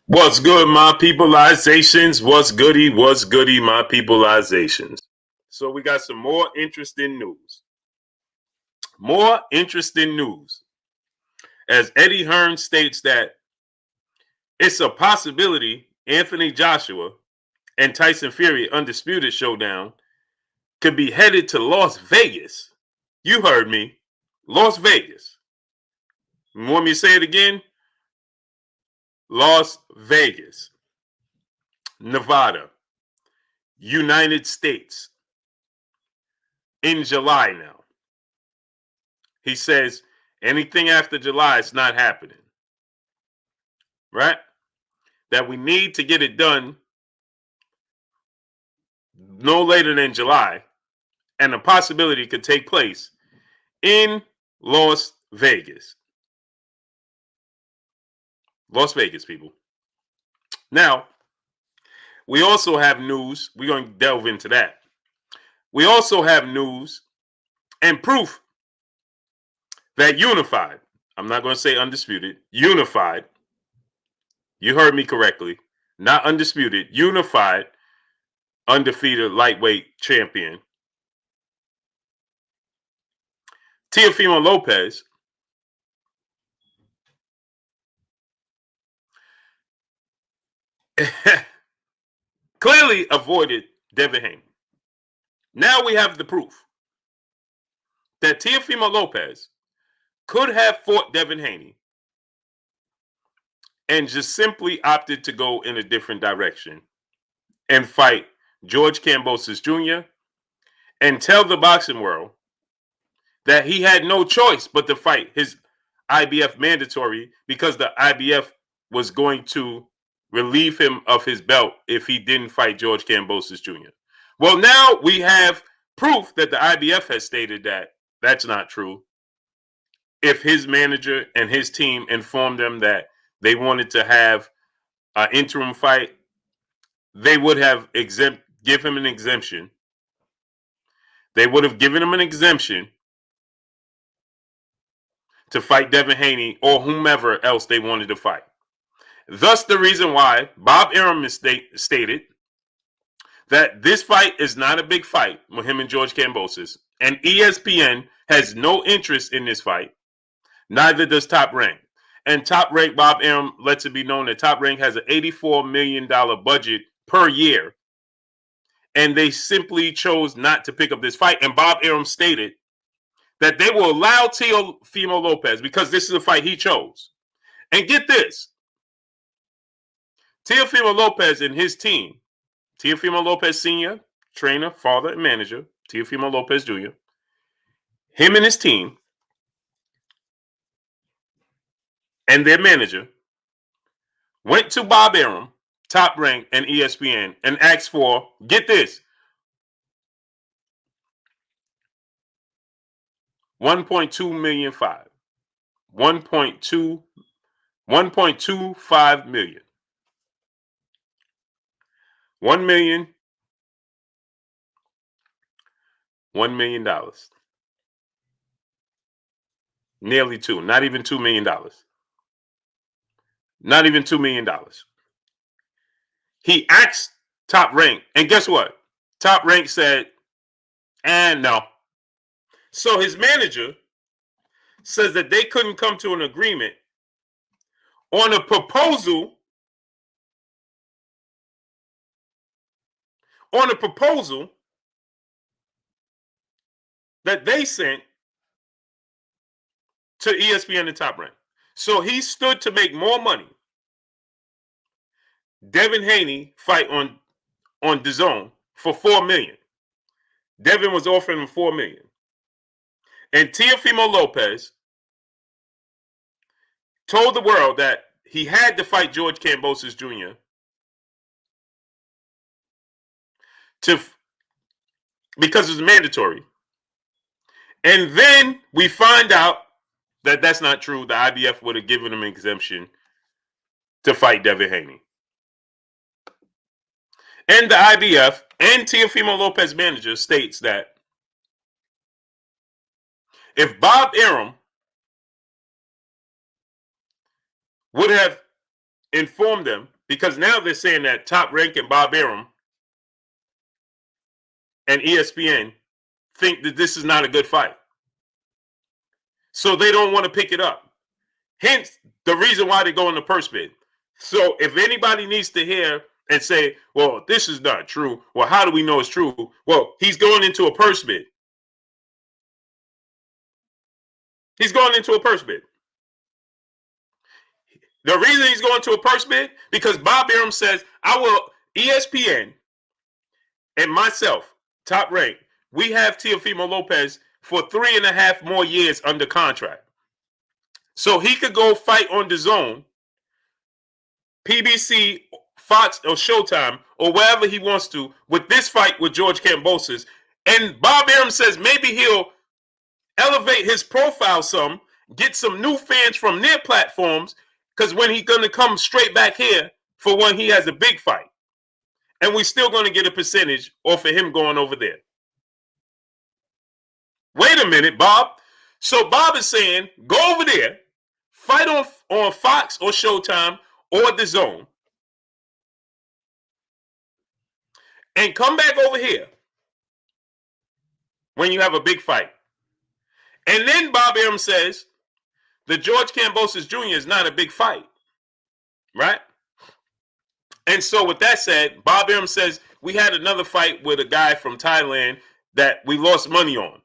What's good, my peopleizations? What's goody? What's goody, my peopleizations? So we got some more interesting news. More interesting news. As Eddie Hearn states that it's a possibility Anthony Joshua and Tyson Fury Undisputed Showdown could be headed to Las Vegas. You heard me. Las Vegas. You want me to say it again? Las Vegas, Nevada, United States. In July now. He says anything after July is not happening. Right? That we need to get it done no later than July. And the possibility could take place in Las Vegas. Las Vegas, people. Now, we also have news. We're going to delve into that. We also have news and proof that Unified, I'm not going to say Undisputed, Unified, you heard me correctly, not Undisputed, Unified, undefeated lightweight champion, Teofimo Lopez, clearly avoided Devin Haney. Now we have the proof that Teofimo Lopez could have fought Devin Haney and just simply opted to go in a different direction and fight George Kambosos Jr. and tell the boxing world that he had no choice but to fight his IBF mandatory because the IBF was going to relieve him of his belt if he didn't fight George Kambosos Jr. Well, now we have proof that the IBF has stated that that's not true. If his manager and his team informed them that they wanted to have an interim fight, they would have give him an exemption. They would have given him an exemption to fight Devin Haney or whomever else they wanted to fight. Thus, the reason why Bob Arum stated that this fight is not a big fight with him and George Kambosos, and ESPN has no interest in this fight. Neither does Top Rank. And Top Rank, Bob Arum lets it be known that Top Rank has an $84 million budget per year. And they simply chose not to pick up this fight. And Bob Arum stated that they will allow Teofimo Lopez, because this is a fight he chose. And get this. Teofimo Lopez and his team, Teofimo Lopez Sr., trainer, father, and manager, Teofimo Lopez Jr., him and his team, and their manager, went to Bob Arum, Top Rank, and ESPN and asked for, get this, $1.2 million. 1.25 million. $1 million. $1 million. Nearly two. Not even $2 million. Not even $2 million. He asked Top Rank, and guess what? Top Rank said, and no. So his manager says that they couldn't come to an agreement on a proposal that they sent to ESPN and Top Rank. So he stood to make more money. Devin Haney fight on DAZN for $4 million. Devin was offering him $4 million. And Teofimo Lopez told the world that he had to fight George Kambosos Jr. because it's mandatory. And then we find out that that's not true. The IBF would have given him an exemption to fight Devin Haney. And the IBF and Teofimo Lopez manager states that if Bob Arum would have informed them Because now they're saying that Top Rank and Bob Arum and ESPN think that this is not a good fight. So they don't want to pick it up. Hence, the reason why they go in the purse bid. So if anybody needs to hear and say, well, this is not true. Well, how do we know it's true? Well, he's going into a purse bid. He's going into a purse bid. The reason he's going to a purse bid, because Bob Arum says, I will, ESPN and myself, Top Rank, we have Teofimo Lopez for 3.5 more years under contract. So he could go fight on DAZN, PBC, Fox, or Showtime, or wherever he wants to, with this fight with George Kambosos. And Bob Arum says maybe he'll elevate his profile some, get some new fans from their platforms, because when he's going to come straight back here for when he has a big fight. And we're still going to get a percentage off of him going over there. Wait a minute, Bob. So Bob is saying, go over there, fight on Fox or Showtime or DAZN, and come back over here when you have a big fight. And then Bob Arum says the George Kambosos Jr. is not a big fight, right? And so with that said, Bob Arum says we had another fight with a guy from Thailand that we lost money on.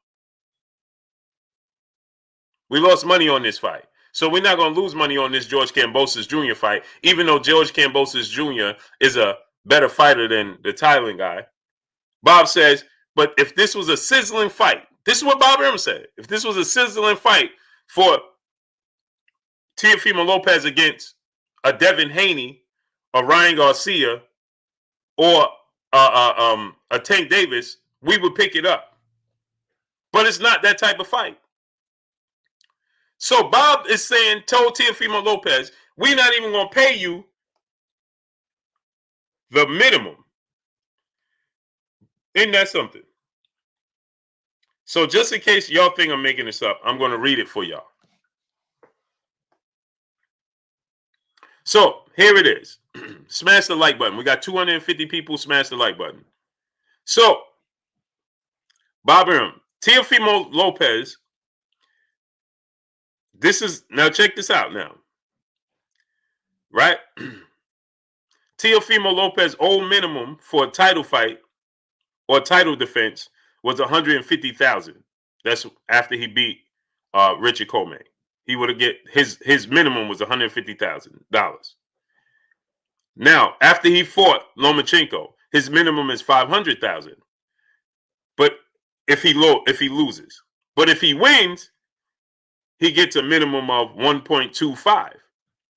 We lost money on this fight. So we're not going to lose money on this George Kambosos Jr. fight, even though George Kambosos Jr. is a better fighter than the Thailand guy. Bob says, but if this was a sizzling fight, this is what Bob Arum said. If this was a sizzling fight for Teofimo Lopez against a Devin Haney, a Ryan Garcia, or a Tank Davis, we would pick it up. But it's not that type of fight. So Bob is saying, told Teofimo Lopez, we're not even going to pay you the minimum. Isn't that something? So just in case y'all think I'm making this up, I'm going to read it for y'all. So here it is. Smash the like button. We got 250 people. Smash the like button. So Bob Arum, Teofimo Lopez. This is, now check this out now. Right? Teofimo Lopez old minimum for a title fight or title defense was $150,000. That's after he beat Richard Coleman. He would have get his minimum was $150,000. Now, after he fought Lomachenko, his minimum is $500,000. But if he loses, but if he wins, he gets a minimum of 1.25.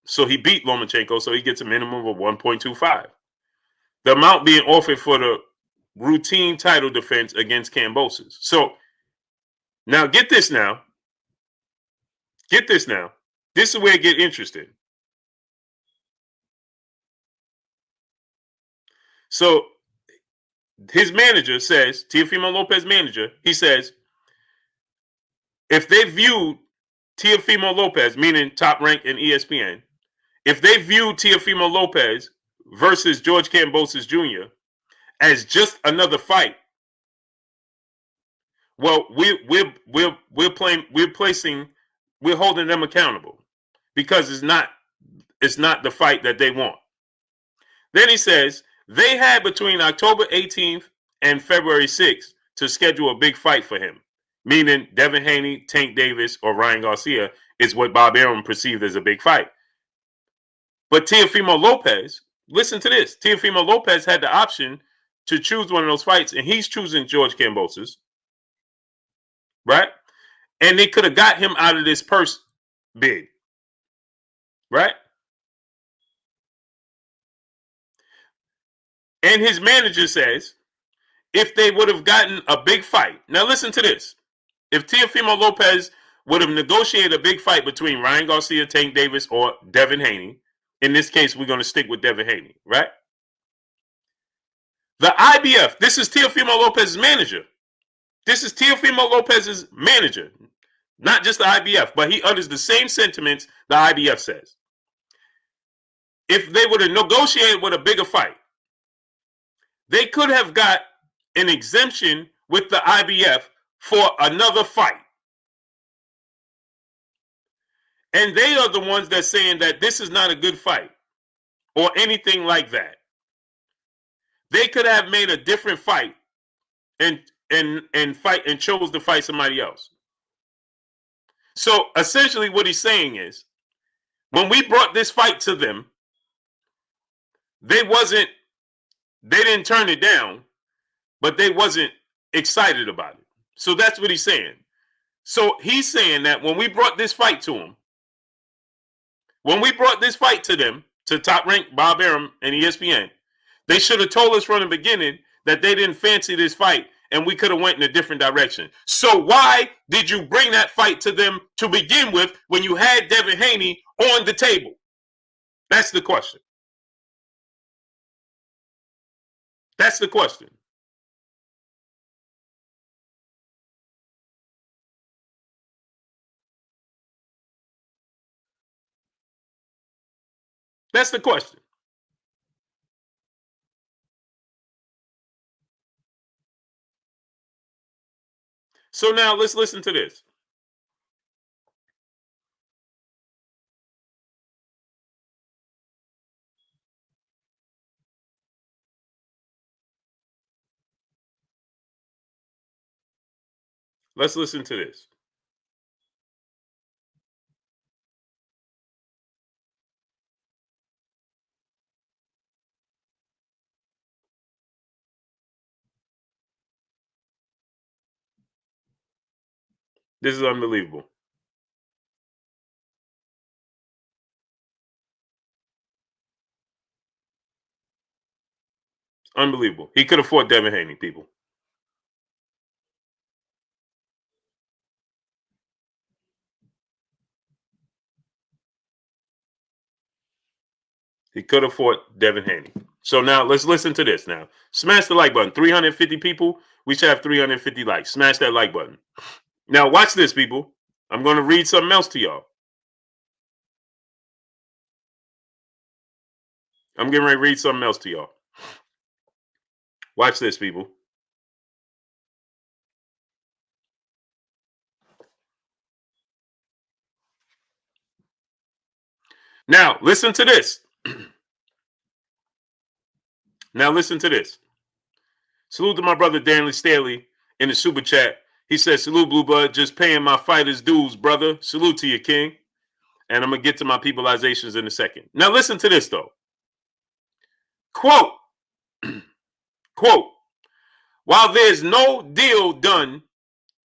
So he beat Lomachenko, so he gets a minimum of 1.25. The amount being offered for the routine title defense against Kambosos. So now get this now. Get this now. This is where it gets interesting. So his manager says, Teofimo Lopez manager, he says, if they viewed Teofimo Lopez, meaning Top Rank and ESPN, if they viewed Teofimo Lopez versus George Kambosos Jr. as just another fight, well, we're holding them accountable because it's not the fight that they want. Then he says they had between October 18th and February 6th to schedule a big fight for him, meaning Devin Haney, Tank Davis, or Ryan Garcia is what Bob Arum perceived as a big fight. But Teofimo Lopez, listen to this. Teofimo Lopez had the option to choose one of those fights, and he's choosing George Kambosos, right? And they could have got him out of this purse bid, right? And his manager says, if they would have gotten a big fight. Now listen to this. If Teofimo Lopez would have negotiated a big fight between Ryan Garcia, Tank Davis, or Devin Haney, in this case, we're going to stick with Devin Haney, right? The IBF, this is Teofimo Lopez's manager. This is Teofimo Lopez's manager. Not just the IBF, but he utters the same sentiments the IBF says. if they would have negotiated with a bigger fight, they could have got an exemption with the IBF for another fight. And they are the ones that's saying that this is not a good fight or anything like that. They could have made a different fight and fight and chose to fight somebody else. So essentially what he's saying is, when we brought this fight to them, they didn't turn it down, but they wasn't excited about it. So that's what he's saying. So he's saying that when we brought this fight to them, when we brought this fight to them, to Top Rank, Bob Arum, and ESPN, they should have told us from the beginning that they didn't fancy this fight and we could have went in a different direction. So why did you bring that fight to them to begin with when you had Devin Haney on the table? That's the question. That's the question. That's the question. So now let's listen to this. Let's listen to this. This is unbelievable. Unbelievable. He could have fought Devin Haney, people. He could have fought Devin Haney. So now let's listen to this now. Smash the like button. 350 people. We should have 350 likes. Smash that like button. Now watch this, people. I'm going to read something else to y'all. I'm getting ready to read something else to y'all. Watch this, people. Now, listen to this. Now, listen to this. Salute to my brother Danley Staley in the super chat. He says, salute, Blue Blood. Just paying my fighter's dues, brother. Salute to you, King. And I'm going to get to my peopleizations in a second. Now, listen to this, though. Quote, quote, while there's no deal done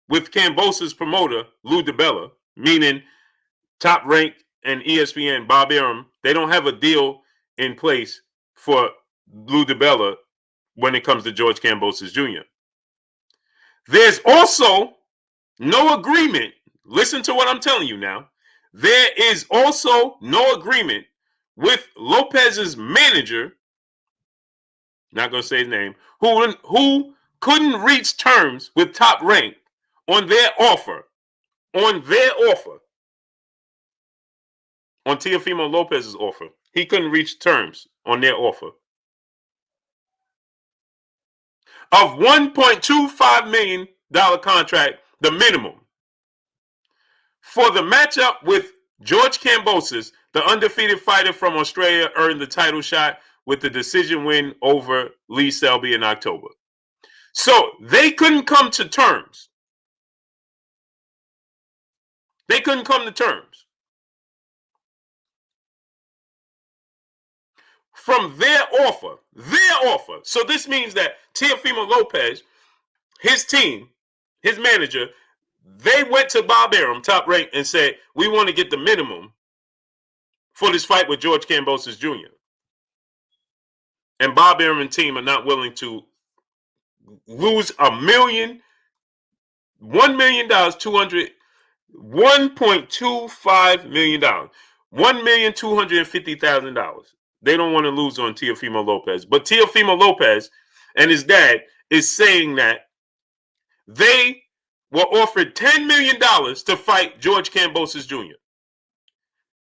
with Kambosos promoter, Lou DiBella, meaning Top Rank and ESPN, Bob Arum, they don't have a deal in place for Lou DiBella when it comes to George Kambosos Jr. There's also no agreement. Listen to what I'm telling you now. There is also no agreement with Lopez's manager, not going to say his name, who couldn't reach terms with Top Rank on their offer. On Teofimo Lopez's offer. He couldn't reach terms on their offer of $1.25 million contract, the minimum. For the matchup with George Kambosos, the undefeated fighter from Australia earned the title shot with the decision win over Lee Selby in October. So they couldn't come to terms. They couldn't come to terms. From their offer. So this means that Teofimo Lopez, his team, his manager, they went to Bob Arum, Top Rank, and said, we want to get the minimum for this fight with George Kambosos Jr. And Bob Arum and team are not willing to lose $1.25 million, $1,250,000. They don't want to lose on Teofimo Lopez. But Teofimo Lopez and his dad is saying that they were offered $10 million to fight George Kambosos Jr.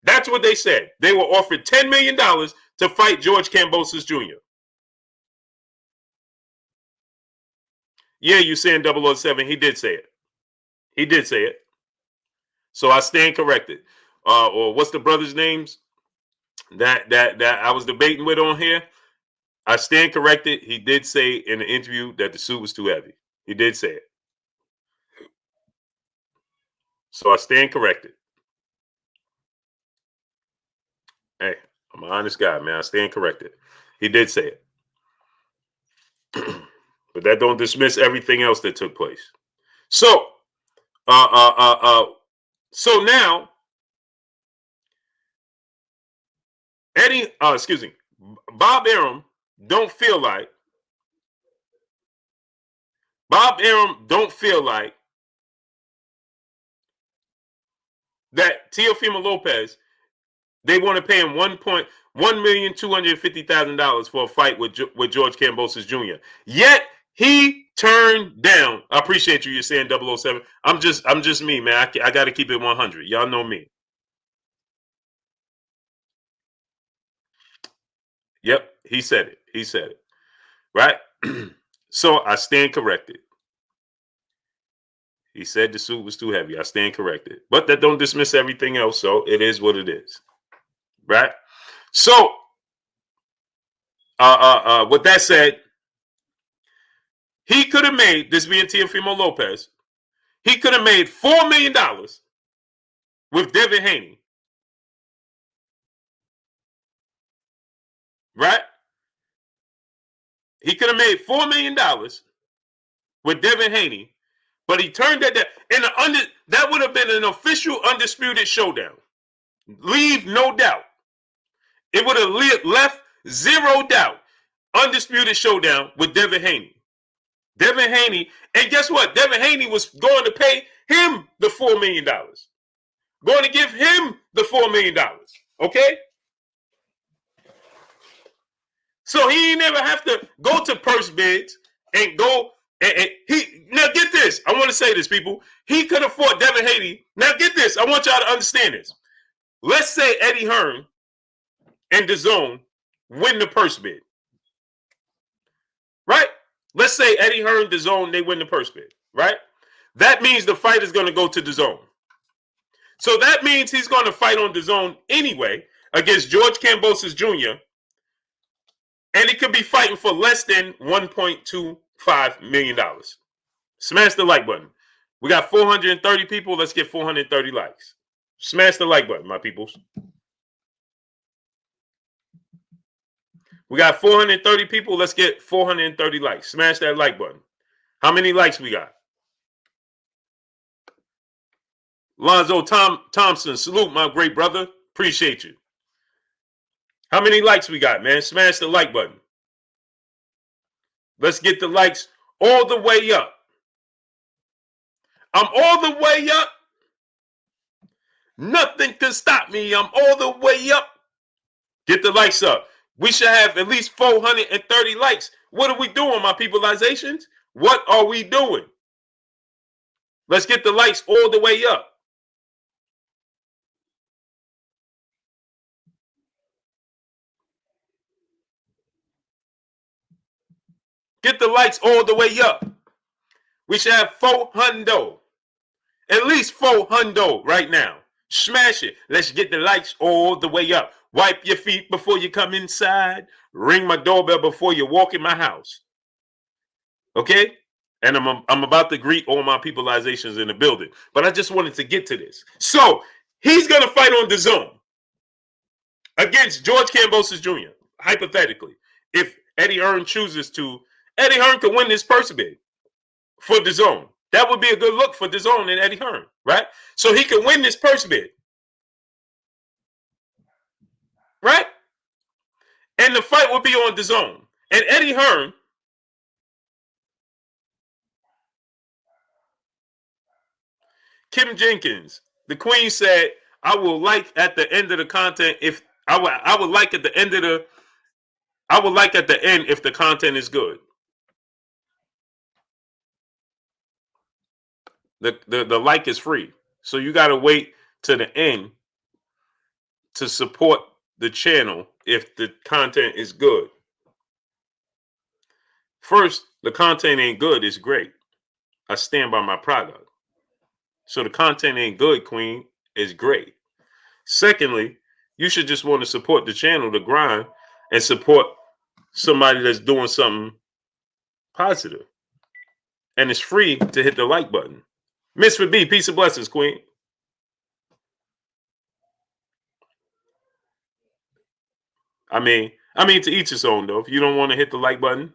That's what they said. They were offered $10 million to fight George Kambosos Jr.? Yeah, you saying 007. He did say it. He did say it. So I stand corrected. Or what's the brothers' names that I was debating with on here? I stand corrected. He did say in the interview that the suit was too heavy. He did say it. So I stand corrected. Hey, I'm an honest guy, man. I stand corrected. He did say it. But that don't dismiss everything else that took place. So, so now Bob Arum don't feel like that Teofimo Lopez, they want to pay him $1,250,000 for a fight with George Kambosos Jr. Yet he turned down. I appreciate you. You're saying 007. I'm just me, man. I got to keep it 100. Y'all know me. Yep, he said it. He said it. Right? So I stand corrected. He said the suit was too heavy. I stand corrected. But that don't dismiss everything else. So it is what it is. Right? So with that said, he could have made, this being Teofimo Lopez, he could have made $4 million with Devin Haney. Right? He could have made $4 million with Devin Haney, but he turned that down. That would have been an official undisputed showdown. Leave no doubt. It would have left zero doubt. Undisputed showdown with Devin Haney. Devin Haney, and guess what? Devin Haney was going to pay him the $4 million. Going to give him the $4 million. Okay? So he ain't never have to go to purse bids and go. And he now get this. I want to say this, people. He could have fought Devin Haney. Now get this. I want y'all to understand this. Let's say Eddie Hearn and DAZN win the purse bid. Right? Let's say Eddie Hearn, DAZN, they win the purse bid. Right? That means the fight is going to go to DAZN. So that means he's going to fight on DAZN anyway against George Kambosos Jr. And he could be fighting for less than $1.25 million. Smash the like button. We got 430 people. Let's get 430 likes. Smash the like button, my peoples. We got 430 people. Let's get 430 likes. Smash that like button. How many likes we got? Lonzo Thompson, salute, my great brother. Appreciate you. How many likes we got, man? Smash the like button. Let's get the likes all the way up. I'm all the way up. Nothing can stop me. I'm all the way up. Get the likes up. We should have at least 430 likes. What are we doing, my peopleizations? What are we doing? Let's get the likes all the way up. Get the likes all the way up. We should have 400. At least 400 right now. Smash it. Let's get the likes all the way up. Wipe your feet before you come inside. Ring my doorbell before you walk in my house. Okay? And I'm about to greet all my peopleizations in the building. But I just wanted to get to this. So, he's going to fight on DAZN against George Kambosos Jr., hypothetically. If Eddie Hearn chooses to, Eddie Hearn could win this purse bid for DAZN. That would be a good look for DAZN and Eddie Hearn, right? So he can win this purse bid. Right? And the fight will be on DAZN. And Eddie Hearn, Kim Jenkins, the Queen said, I will like at the end of the content if I would like at the end of the I would like at the end if the content is good. The like is free. So you got to wait to the end to support the channel if the content is good. First, the content ain't good, it's great. I stand by my product. So the content ain't good, Queen, it's great. Secondly, you should just want to support the channel, the grind, and support somebody that's doing something positive. And it's free to hit the like button. Misfit B, peace and blessings, Queen. I mean, to each his own, though. If you don't want to hit the like button,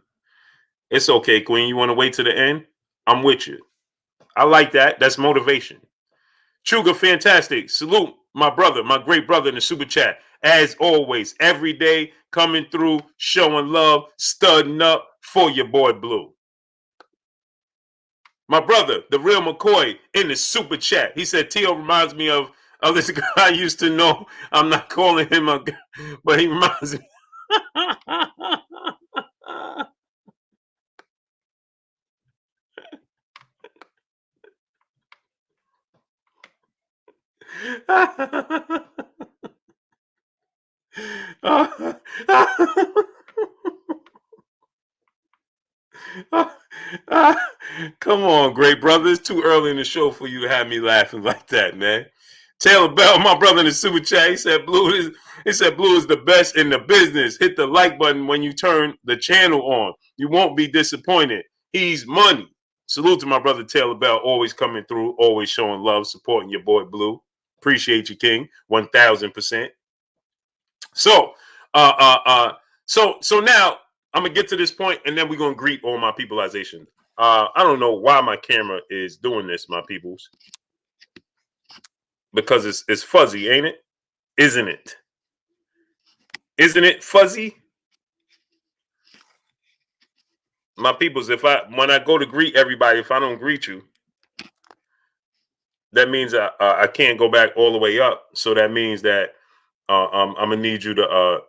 it's okay, Queen. You want to wait to the end? I'm with you. I like that. That's motivation. Chuga, fantastic. Salute my brother, my great brother in the super chat. As always, every day coming through, showing love, studding up for your boy Blue. My brother, the real McCoy, in the super chat. He said, Tio reminds me of this guy I used to know. I'm not calling him a guy, but he reminds me. Come on, great brother. It's too early in the show for you to have me laughing like that, man. Taylor Bell, my brother in the super chat, he said Blue is the best in the business. Hit the like button when you turn the channel on. You won't be disappointed. He's money. Salute to my brother Taylor Bell, always coming through, always showing love, supporting your boy Blue. Appreciate you, King. 1000%. So so now I'm gonna get to this point and then we're gonna greet all my peopleization. I don't know why my camera is doing this, my peoples. Because it's fuzzy, ain't it? Isn't it? Isn't it fuzzy? My peoples, when I go to greet everybody, if I don't greet you, that means I can't go back all the way up. So that means that I'm gonna need you to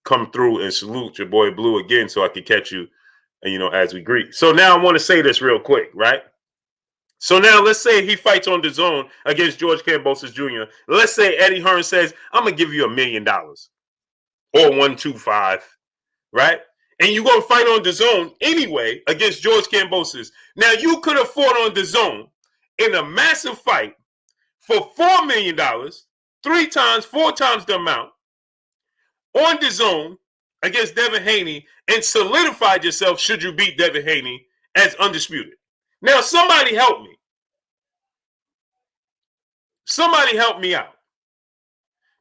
come through and salute your boy Blue again so I can catch you, as we greet. So now I want to say this real quick, right? So now let's say he fights on the zone against George Kambosos Jr. Let's say Eddie Hearn says, I'm going to give you $1 million or 125, right? And you're going to fight on the zone anyway against George Kambosos. Now you could have fought on the zone in a massive fight for $4 million, 4 times the amount on the zone against Devin Haney and solidified yourself should you beat Devin Haney as undisputed. Now somebody help me. Somebody help me out.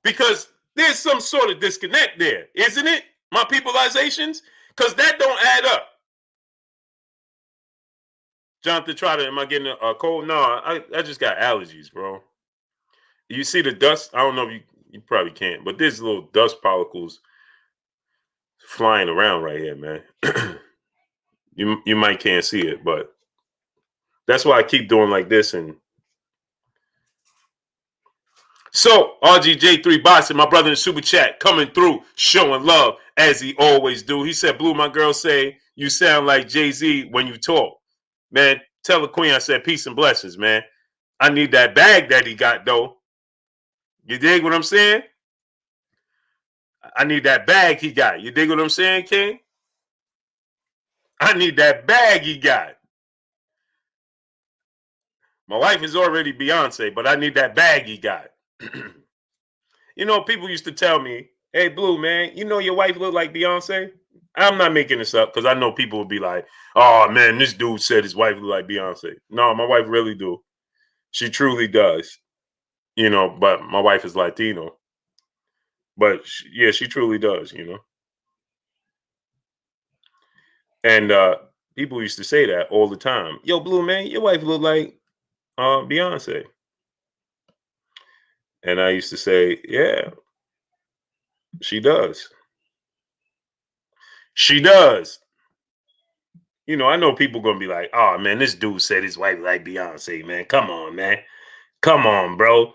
Because there's some sort of disconnect there, isn't it? My peopleizations? Because that don't add up. Jonathan Trotter, am I getting a cold? No, I just got allergies, bro. You see the dust? I don't know if you probably can't, but there's little dust particles flying around right here, man. You might can't see it, but that's why I keep doing like this. And so RGJ3 Boston, my brother in the super chat, coming through, showing love as he always do. He said, Blue, my girl say you sound like Jay-Z when you talk. Man, tell the queen I said peace and blessings, man. I need that bag that he got, though. You dig what I'm saying? I need that bag he got. You dig what I'm saying, King? I need that bag he got. My wife is already Beyonce, but I need that bag he got. People used to tell me, hey, Blue, man, your wife look like Beyonce? I'm not making this up because I know people would be like, oh, man, this dude said his wife look like Beyonce. No, my wife really do. She truly does. But my wife is Latino. But she truly does, And people used to say that all the time. Yo, Blue, man, your wife look like Beyonce. And I used to say, yeah, she does. She does. I know people gonna be like, oh man, this dude said his wife like Beyonce, man. Come on, man. Come on, bro.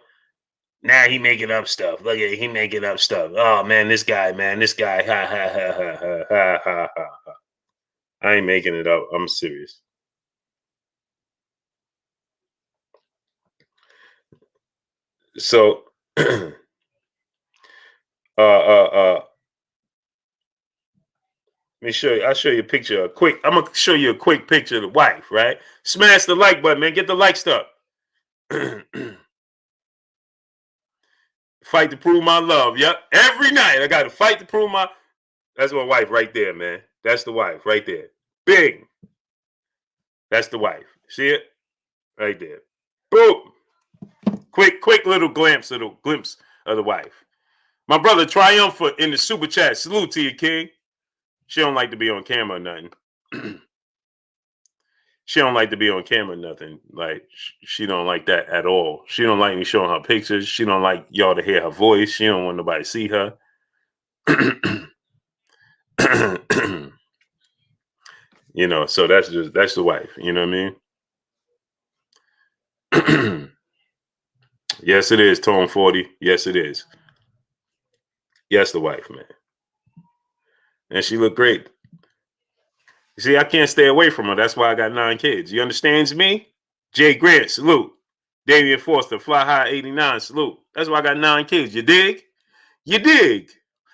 Now he making up stuff. Look at it, he making up stuff. Oh man, this guy. Ha ha ha ha ha ha ha ha. I ain't making it up. I'm serious. So Let me show you. I'll show you a picture. I'm gonna show you a quick picture of the wife. Right? Smash the like button, man. Get the likes up. Fight to prove my love. Yep. Every night I got to fight to prove my. That's my wife right there, man. That's the wife right there. Bing. That's the wife. See it? Right there. Boom. Quick little glimpse of the wife. My brother Triumphant in the super chat. Salute to you, King. She don't like to be on camera or nothing. She don't like to be on camera or nothing. Like she don't like that at all. She don't like me showing her pictures. She don't like y'all to hear her voice. She don't want nobody to see her. You know, so that's the wife. You know what I mean? Yes, it is. Tone 40. Yes, it is. Yes, the wife, man. And she looked great. You see, I can't stay away from her. That's why I got 9 kids. You understands me? Jay Grant, salute. Damian Foster, Fly High 89, salute. That's why I got 9 kids. You dig? You dig?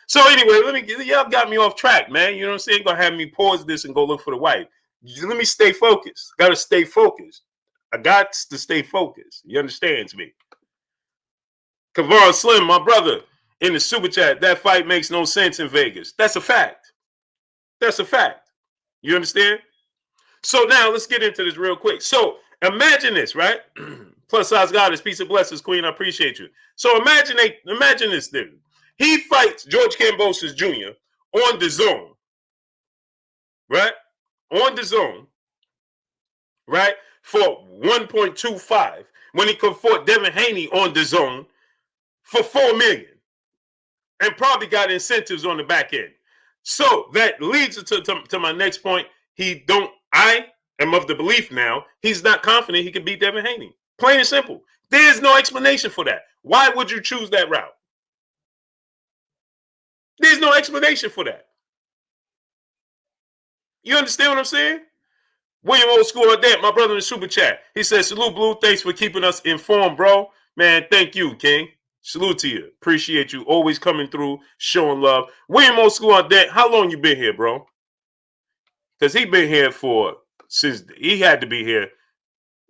So anyway, y'all got me off track, man. You know what I'm saying? Gonna have me pause this and go look for the wife. Let me stay focused. Gotta stay focused. I got to stay focused. You understands me? Kavara Slim, my brother, in the super chat, that fight makes no sense in Vegas. That's a fact. That's a fact. You understand? So now let's get into this real quick. So imagine this, right? Plus size goddess, peace and blessings, queen. I appreciate you. So imagine this thing. He fights George Kambosos Jr. on the zone, right? On the zone, right? For 1.25 when he could fought Devin Haney on the zone for $4 million and probably got incentives on the back end. So that leads to my next point. I am of the belief now he's not confident he can beat Devin Haney. Plain and simple. There's no explanation for that. Why would you choose that route? There's no explanation for that. You understand what I'm saying? William Old School Ardent, my brother in the super chat. He says, salute, Blue. Thanks for keeping us informed, bro. Man, thank you, King. Salute to you. Appreciate you always coming through, showing love. William Old School Ardent, how long you been here, bro? Because he been here since he had to be here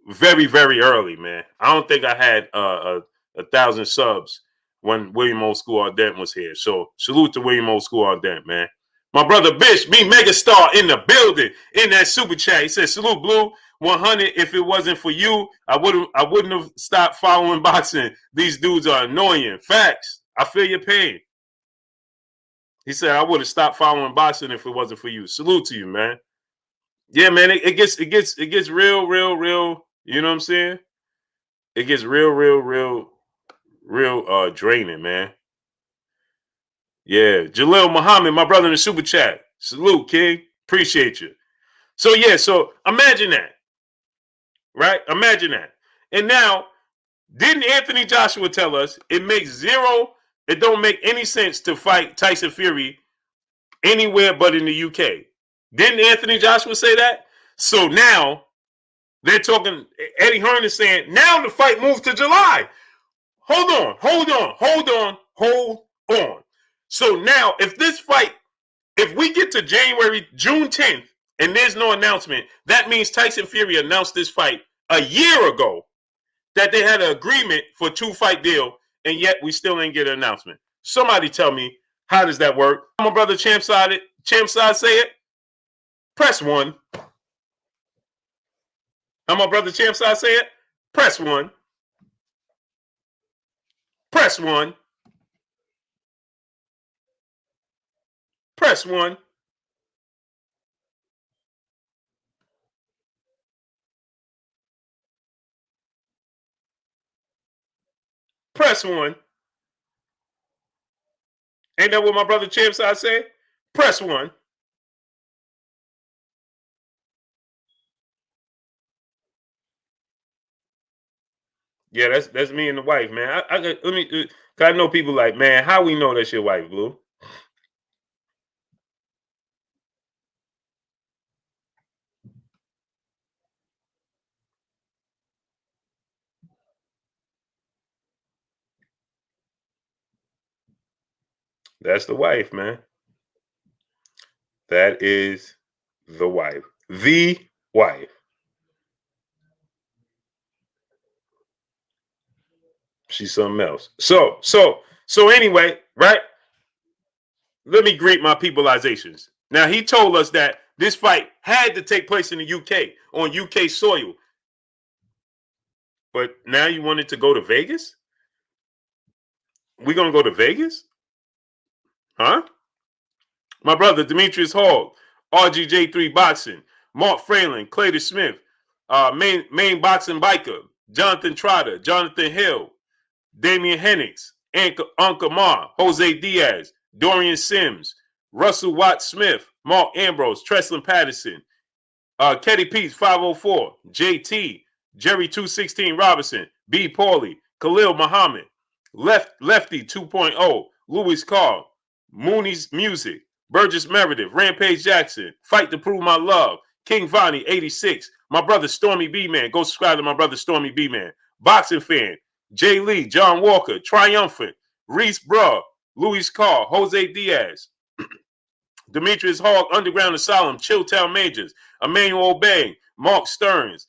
very, very early, man. I don't think I had 1,000 subs when William Old School Ardent was here. So salute to William Old School Ardent, man. My brother Bish, me Megastar in the building in that super chat. He says, salute Blue 100. If it wasn't for you, I wouldn't have stopped following boxing. These dudes are annoying. Facts. I feel your pain. He said, I would have stopped following boxing if it wasn't for you. Salute to you, man. Yeah, man, it gets real, you know what I'm saying? It gets real draining, man. Yeah. Jalil Muhammad, my brother in the super chat. Salute, King. Appreciate you. So yeah, so imagine that. Right? Imagine that. And now, didn't Anthony Joshua tell us it don't make any sense to fight Tyson Fury anywhere but in the UK? Didn't Anthony Joshua say that? So now they're talking, Eddie Hearn is saying, now the fight moves to July. Hold on. So now, if we get to June 10th, and there's no announcement, that means Tyson Fury announced this fight a year ago, that they had an agreement for a 2-fight deal, and yet we still ain't get an announcement. Somebody tell me, how does that work? My brother Champside say it. Press 1. How my brother Champside say it? Press 1. Press 1. Press 1. Press 1. Ain't that what my brother Champside say? Press 1. Yeah, that's me and the wife, man. I know people like, man, how we know that's your wife, Blue? That's the wife, man. That is the wife. The wife. She's something else. So anyway, right? Let me greet my peopleizations. Now he told us that this fight had to take place in the UK on UK soil. But now you wanted to go to Vegas? We gonna go to Vegas? Huh? My brother Demetrius Hall, RGJ3 Boxing, Mark Fralin, Clayton Smith, main boxing biker, Jonathan Trotter, Jonathan Hill, Damian Hennix, Uncle Ma, Jose Diaz, Dorian Sims, Russell Watt Smith, Mark Ambrose, Treslin Patterson, Ketty Peets 504, JT, Jerry 216 Robinson, B. Pauly, Khalil Muhammad, Lefty 2.0, Louis Carr, Mooney's Music, Burgess Meredith, Rampage Jackson, Fight to Prove My Love, King Vonnie 86, my brother Stormy B Man. Go subscribe to my brother Stormy B Man. Boxing Fan, Jay Lee, John Walker, Triumphant, Reese Bruh, Louis Carr, Jose Diaz, Demetrius Hogg, Underground Asylum, Chilltown Majors, Emmanuel Bang, Mark Stearns,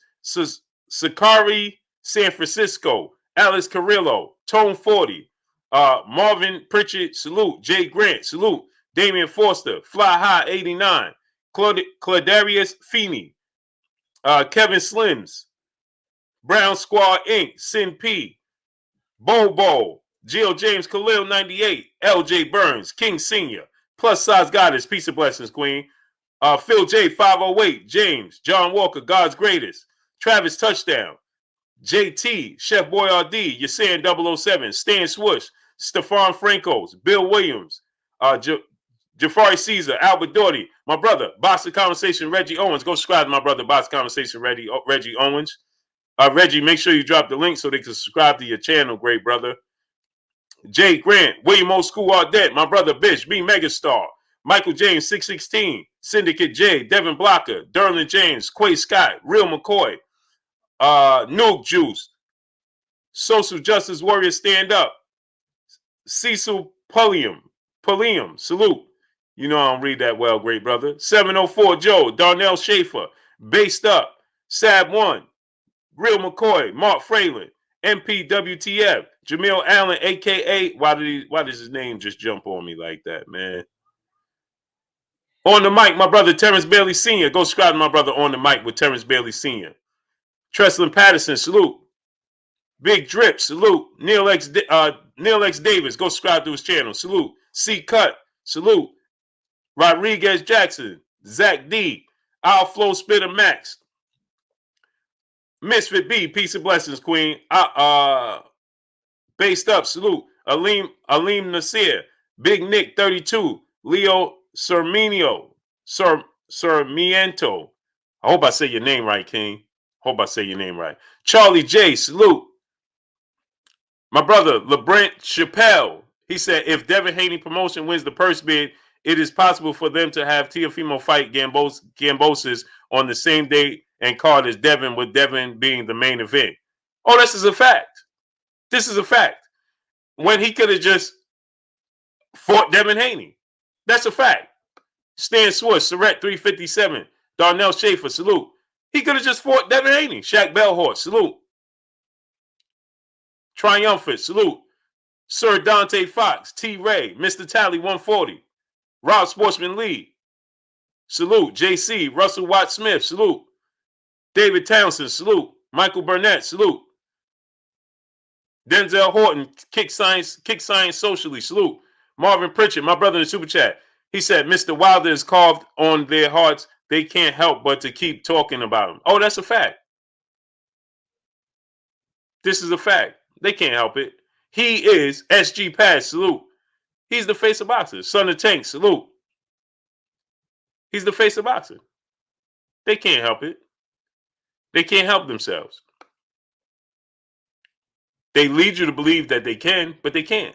Sakari San Francisco, Alex Carrillo, Tone 40, Marvin Pritchard, salute, Jay Grant, salute, Damian Forster, Fly High 89, Claudarius Feeney, Kevin Slims, Brown Squad Inc., Sin P, Bobo, Gio James Khalil 98, LJ Burns, King Senior, Plus Size Goddess, Peace and Blessings Queen, Phil J 508, James, John Walker, God's Greatest, Travis Touchdown, JT, Chef Boyardee, Yasan 007, Stan Swoosh, Stefan Francos, Bill Williams, Jafari Caesar, Albert Doherty, my brother, Boxing Conversation, Reggie Owens. Go subscribe to my brother, Boxing Conversation, Reggie Owens. Reggie, make sure you drop the link so they can subscribe to your channel, great brother. Jay Grant, William O. School Ardette, my brother Bish, B Megastar, Michael James 616, Syndicate J, Devin Blocker, Derlin James, Quay Scott, Real McCoy, Nook Juice, Social Justice Warrior Stand Up, Cecil Pulliam, salute. You know I don't read that well, great brother. 704 Joe, Darnell Schaefer, Based Up, Sab 1, Real McCoy, Mark Fralin, MPWTF, Jamil Allen, a.k.a. Why does his name just jump on me like that, man? On the mic, my brother Terrence Bailey Sr. Go subscribe to my brother On the Mic with Terrence Bailey Sr. Treslin Patterson, salute. Big Drip, salute. Neil X Davis, go subscribe to his channel, salute. C Cut, salute. Rodriguez Jackson, Zach D, Al Flow Spitter Max, Misfit B, Peace and Blessings Queen. Based Up, salute. Aleem Nasir, Big Nick 32, Leo Sarmiento. I hope I say your name right, King. Hope I say your name right. Charlie J, salute. My brother, LeBrant Chappelle, he said, if Devin Haney Promotion wins the purse bid, it is possible for them to have Teofimo fight Gambosis on the same day and card as Devin, with Devin being the main event. Oh, this is a fact. This is a fact. When he could have just fought Devin Haney. That's a fact. Stan Swiss, Surrett 357, Darnell Schaefer, salute. He could have just fought Devin Haney. Shaq Bellhorse, salute. Triumphant, salute. Sir Dante Fox, T. Ray, Mr. Tally 140, Rob Sportsman Lee, salute. JC, Russell Watt Smith, salute. David Townsend, salute. Michael Burnett, salute. Denzel Horton, Kick Science Socially, salute. Marvin Pritchard, my brother in the super chat, he said, Mr. Wilder is carved on their hearts. They can't help but to keep talking about him. Oh, that's a fact. This is a fact. They can't help it. He is SG Pass, salute. He's the face of boxing. Son of Tank, salute. He's the face of boxing. They can't help it. They can't help themselves. They lead you to believe that they can, but they can't.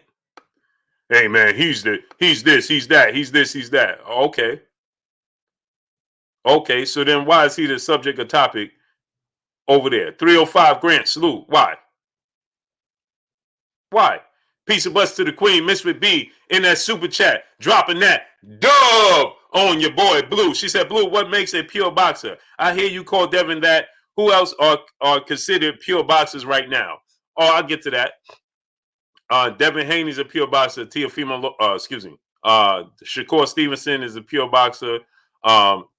Hey man, he's this, he's that, he's this, he's that. Okay. Okay, so then why is he the subject of topic over there? 305 Grant, salute. Why? Why? Peace and bless to the queen, Misfit B, in that super chat, dropping that dub on your boy Blue. She said, Blue, what makes a pure boxer? I hear you call Devin that. Who else are considered pure boxers right now? Oh, I'll get to that. Devin Haney's a pure boxer. Teofimo, Shakur Stevenson is a pure boxer.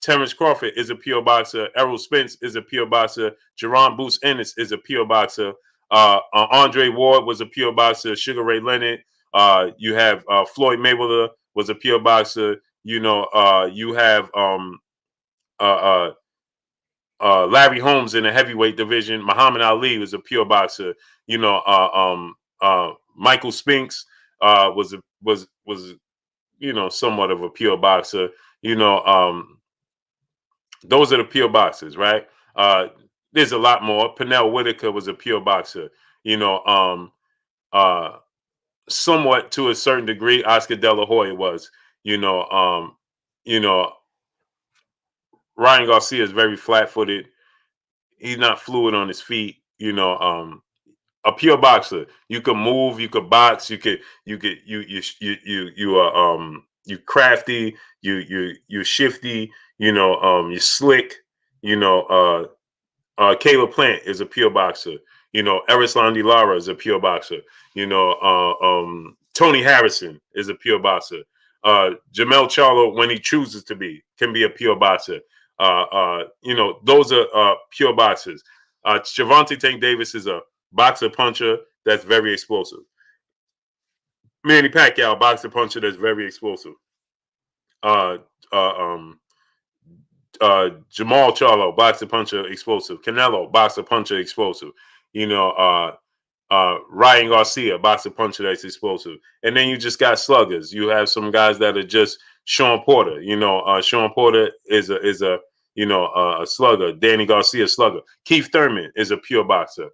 Terrence Crawford is a pure boxer. Errol Spence is a pure boxer. Jerron Boots Ennis is a pure boxer. Andre Ward was a pure boxer. Sugar Ray Leonard. You have Floyd Mayweather was a pure boxer. You have Larry Holmes in the heavyweight division. Muhammad Ali was a pure boxer. Michael Spinks was somewhat of a pure boxer. Those are the pure boxers, right? There's a lot more. Pernell Whitaker was a pure boxer. Somewhat to a certain degree, Oscar De La Hoya was. Ryan Garcia is very flat-footed. He's not fluid on his feet. A pure boxer. You can move. You could box. You crafty. You shifty. You're slick. Caleb Plant is a pure boxer. Erislandy Lara is a pure boxer. Tony Harrison is a pure boxer. Jamel Charlo, when he chooses to be, can be a pure boxer. Those are pure boxers. Gervonta Tank Davis is a boxer puncher that's very explosive. Manny Pacquiao, boxer puncher that's very explosive. Jamal Charlo, boxer puncher explosive. Canelo, boxer puncher explosive. Ryan Garcia, boxer puncher that's explosive. And then you just got sluggers. You have some guys that are just Sean Porter. Sean Porter is a slugger. Danny Garcia, slugger. Keith Thurman is a pure boxer.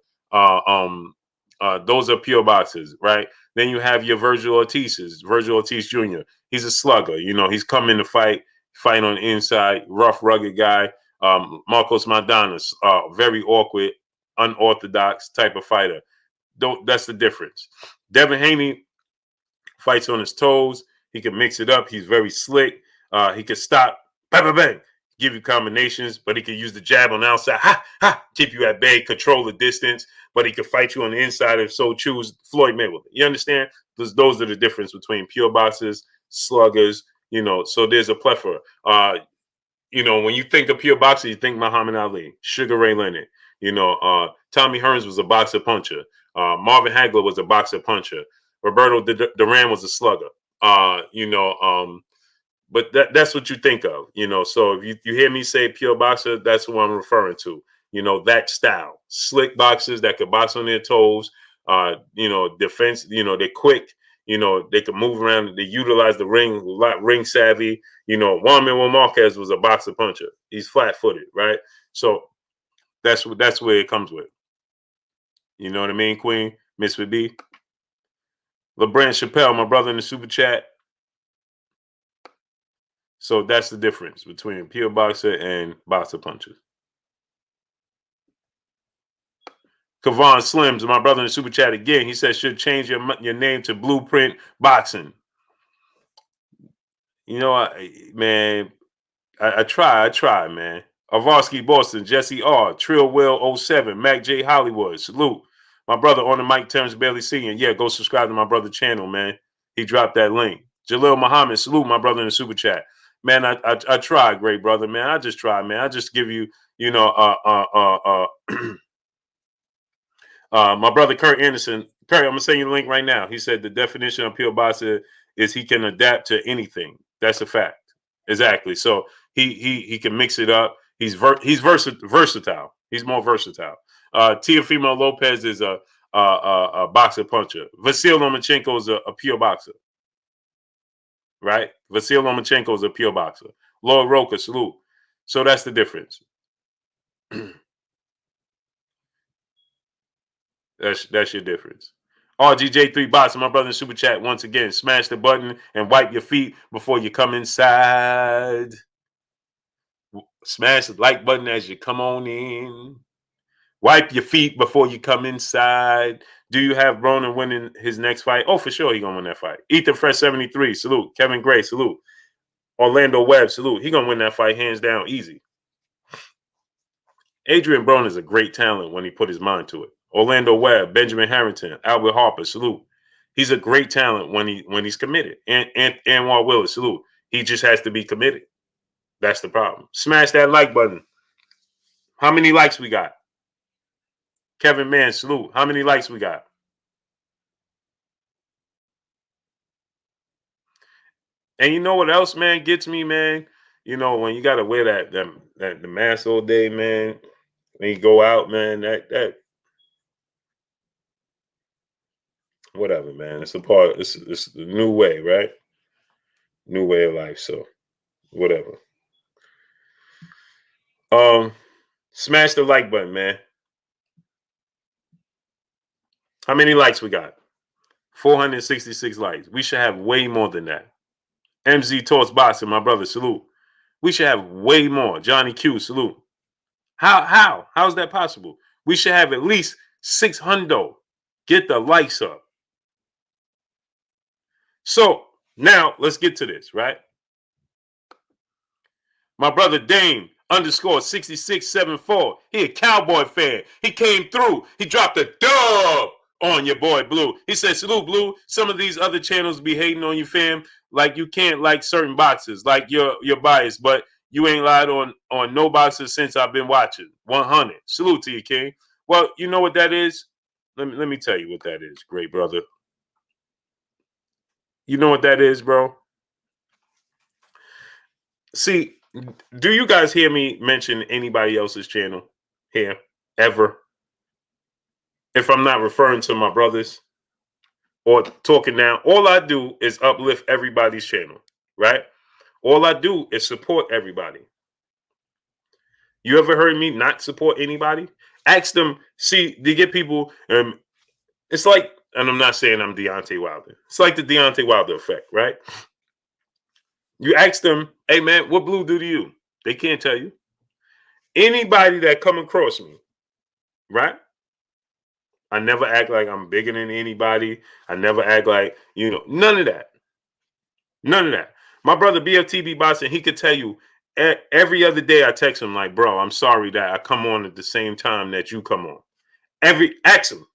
Those are pure boxers, right? Then you have your Virgil Ortiz Jr. He's a slugger. He's come in to fight on the inside, rough, rugged guy. Marcos Maidana, very awkward, unorthodox type of fighter. That's the difference. Devin Haney fights on his toes. He can mix it up. He's very slick. He can stop, bang, bang, bang, give you combinations, but he can use the jab on the outside, keep you at bay, control the distance, but he can fight you on the inside if so choose. Floyd Mayweather. You understand? Those are the difference between pure boxers, sluggers, so there's a plethora. When you think of pure boxer, you think Muhammad Ali, Sugar Ray Leonard. Tommy Hearns was a boxer puncher. Marvin Hagler was a boxer puncher. Roberto Duran was a slugger. But that's what you think of. So if you hear me say pure boxer, that's what I'm referring to. That style. Slick boxers that could box on their toes. Defense, they're quick. They can move around. They utilize the ring savvy. Juan Manuel Marquez was a boxer puncher. He's flat-footed, right? So that's where it comes with. You know what I mean, Queen? Miss B. LeBrand Chappelle, my brother in the super chat. So that's the difference between pure boxer and boxer punchers. Kavon Slims, my brother in the super chat again. He says should change your name to Blueprint Boxing. I try, man. Avarsky Boston, Jesse R, Trill Will 07, Mac J Hollywood, salute. My brother on the mic, Terrence Bailey Sr. Yeah, go subscribe to my brother's channel, man. He dropped that link. Jalil Muhammad, salute my brother in the super chat. Man, I try, great brother, man. I just try, man. I just give you, my brother Kurt Anderson. Kurt, I'm gonna send you the link right now. He said the definition of pure boxer is he can adapt to anything. That's a fact. Exactly. So he can mix it up. He's versatile. He's more versatile. Teofimo Lopez is a boxer puncher. Vasil Lomachenko is a pure boxer. Right? Vasil Lomachenko is a pure boxer. Lloyd Roker, salute. So that's the difference. That's your difference. RGJ3 Boxing, my brother in super chat. Once again, smash the button and wipe your feet before you come inside. Smash the like button as you come on in. Wipe your feet before you come inside. Do you have Broner winning his next fight? Oh, for sure, he gonna win that fight. Ethan Fresh 73, salute. Kevin Gray, salute. Orlando Webb, salute. He gonna win that fight hands down, easy. Adrian Broner is a great talent when he put his mind to it. Orlando Webb, Benjamin Harrington, Albert Harper, salute. He's a great talent when he's committed. And Anwar Willis, salute. He just has to be committed. That's the problem. Smash that like button. How many likes we got? Kevin Mann, salute. How many likes we got? And you know what else, man, gets me, man? You know, when you got to wear the mask all day, man, when you go out, man, that whatever, man. It's a part, it's the new way, right? New way of life. So whatever. Smash the like button, man. How many likes we got? 466 likes. We should have way more than that. MZ Torts Boxing, my brother, salute. We should have way more. Johnny Q, salute. How's that possible? We should have at least 600. Get the likes up. So now let's get to this, right? My brother Dane _ 6674. He a Cowboy fan. He came through. He dropped a dub on your boy Blue. He said, salute, Blue. Some of these other channels be hating on you, fam. Like you can't like certain boxes. Like you're biased, but you ain't lied on no boxes since I've been watching. 100. Salute to you, King. Well, you know what that is? Let me tell you what that is, great brother. You know what that is, bro? See, do you guys hear me mention anybody else's channel here ever? If I'm not referring to my brothers or talking now, all I do is uplift everybody's channel, right? All I do is support everybody. You ever heard me not support anybody? Ask them, see, they get people, it's like, and I'm not saying I'm Deontay Wilder. It's like the Deontay Wilder effect, right? You ask them, hey, man, what Blue do to you? They can't tell you. Anybody that come across me, right? I never act like I'm bigger than anybody. I never act like, none of that. None of that. My brother BFTB Boxing, he could tell you every other day I text him like, bro, I'm sorry that I come on at the same time that you come on. Ask him.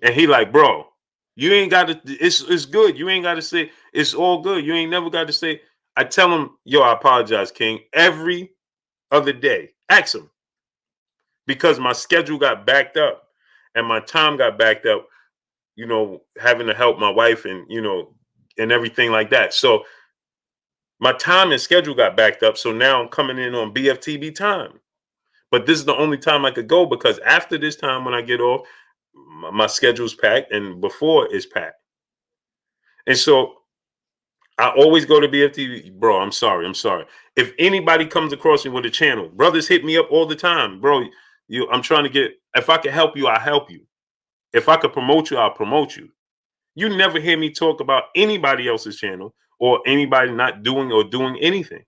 And he like, bro, you ain't got to, it's good. You ain't got to say, it's all good. You ain't never got to say, I tell him, yo, I apologize, King. Every other day. Ask him. Because my schedule got backed up and my time got backed up, having to help my wife and, and everything like that. So my time and schedule got backed up. So now I'm coming in on BFTB time. But this is the only time I could go because after this time when I get off, my schedule's packed and before it's packed. And so I always go to BFTV, bro. I'm sorry. If anybody comes across me with a channel, brothers hit me up all the time, bro. I'm trying to get, if I can help you, I'll help you. If I could promote you, I'll promote you. You never hear me talk about anybody else's channel or anybody not doing or doing anything.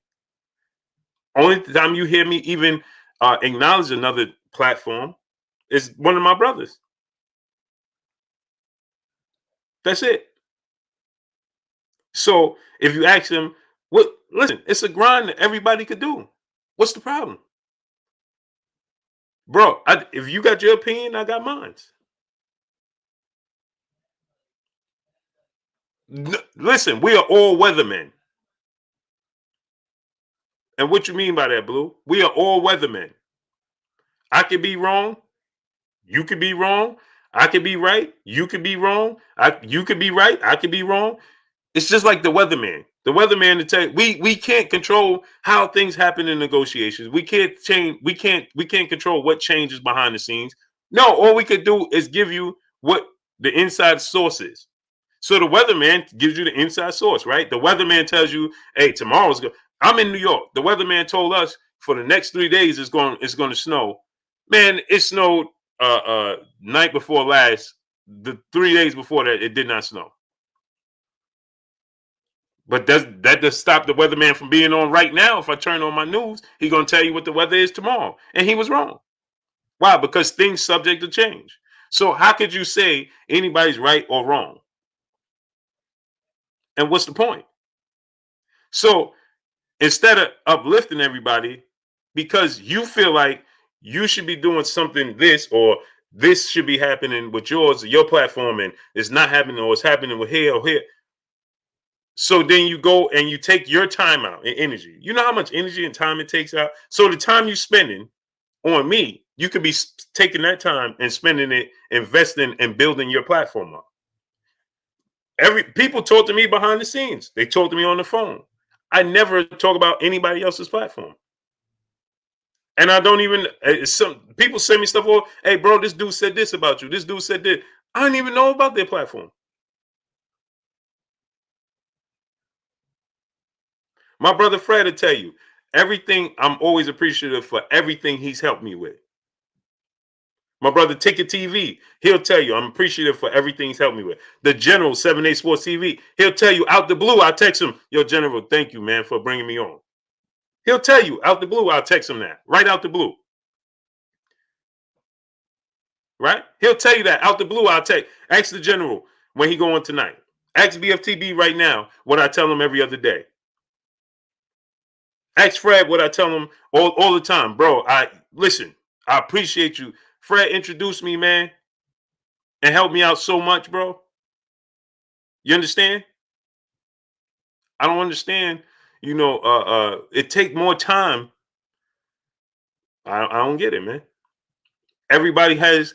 Only time you hear me even acknowledge another platform is one of my brothers. That's it. So if you ask them, listen, it's a grind that everybody could do. What's the problem? Bro, if you got your opinion, I got mine. Listen, we are all weathermen. And what you mean by that, Blue? We are all weathermen. I could be wrong. You could be wrong. I could be right. You could be wrong. You could be right. I could be wrong. It's just like the weatherman. The weatherman to tell you, we can't control how things happen in negotiations. We can't change. We can't control what changes behind the scenes. No, all we could do is give you what the inside source is. So the weatherman gives you the inside source, right? The weatherman tells you, hey, tomorrow's good. I'm in New York. The weatherman told us for the next 3 days it's going to snow. Man, it snowed night before last. The 3 days before that, it did not snow. But that does stop the weatherman from being on right now. If I turn on my news, he's going to tell you what the weather is tomorrow. And he was wrong. Why? Because things subject to change. So how could you say anybody's right or wrong? And what's the point? So instead of uplifting everybody, because you feel like you should be doing something this or this should be happening with yours, your platform, and it's not happening or it's happening with here or here. So then you go and you take your time out and energy. You know how much energy and time it takes out? So the time you're spending on me, you could be taking that time and spending it, investing and building your platform up. People talk to me behind the scenes. They talk to me on the phone. I never talk about anybody else's platform. And I don't even some people send me stuff. Oh, hey, bro, this dude said this about you. This dude said this. I don't even know about their platform. My brother Fred will tell you everything. I'm always appreciative for everything he's helped me with. My brother Ticket TV, he'll tell you I'm appreciative for everything he's helped me with. The General 7A Sports TV, he'll tell you out the blue. I text him, yo, General, thank you, man, for bringing me on. He'll tell you out the blue. I'll text him that right out the blue. Right? He'll tell you that out the blue. I'll take. Ask the General when he going tonight. Ask BFTB right now what I tell him every other day. Ask Fred what I tell him all the time, bro. Listen. I appreciate you. Fred introduced me, man, and helped me out so much, bro. You understand? I don't understand. It take more time. I don't get it, man. Everybody has.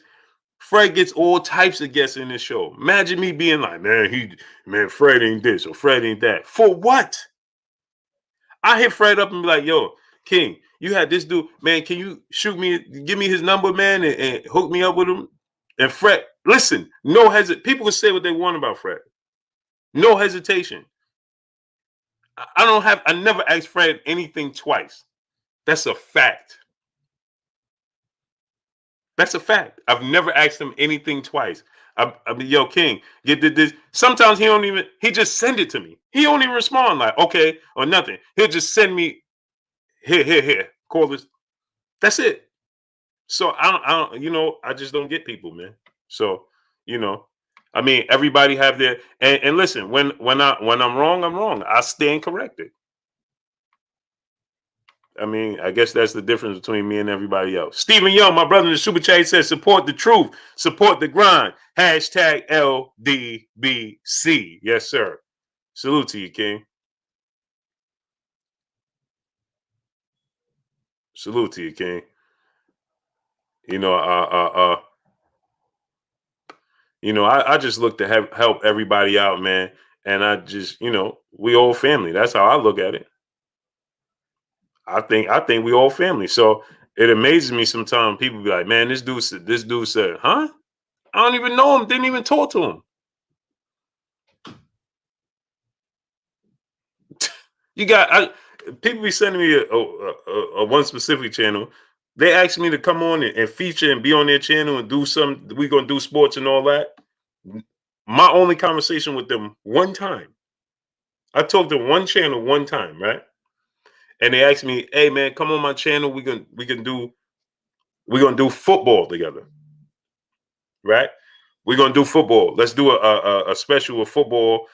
Fred gets all types of guests in this show. Imagine me being like, man, Fred ain't this or Fred ain't that. For what? I hit Fred up and be like, yo, King, you had this dude, man. Can you give me his number, man, and hook me up with him? And Fred, listen, no hesitation. People can say what they want about Fred. No hesitation. I never asked Fred anything twice. That's a fact. That's a fact. I've never asked him anything twice. I mean, yo, King, you did this. Sometimes he just send it to me. He don't even respond like, okay, or nothing. He'll just send me, here, call this. That's it. So I don't, I just don't get people, man. So, I mean, everybody have their, and listen, when I'm wrong, I'm wrong. I stand corrected. I mean, I guess that's the difference between me and everybody else. Stephen Young, my brother in the super chat, says, support the truth, support the grind. Hashtag LDBC. Yes, sir. Salute to you, King. Salute to you, King. I just look to help everybody out, man. And I just, we all family. That's how I look at it. I think we all family. So it amazes me sometimes people be like, man, this dude said, huh? I don't even know him, didn't even talk to him. People be sending me a one specific channel. They asked me to come on and feature and be on their channel and do some. We're gonna do sports and all that. My only conversation with them one time. I talked to one channel one time, right? And they asked me, "Hey man, come on my channel. We're gonna do football together, right? We're gonna do football. Let's do a special of football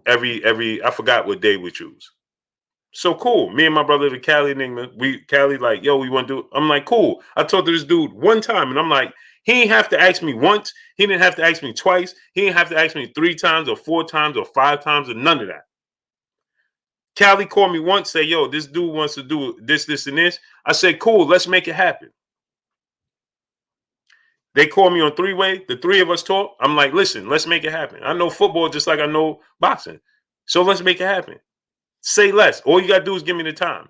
every. I forgot what day we choose." So cool. Me and my brother, the Cali Enigma, Cali like, yo, we want to do. I'm like, cool. I talked to this dude one time, and I'm like, he didn't have to ask me once. He didn't have to ask me twice. He didn't have to ask me 3 times or 4 times or 5 times or none of that. Cali called me once, say, yo, this dude wants to do this, and this. I said, cool, let's make it happen. They called me on 3-way. The 3 of us talk. I'm like, listen, let's make it happen. I know football just like I know boxing. So let's make it happen. Say less. All you got to do is give me the time.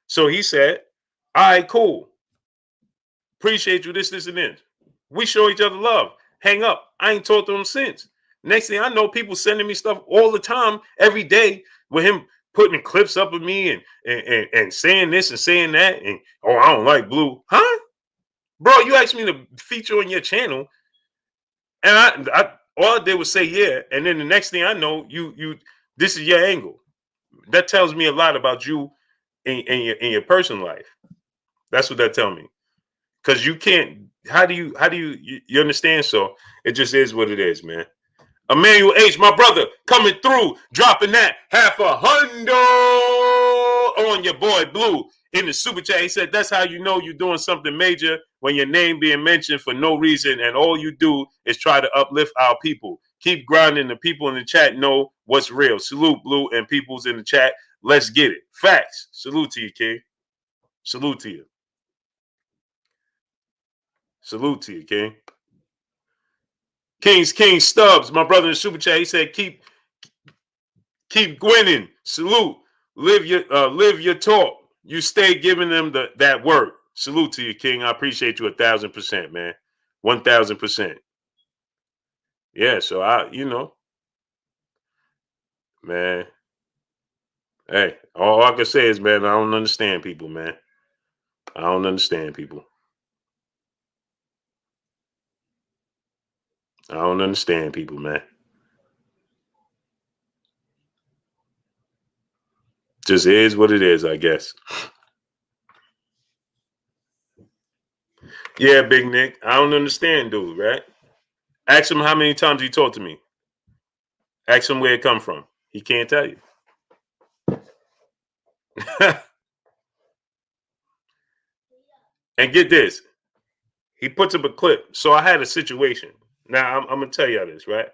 So he said, all right, cool. Appreciate you, this, and this. We show each other love. Hang up. I ain't talked to him since. Next thing I know, people sending me stuff all the time, every day, with him putting clips up of me and saying this and saying that. And, oh, I don't like blue. Huh? Bro, you asked me to feature on your channel. And I all I did was say yeah. And then the next thing I know, you this is your angle. That tells me a lot about you in your personal life. That's what that tells me. Because you can't. How do you understand? So it just is what it is, man. Emmanuel H, my brother, coming through, dropping that $500 on your boy Blue in the super chat. He said, that's how you know you're doing something major, when your name being mentioned for no reason and all you do is try to uplift our people. Keep grinding. The people in the chat know what's real. Salute, Blue, and people's in the chat. Let's get it. Facts. Salute to you, King. Salute to you. Salute to you, King. King Stubbs, my brother in the super chat, he said, keep winning. Salute. Live your talk. You stay giving them that work. Salute to you, King. I appreciate you 1,000%, man. 1,000%. Yeah, so man. Hey, all I can say is, man, I don't understand people, man. I don't understand people. I don't understand people, man. Just is what it is, I guess. Yeah, Big Nick. I don't understand, dude, right? Ask him how many times he talked to me. Ask him where it come from. He can't tell you. And get this. He puts up a clip. So I had a situation. Now, I'm going to tell you this, right?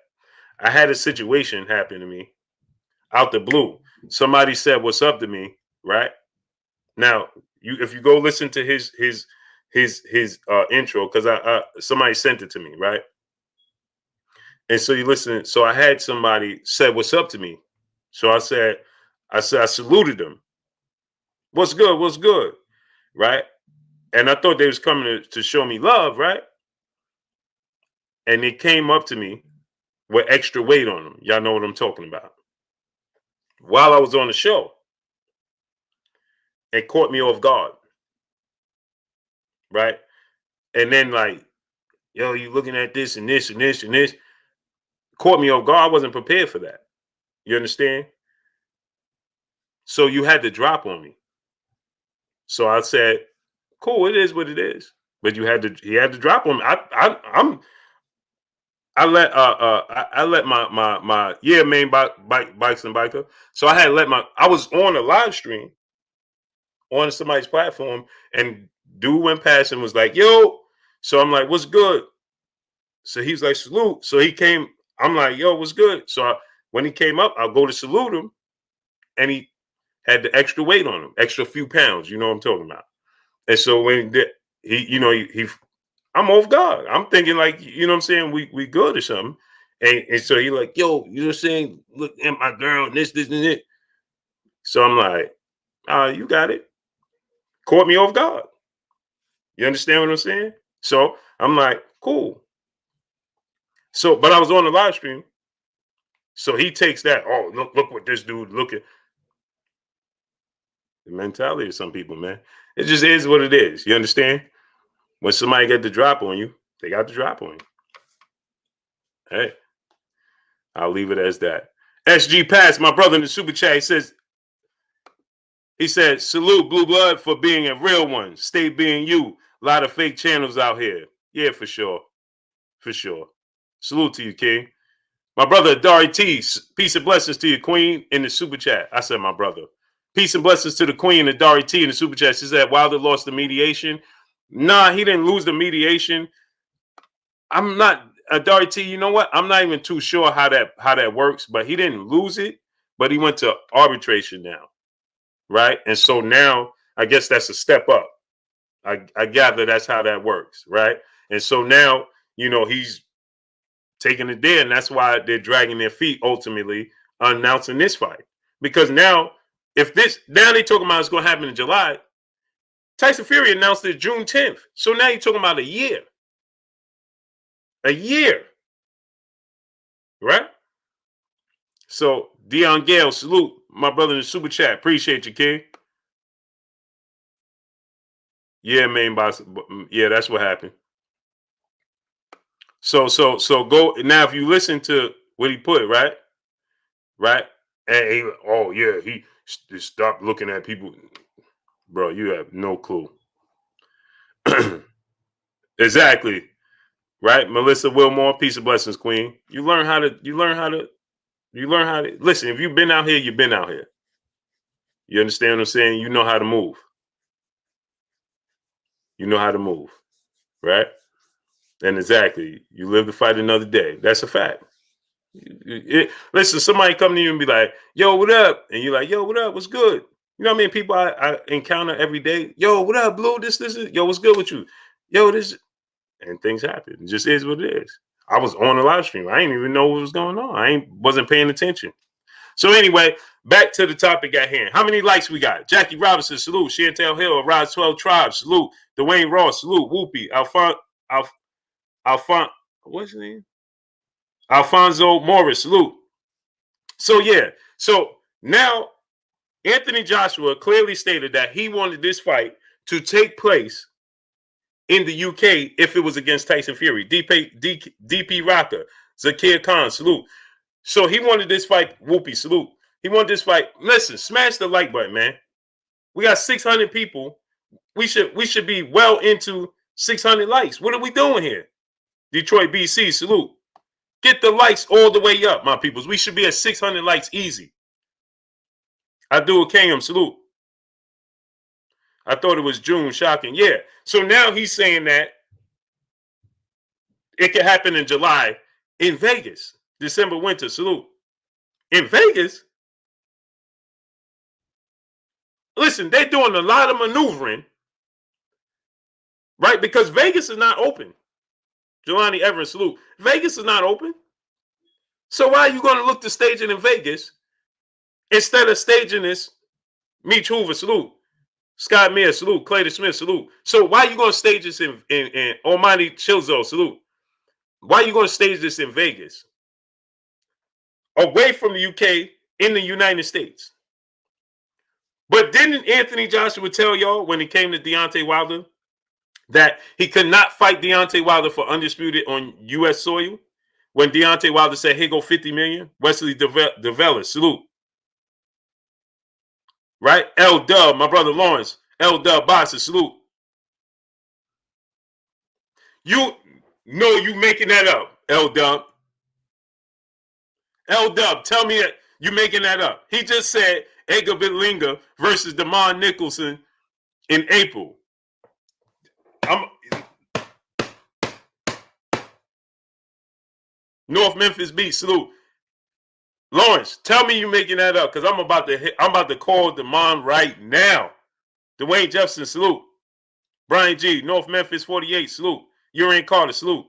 I had a situation happen to me out the blue. Somebody said, what's up to me, right? Now, if you go listen to his intro, because somebody sent it to me, right? And so you listen. So I had somebody said, what's up to me? So I saluted them. What's good? What's good? Right? And I thought they was coming to show me love, right? And they came up to me with extra weight on them. Y'all know what I'm talking about. While I was on the show, it caught me off guard, right? And then like, yo, you looking at this and this and this and this. Caught me off guard. I wasn't prepared for that. You understand? So you had to drop on me. So I said, cool, it is what it is. But he had to drop on me. I let my main bikes and biker. So I was on a live stream on somebody's platform, and dude went past and was like, yo. So I'm like, what's good? So he's like, salute. So he came, I'm like, yo, what's good? So when he came up, I'll go to salute him, and he had the extra weight on him, extra few pounds, you know what I'm talking about. And so when he I'm off guard. I'm thinking like, you know what I'm saying, we good or something. And so he like, yo, you know what I'm saying? Look at my girl, and this, and it. So I'm like, you got it. Caught me off guard. You understand what I'm saying? So I'm like, cool. So, but I was on the live stream. So he takes that, oh, look what this dude, look at the mentality of some people, man. It just is what it is. You understand? When somebody get the drop on you, they got the drop on you. Hey, I'll leave it as that. SG Pass, my brother in the super chat, he said, salute Blue Blood for being a real one. Stay being you. A lot of fake channels out here. Yeah, for sure. For sure. Salute to you, King. My brother, Dari T, peace and blessings to your queen in the super chat. I said my brother. Peace and blessings to the queen and Dari T in the super chat. She said Wilder lost the mediation. Nah, he didn't lose the mediation. I'm not, Dari T, you know what? I'm not even too sure how that works, but he didn't lose it, but he went to arbitration now, right? And so now I guess that's a step up. I gather that's how that works, right? And so now, he's taking it there, and that's why they're dragging their feet ultimately announcing this fight. Because now, now they talking about it's going to happen in July. Tyson Fury announced it June 10th. So now you're talking about a year. A year. Right? So, Dion Gale, salute. My brother in the super chat. Appreciate you, King. Yeah, main boss. Yeah, that's what happened. So go now. If you listen to what he put, right? And he stopped looking at people. Bro, you have no clue. Exactly. Right? Melissa Wilmore, peace and blessings, queen. You learn how to listen. If you've been out here, you've been out here. You understand what I'm saying? You know how to move. You know how to move. Right? And exactly, you live to fight another day. That's a fact. Listen, somebody come to you and be like, yo, what up? And you're like, yo, what up? What's good? You know what I mean? People I encounter every day. Yo, what up, Blue? This is. Yo, what's good with you? Yo, this. And things happen. It just is what it is. I was on a live stream. I didn't even know what was going on. Wasn't paying attention. So anyway, back to the topic at hand. How many likes we got? Jackie Robinson, salute. Chantel Hill, Rise 12 Tribes, salute. Dwayne Ross, salute. Whoopi, what's his name? Alfonso Morris, salute. So yeah, so now Anthony Joshua clearly stated that he wanted this fight to take place in the UK if it was against Tyson Fury. DP Rocker, Zakir Khan, salute. So he wanted this fight, Whoopi, salute. He wanted this fight. Listen, smash the like button, man. We got 600 people. We should be well into 600 likes. What are we doing here? Detroit, BC, salute. Get the likes all the way up, my peoples. We should be at 600 likes easy. Abdul Kayum, salute. I thought it was June, shocking. Yeah. So now he's saying that it could happen in July in Vegas. December winter, salute. In Vegas? Listen, they're doing a lot of maneuvering, right? Because Vegas is not open. Jelani Evans, salute. Vegas is not open. So why are you going to look to stage it in Vegas instead of staging this? Meech Hoover, salute. Scott Mears, salute. Clayton Smith, salute. So why are you going to stage this in Almighty Chilzo, salute? Why are you going to stage this in Vegas? Away from the UK, in the United States. But didn't Anthony Joshua tell y'all when he came to Deontay Wilder that he could not fight Deontay Wilder for undisputed on U.S. soil? When Deontay Wilder said, "Here go 50 million," Wesley DeVella, salute. Right? L Dub, my brother Lawrence, L Dub Boxer, salute. You know you making that up, L Dub. L Dub, tell me that you making that up. He just said Edgar Berlanga versus Damon Nicholson in April. North Memphis Beat, salute. Lawrence, tell me you making that up, because I'm about to call Damon right now. Dwayne Jefferson, salute. Brian G, North Memphis 48, salute. Urian Carter, salute.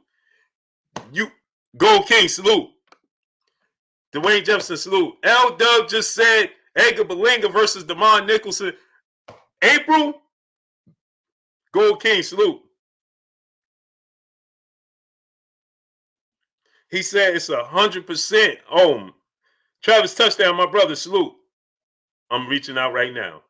You Gold King, salute. Dwayne Jefferson, salute. L Dub just said Edgar Berlanga versus Damon Nicholson. April. Gold King, salute. He said it's 100%. Oh, Travis Touchdown, my brother, salute. I'm reaching out right now.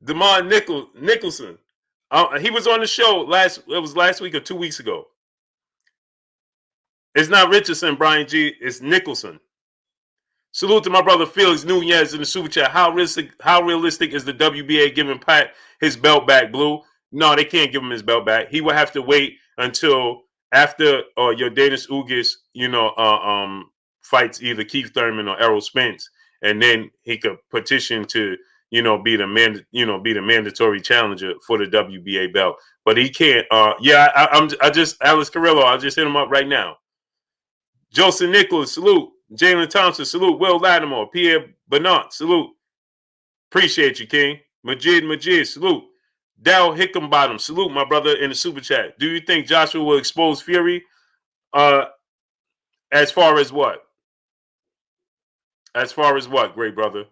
Damon Nicholson. He was on the show last week or 2 weeks ago. It's not Richardson, Brian G. It's Nicholson. Salute to my brother Felix Nunez in the super chat. How realistic is the WBA giving Pat his belt back, Blue? No, they can't give him his belt back. He will have to wait until after Yordanis Ugas, fights either Keith Thurman or Errol Spence, and then he could petition to be the mandatory challenger for the WBA belt. But he can't. Alex Carrillo. I just hit him up right now. Joseph Nicholas, salute. Jalen Thompson, salute. Will Lattimore, Pierre Bernard, salute. Appreciate you, King. Majid, salute. Dow Hickenbottom, salute, my brother, in the super chat. Do you think Joshua will expose Fury? As far as what? As far as what, great brother?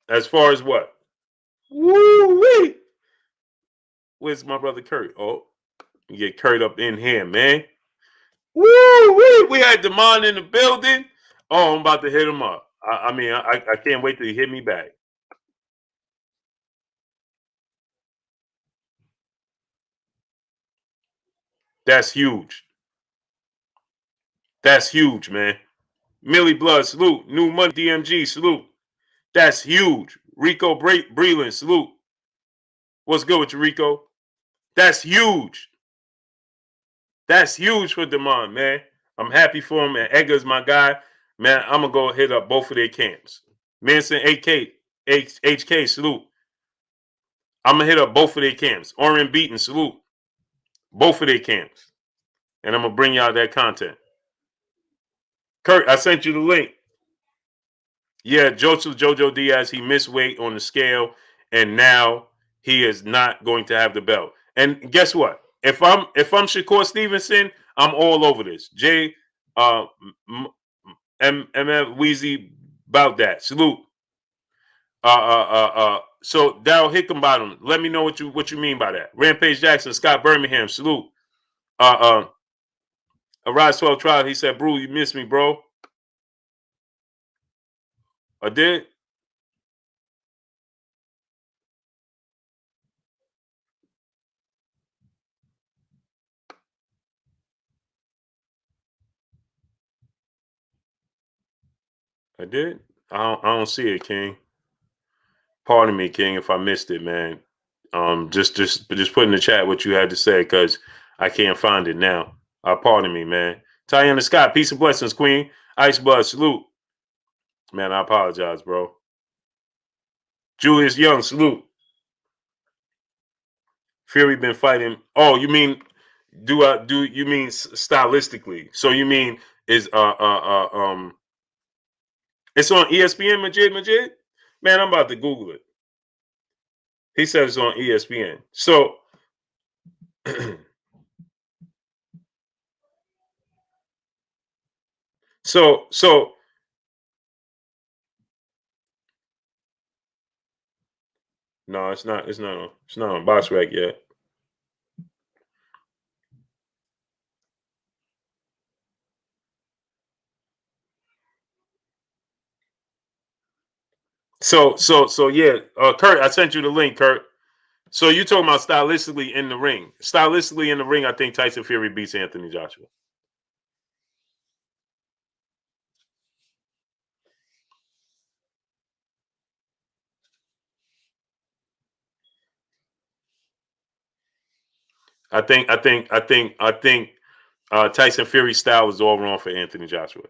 As far as what? Woo-wee! Where's my brother Kurt? Oh, you get Kurt up in here, man. Woo-wee! We had Damon in the building. Oh, I'm about to hit him up. I can't wait till he hit me back. That's huge. That's huge, man. Millie Blood, salute. New Money DMG, salute. That's huge. Rico Breland, salute. What's good with you, Rico? That's huge. That's huge for Demond, man. I'm happy for him, and Edgar's my guy. Man, I'm gonna go hit up both of their camps. Manson AK, HK, salute. I'm gonna hit up both of their camps. Orion Beaton, salute. Both of their camps. And I'm gonna bring y'all that content. Kurt, I sent you the link. Yeah, Joseph Jojo Diaz, he missed weight on the scale, and now he is not going to have the belt. And guess what? If I'm Shakur Stevenson, I'm all over this. Jay MF Wheezy about that. Salute. So Daryl Hickenbottom, let me know what you mean by that. Rampage Jackson, Scott Birmingham, salute. Arise 12 Trial, he said, bro, you missed me, bro. I did. I did. I don't see it, King. Pardon me, King, if I missed it, man. Just put in the chat what you had to say because I can't find it now. Pardon me, man. Tiana Scott, peace and blessings, Queen. Ice Blood, salute. Man, I apologize, bro. Julius Young, salute. Fury been fighting. Oh, you mean do you mean stylistically? So you mean is it's on ESPN, Majid? Man, I'm about to Google it. He said it's on ESPN. So so no, it's not on Box Rec yet. So yeah, Kurt, I sent you the link, Kurt. So you talking about stylistically in the ring? Stylistically in the ring, I think Tyson Fury beats Anthony Joshua. I think Tyson Fury's style was all wrong for Anthony Joshua.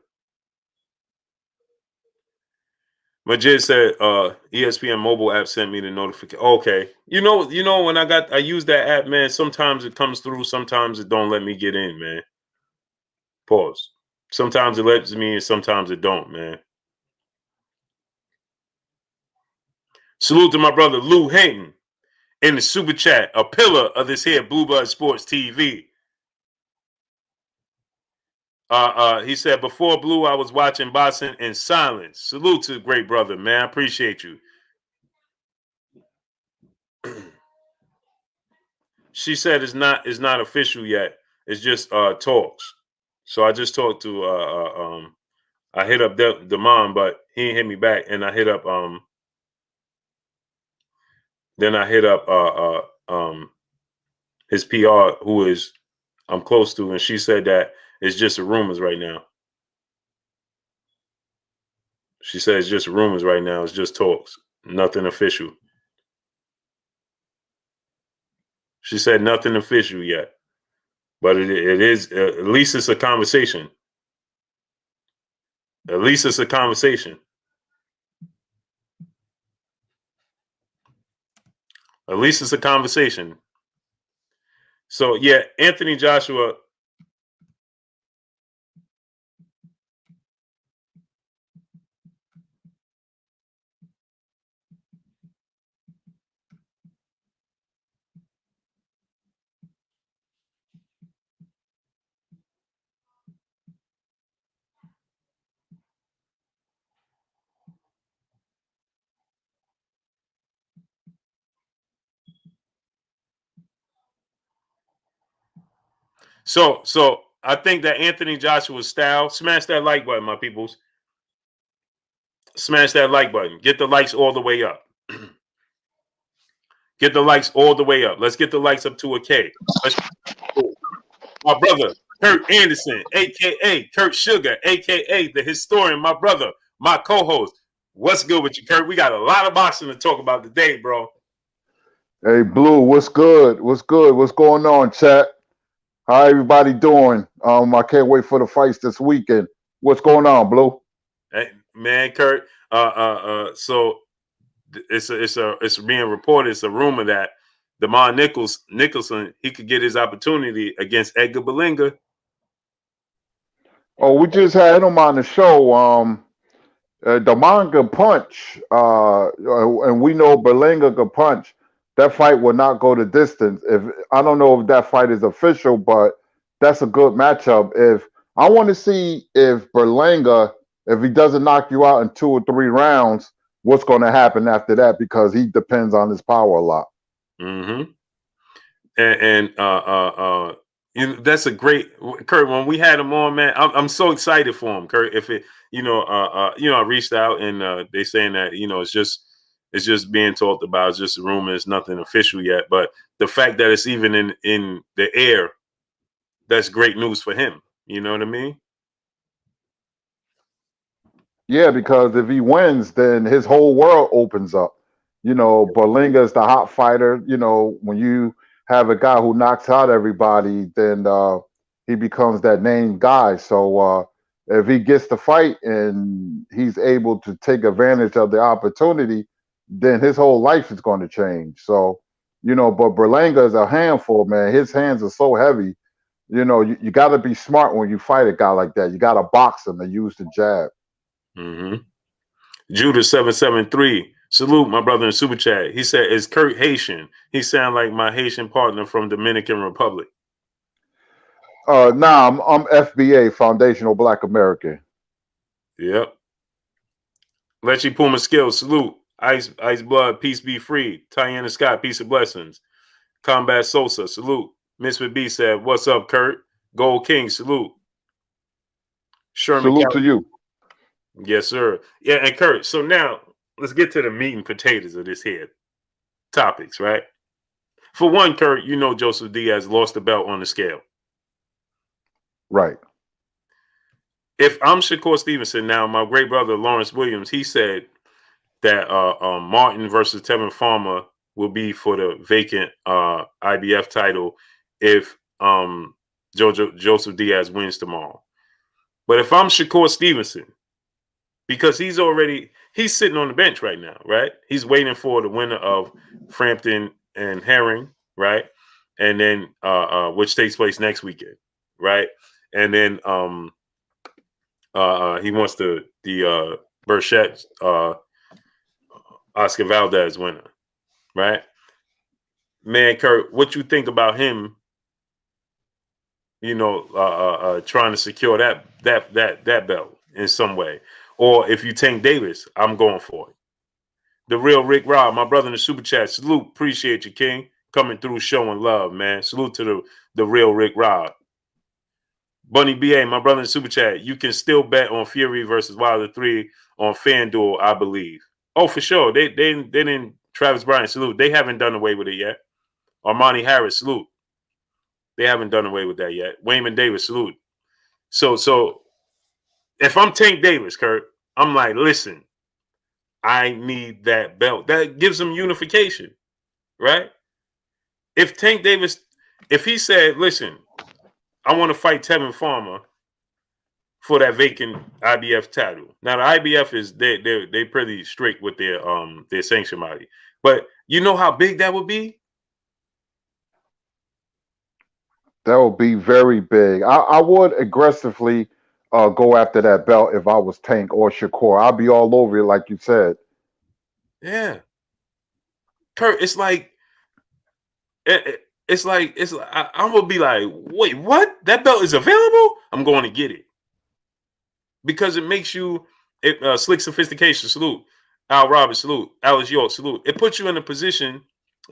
Majid said ESPN mobile app sent me the notification. Okay. When I use that app, man, sometimes it comes through, sometimes it don't let me get in, man. Pause. Sometimes it lets me in, sometimes it don't, man. Salute to my brother Lou Hayton in the super chat, a pillar of this here Blue Blood Sports TV. He said, before Blue, I was watching boxing in silence. Salute to the great brother, man. I appreciate you. She said it's not official yet. It's just talks. So I just talked to I hit up the mom, but he didn't hit me back, and I hit up then I hit up his PR, who is I'm close to, and she said that it's just rumors right now. She said it's just rumors right now. It's just talks, nothing official. She said nothing official yet, but it is at least it's a conversation. At least it's a conversation. At least it's a conversation. So yeah, Anthony Joshua. So I think that Anthony Joshua's style. Smash that like button, my peoples. smash that like button. Get the likes all the way up. Get the likes all the way up. Let's get the likes up to a K. My brother, Kurt Anderson, a.k.a. Kurt Sugar, a.k.a. the historian, my brother, my co-host. What's good with you, Kurt? We got a lot of boxing to talk about today, bro. Hey, Blue, what's good? What's good? What's going on, chat? How everybody doing? I can't wait for the fights this weekend. What's going on, Blue? Hey, man, Kurt. So it's being reported. It's a rumor that Demond Nicholson he could get his opportunity against Edgar Berlanga. Oh, we just had him on the show. The manga punch, and we know Berlanga could punch. That fight will not go the distance. If I don't know if that fight is official, but that's a good matchup. If I want to see if Berlanga, if he doesn't knock you out in 2 or 3 rounds, what's going to happen after that? Because he depends on his power a lot. Mm-hmm. And that's a great Kurt. When we had him on, man, I'm so excited for him, Kurt. If it, I reached out and they saying that it's just being talked about. It's just a rumor. It's nothing official yet. But the fact that it's even in the air, that's great news for him. You know what I mean? Yeah, because if he wins, then his whole world opens up. Berlinga is the hot fighter. When you have a guy who knocks out everybody, then he becomes that named guy. So if he gets the fight and he's able to take advantage of the opportunity, then his whole life is going to change. So, but Berlanga is a handful, man. His hands are so heavy. You got to be smart when you fight a guy like that. You got to box him and use the jab. Mm-hmm. Judas 773. Salute my brother in Super Chat. He said, "Is Kurt Haitian? He sound like my Haitian partner from Dominican Republic." Nah, I'm FBA, Foundational Black American. Yep. Letchy Puma Skills. Salute. Ice Blood. Peace be free. Tiana Scott. Peace of blessings. Combat Sosa. Salute. Misfit B said, "What's up, Kurt?" Gold King. Salute. Sherman Salute to you. Yes, sir. Yeah, and Kurt. So now let's get to the meat and potatoes of this here topics, right? For one, Kurt, Joseph Diaz lost the belt on the scale. Right. If I'm Shakur Stevenson now, my great brother Lawrence Williams, he said that Martin versus Tevin Farmer will be for the vacant IBF title if Joseph Diaz wins tomorrow. But if I'm Shakur Stevenson, because he's sitting on the bench right now, right? He's waiting for the winner of Frampton and Hearn, right? And then which takes place next weekend, right? And then he wants the Burchett Oscar Valdez winner, right? Man, Kurt, what you think about him? Trying to secure that belt in some way, or if you Tank Davis, I'm going for it. The real Rick Rob, my brother in the Super Chat, salute, appreciate you, King, coming through, showing love, man. Salute to the real Rick Rob. Bunny BA, my brother in the Super Chat, you can still bet on Fury versus Wilder 3 on FanDuel, I believe. Oh, for sure. They didn't. Travis Bryan, salute. They haven't done away with it yet. Armani Harris, salute. They haven't done away with that yet. Wayman Davis, salute. So if I'm Tank Davis, Kurt, I'm like, listen, I need that belt. That gives them unification, right? If Tank Davis, if he said, listen, I want to fight Tevin Farmer for that vacant IBF title. Now the IBF is they pretty strict with their sanction body, but you know how big that would be. That would be very big. I would aggressively go after that belt if I was Tank or Shakur. I'd be all over it, like you said. Yeah, Kurt, it's like I'm gonna be like, wait, what? That belt is available? I'm going to get it because it makes you slick sophistication. Salute, Al Roberts. Salute, Alice York. Salute. It puts you in a position,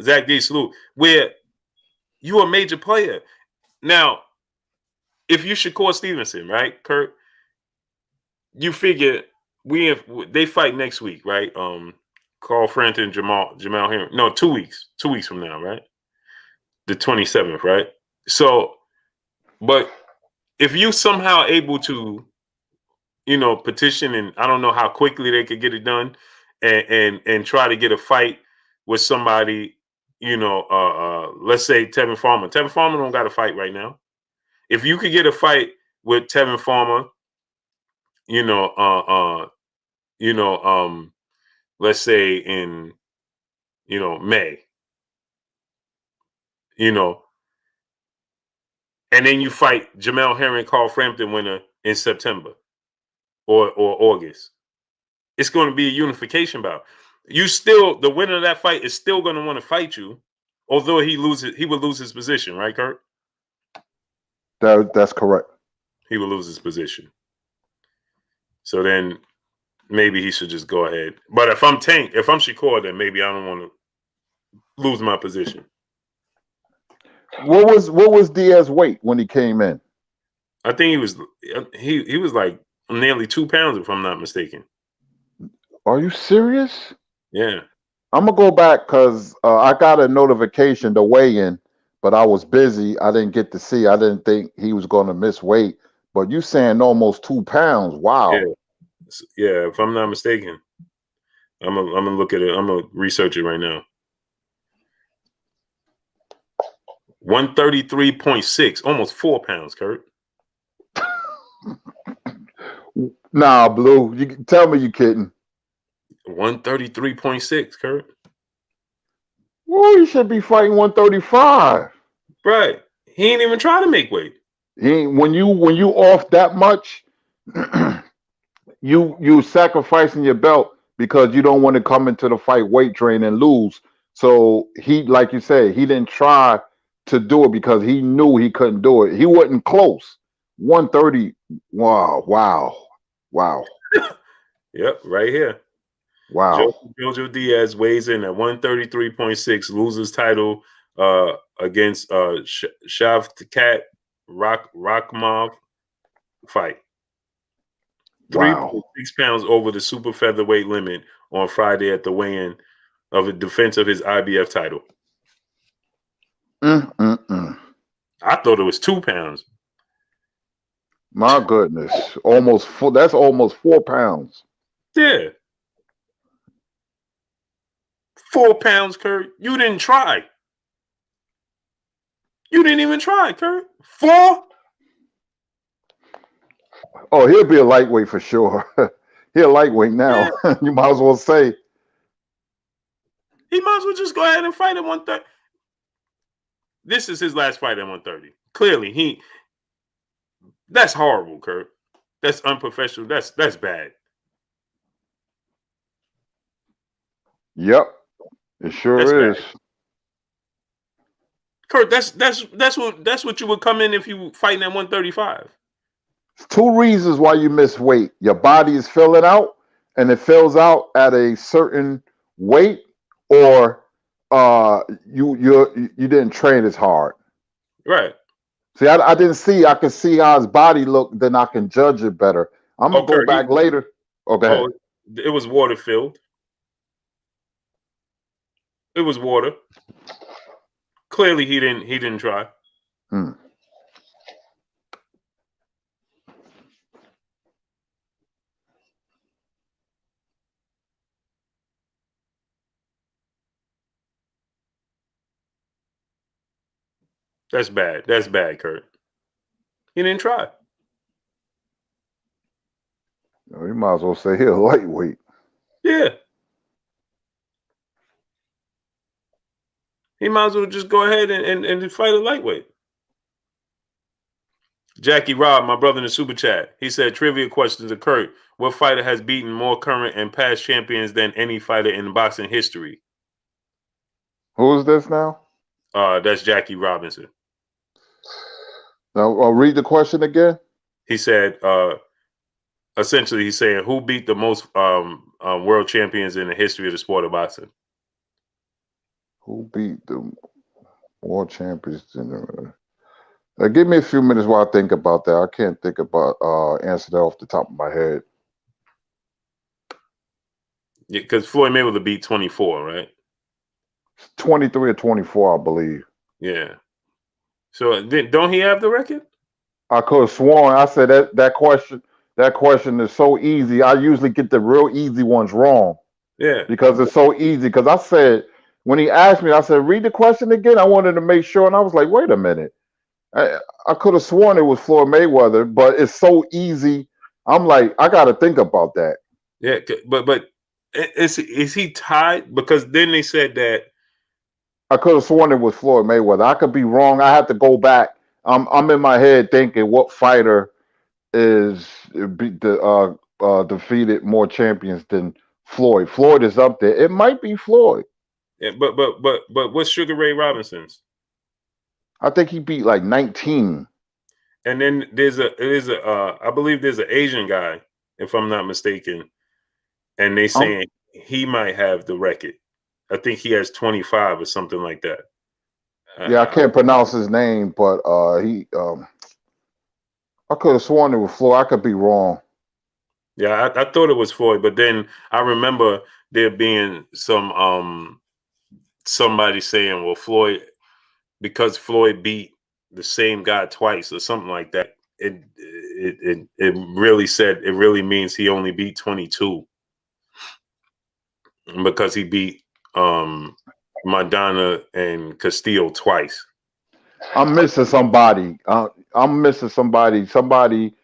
Zach D. Salute, where you're a major player. Now, if you Shakur Stevenson, right, Kurt, you figure they fight next week, right? Carl Frampton, Jamal Hearn. No, 2 weeks. 2 weeks from now, right? The 27th, right? So, but if you somehow able to, petition, and I don't know how quickly they could get it done, and try to get a fight with somebody, let's say Tevin Farmer. Tevin Farmer don't got a fight right now. If you could get a fight with Tevin Farmer, you know, you know, let's say in, May, and then you fight Jamel Herring, Carl Frampton winner in September or August. It's going to be a unification bout. The winner of that fight is still going to want to fight you, although he would lose his position, right, Kurt? That's correct. He would lose his position. So then maybe he should just go ahead. But if I'm Shakur, then maybe I don't want to lose my position. What was Diaz's weight when he came in? I think he was like nearly 2 pounds, if I'm not mistaken. Are you serious? Yeah. I'm gonna go back because I got a notification to weigh in, but I was busy. I didn't get to see. I didn't think he was going to miss weight. But you saying almost 2 pounds? Wow. Yeah. If I'm not mistaken, I'm gonna look at it. I'm gonna research it right now. 133.6, almost 4 pounds, Kurt. Nah, Blue. You tell me you kidding. 133.6, Kurt. Well, he should be fighting 135. Right. He ain't even trying to make weight. When you off that much, you sacrificing your belt because you don't want to come into the fight weight train and lose. So he, like you said, he didn't try to do it because he knew he couldn't do it. He wasn't close. 130. Wow. Yep, right here. Wow. Jojo Diaz weighs in at 133.6, loses title against Shavkat Rakhmov fight. 3.6 pounds over the super featherweight limit on Friday at the weigh-in of a defense of his IBF title. I thought it was 2 pounds. My goodness. That's almost 4 pounds. Yeah. 4 pounds, Kurt. You didn't try. You didn't even try, Kurt. 4? Oh, he'll be a lightweight for sure. He's a lightweight now. Yeah. You might as well say. He might as well just go ahead and fight at 130. This is his last fight at 130. Clearly, that's horrible, Kurt. That's unprofessional. That's bad. Yep. It sure is. Bad. Kurt, that's what you would come in if you were fighting at 135. 2 reasons why you miss weight. Your body is filling out, and it fills out at a certain weight, or you didn't train as hard. Right. See, I didn't see. I can see how his body looked, then I can judge it better. I'm gonna go back later. Oh, go ahead. It was water filled. It was water. Clearly, he didn't try. That's bad. That's bad, Kurt. He didn't try. You might as well say he's a lightweight. Yeah. He might as well just go ahead and fight a lightweight. Jackie Robb, my brother in the super chat, he said, trivia questions to Kurt. What fighter has beaten more current and past champions than any fighter in boxing history? Who is this now? That's Jackie Robinson. Now, I'll read the question again. He said, essentially, he's saying, who beat the most world champions in the history of the sport of boxing? Who beat the world champions in the... give me a few minutes while I think about that. I can't think about answer that off the top of my head. Yeah, because Floyd Mayweather beat 24, right? 23 or 24, I believe. Yeah. So don't he have the record? I could have sworn. I said that question. That question is so easy. I usually get the real easy ones wrong Yeah. because it's so easy. Because I said when he asked me, I said, "Read the question again." I wanted to make sure, and I was like, "Wait a minute." I could have sworn it was Floyd Mayweather, but it's so easy. I'm like, I got to think about that. Yeah, but is he tied? Because then they said that. I could have sworn it was Floyd Mayweather. I could be wrong. I have to go back. I'm in my head thinking what fighter is defeated more champions than Floyd. Floyd is up there. It might be Floyd. Yeah, but what's Sugar Ray Robinson's? I think he beat like 19. And then there's I believe there's an Asian guy, if I'm not mistaken, and they Um, saying he might have the record. I think he has 25 or something like that. yeah, I Uh, can't pronounce his name, but he. I could have sworn it was Floyd. I could be wrong. yeah, I thought it was Floyd, but then I remember there being somebody saying, well, Floyd, because Floyd beat the same guy twice or something like that. It really means he only beat 22 because he beat Madonna and Castillo twice. I'm missing somebody. I'm missing somebody. Somebody.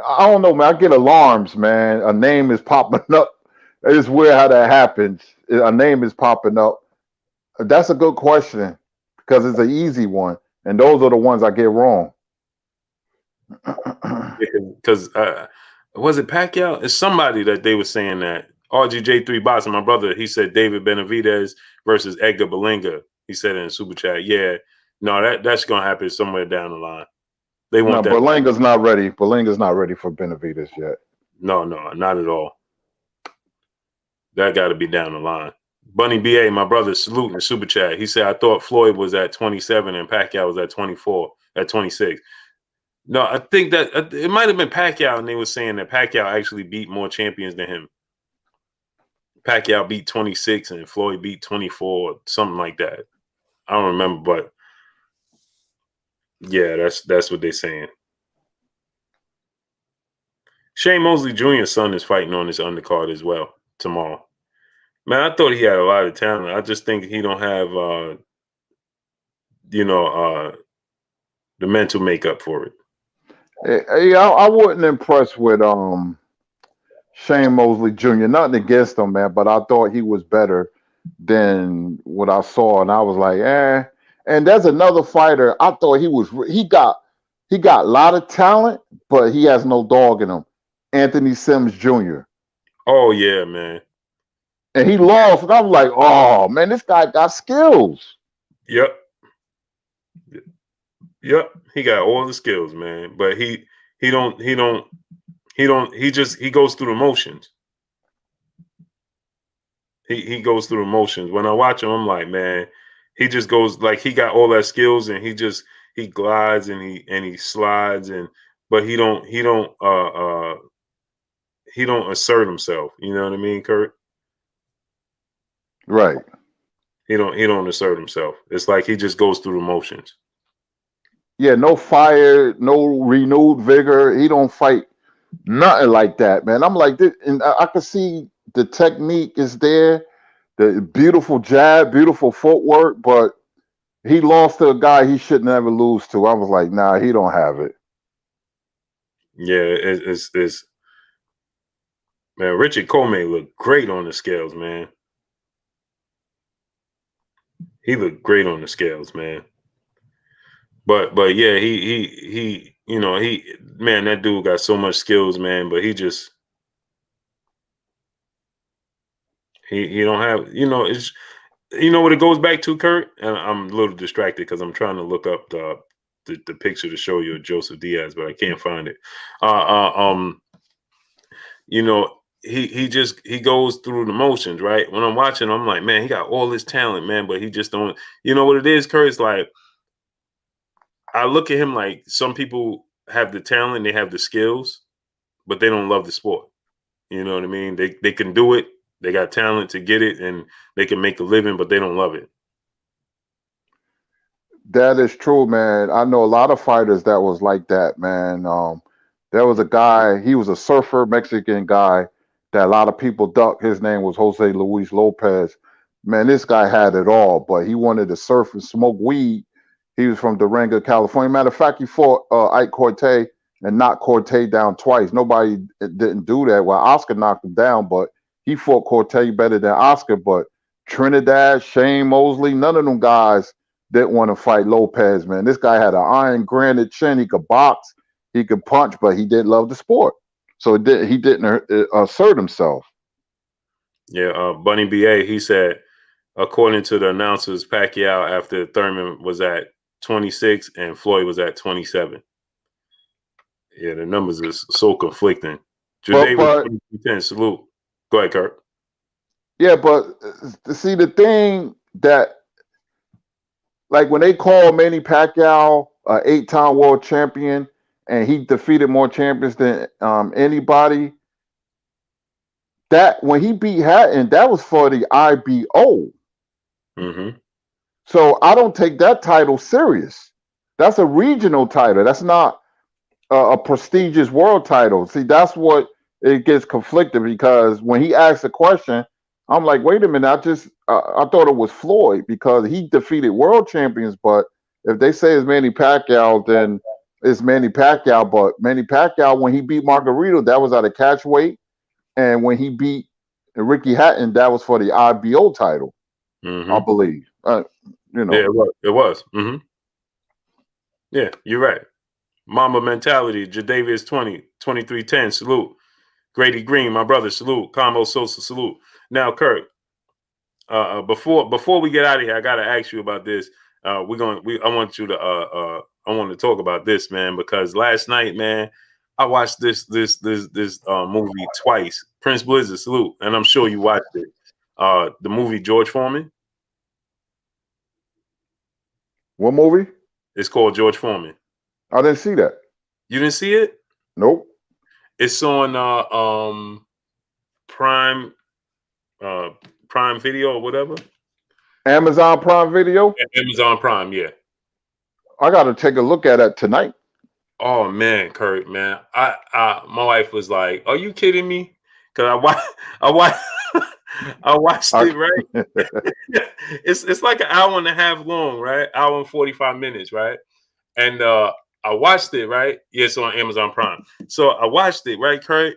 I don't know, man. I get alarms, man. A name is popping up. It's weird how that happens. A name is popping up. That's a good question because it's an easy one, and those are the ones I get wrong. Because was it Pacquiao? It's somebody that they were saying that RGJ3 boxing. My brother, he said David Benavidez versus Edgar Berlanga. He said it in super chat. Yeah, no, that's gonna happen somewhere down the line. They No, want that. Berlanga's not ready. Berlanga's not ready for Benavides yet. No, not at all. That got to be down the line. Bunny BA, my brother, saluting the super chat. He said, I thought Floyd was at 27 and Pacquiao was at 24, at 26. No, I think that it might have been Pacquiao, and they were saying that Pacquiao actually beat more champions than him. Pacquiao beat 26 and Floyd beat 24, something like that. I don't remember, but yeah, that's what they're saying. Shane Mosley Jr.'s son is fighting on this undercard as well tomorrow. Man, I thought he had a lot of talent. I just think he don't have the mental makeup for it. Yeah, I wasn't impressed with Shane Mosley Jr. Nothing against him, man, but I thought he was better than what I saw, and I was like, eh. And there's another fighter. I thought he got a lot of talent, but he has no dog in him. Anthony Sims Jr. Oh yeah, man. And he lost, and I was like, oh man, this guy got skills. Yep. Yep. He got all the skills, man. But he goes through the motions. He goes through the motions. When I watch him, I'm like, man, he just goes like he got all that skills and he glides and he slides but he don't assert himself. You know what I mean, Kurt? Right. He don't assert himself. It's like he just goes through the motions. Yeah, no fire, no renewed vigor. He don't fight nothing like that, man. I'm like this, and I can see the technique is there, the beautiful jab, beautiful footwork, but he lost to a guy he should never lose to. I was like, nah, he don't have it. Yeah, it's man. Richard Comey looked great on the scales, man. He looked great on the scales, man. But yeah, he man, that dude got so much skills, man. But he don't have it's what it goes back to, Kurt. And I'm a little distracted because I'm trying to look up the picture to show you of Joseph Diaz, but I can't find it. He goes through the motions, right? When I'm watching, I'm like, man, he got all this talent, man, but he just don't. You know what it is, Kurt? It's like I look at him like some people have the talent, they have the skills, but they don't love the sport. You know what I mean? They can do it. They got talent to get it, and they can make a living, but they don't love it. That is true, man. I know a lot of fighters that was like that, man. There was a guy, he was a surfer, Mexican guy that a lot of people duck. His name was Jose Luis Lopez. Man, this guy had it all, but he wanted to surf and smoke weed. He was from Durango, California. Matter of fact, he fought Ike Corte and knocked Corte down twice. Nobody didn't do that. Well, Oscar knocked him down, but he fought Corte better than Oscar. But Trinidad, Shane Mosley, none of them guys didn't want to fight Lopez, man. This guy had an iron granite chin. He could box, he could punch, but he didn't love the sport. So he didn't assert himself. Yeah, Bunny BA, he said, according to the announcers, Pacquiao after Thurman was at 26 and Floyd was at 27. Yeah, the numbers is so conflicting. Today was 10. Salute. Go ahead, Kurt. Yeah, but see the thing that, like when they call Manny Pacquiao an 8-time world champion and he defeated more champions than anybody, that when he beat Hatton, that was for the IBO. Mm-hmm. So I don't take that title serious. That's a regional title. That's not a prestigious world title. See, that's what it gets conflicted, because when he asked a question, I'm like, wait a minute, I thought it was Floyd because he defeated world champions. But if they say it's Manny Pacquiao, then it's Manny Pacquiao. But Manny Pacquiao, when he beat Margarito, that was at a catch weight, and when he beat Ricky Hatton, that was for the IBO title, I believe. You know, yeah, it was. Mm-hmm. Yeah, you're right. Mamba mentality. Jadavius 20, 2310. Salute. Grady Green, my brother. Salute. Combo Sosa. Salute. Now, Kurt. Before we get out of here, I gotta ask you about this. I want to talk about this, man, because last night, man, I watched this movie twice. Prince Blizzard, salute, and I'm sure you watched it. The movie George Foreman. What movie? It's called George Foreman. I didn't see that. You didn't see it? Nope. It's on Prime Prime Video or whatever. Amazon Prime Video? Amazon Prime, yeah. I got to take a look at it tonight. Oh man, Kurt, man, my wife was like, "Are you kidding me?" Because I watched it, right? It's like an hour and a half long, right? Hour and 45 minutes, right? And I watched it, right? Yeah, it's on Amazon Prime. So I watched it, right, Kurt?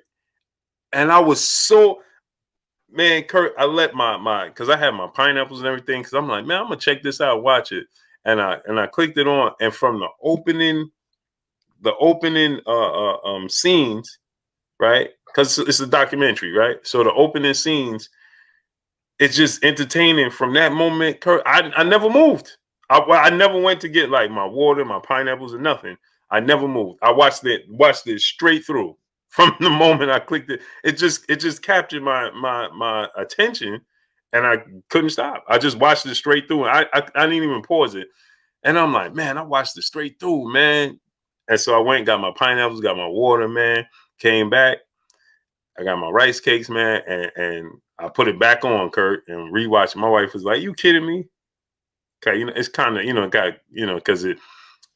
And I was so, man, Kurt, I let my because I had my pineapples and everything, because I'm like, man, I'm gonna check this out, watch it. And I clicked it on, and from the opening scenes, right? Because it's a documentary, right? So the opening scenes, it's just entertaining from that moment. Kurt, I never moved. I never went to get like my water, my pineapples, or nothing. I never moved. I watched it straight through from the moment I clicked it. It just captured my attention, and I couldn't stop. I just watched it straight through. I didn't even pause it, and I'm like, man, I watched it straight through, man. And so I went and got my pineapples, got my water, man. Came back. I got my rice cakes, man, and I put it back on, Kurt, and rewatched. My wife was like, "You kidding me?" Okay, it's kind of, because it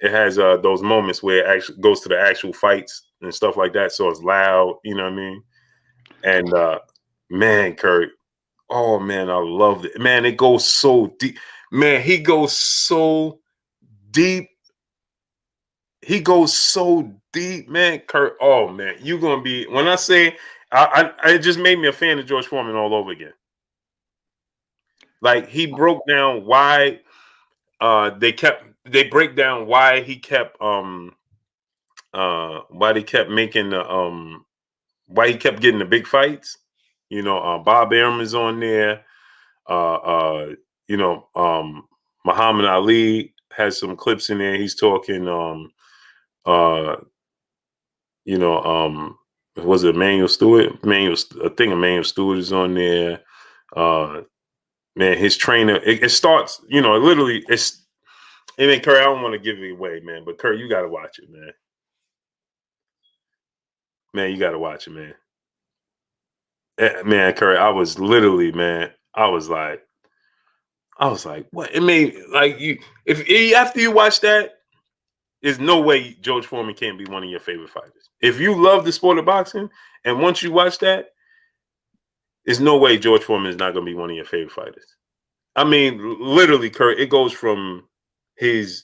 has those moments where it actually goes to the actual fights and stuff like that, so it's loud. You know what I mean? And man, Kurt, oh man, I loved it. Man, it goes so deep. Man, he goes so deep. He goes so deep, man. Kurt, oh man, you're gonna be, when I say it just made me a fan of George Foreman all over again. Like, he broke down why they break down why he kept making why he kept getting the big fights. Bob Arum is on there. Muhammad Ali has some clips in there. He's talking was it Emmanuel Stewart? I think Emmanuel Stewart is on there. Man, his trainer. It starts. Literally, it's. And then Kurt, I don't want to give it away, man. But Kurt, you got to watch it, man. Man, you got to watch it, man. Man, Curry, I was literally, man, I was like, what? It made like you if after you watch that, there's no way George Foreman can't be one of your favorite fighters. If you love the sport of boxing, and once you watch that, there's no way George Foreman is not going to be one of your favorite fighters. I mean, literally, Kurt, it goes from his,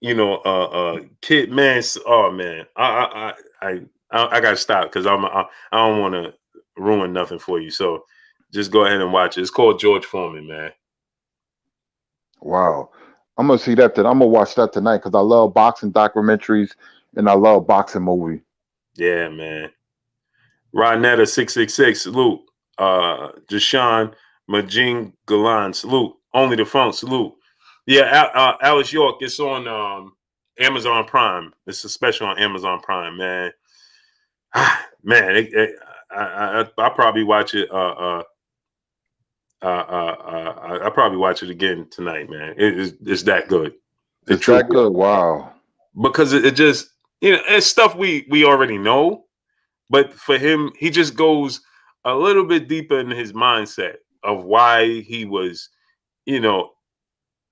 kid, man. Oh man, I gotta stop because I don't want to ruin nothing for you. So just go ahead and watch it. It's called George Foreman, man. Wow. I'm gonna see that. Then I'm gonna watch that tonight because I love boxing documentaries and I love boxing movies. Yeah, man. Ronetta 666, salute. Jashawn Majin Galan, salute. Only the Funk, salute. Yeah, Alice York, it's on Amazon Prime. It's a special on Amazon Prime, man. Man, I probably watch it. I probably watch it again tonight, man. It's that good. It's that good. Wow. Because it just it's stuff we already know, but for him, he just goes a little bit deeper in his mindset of why he was,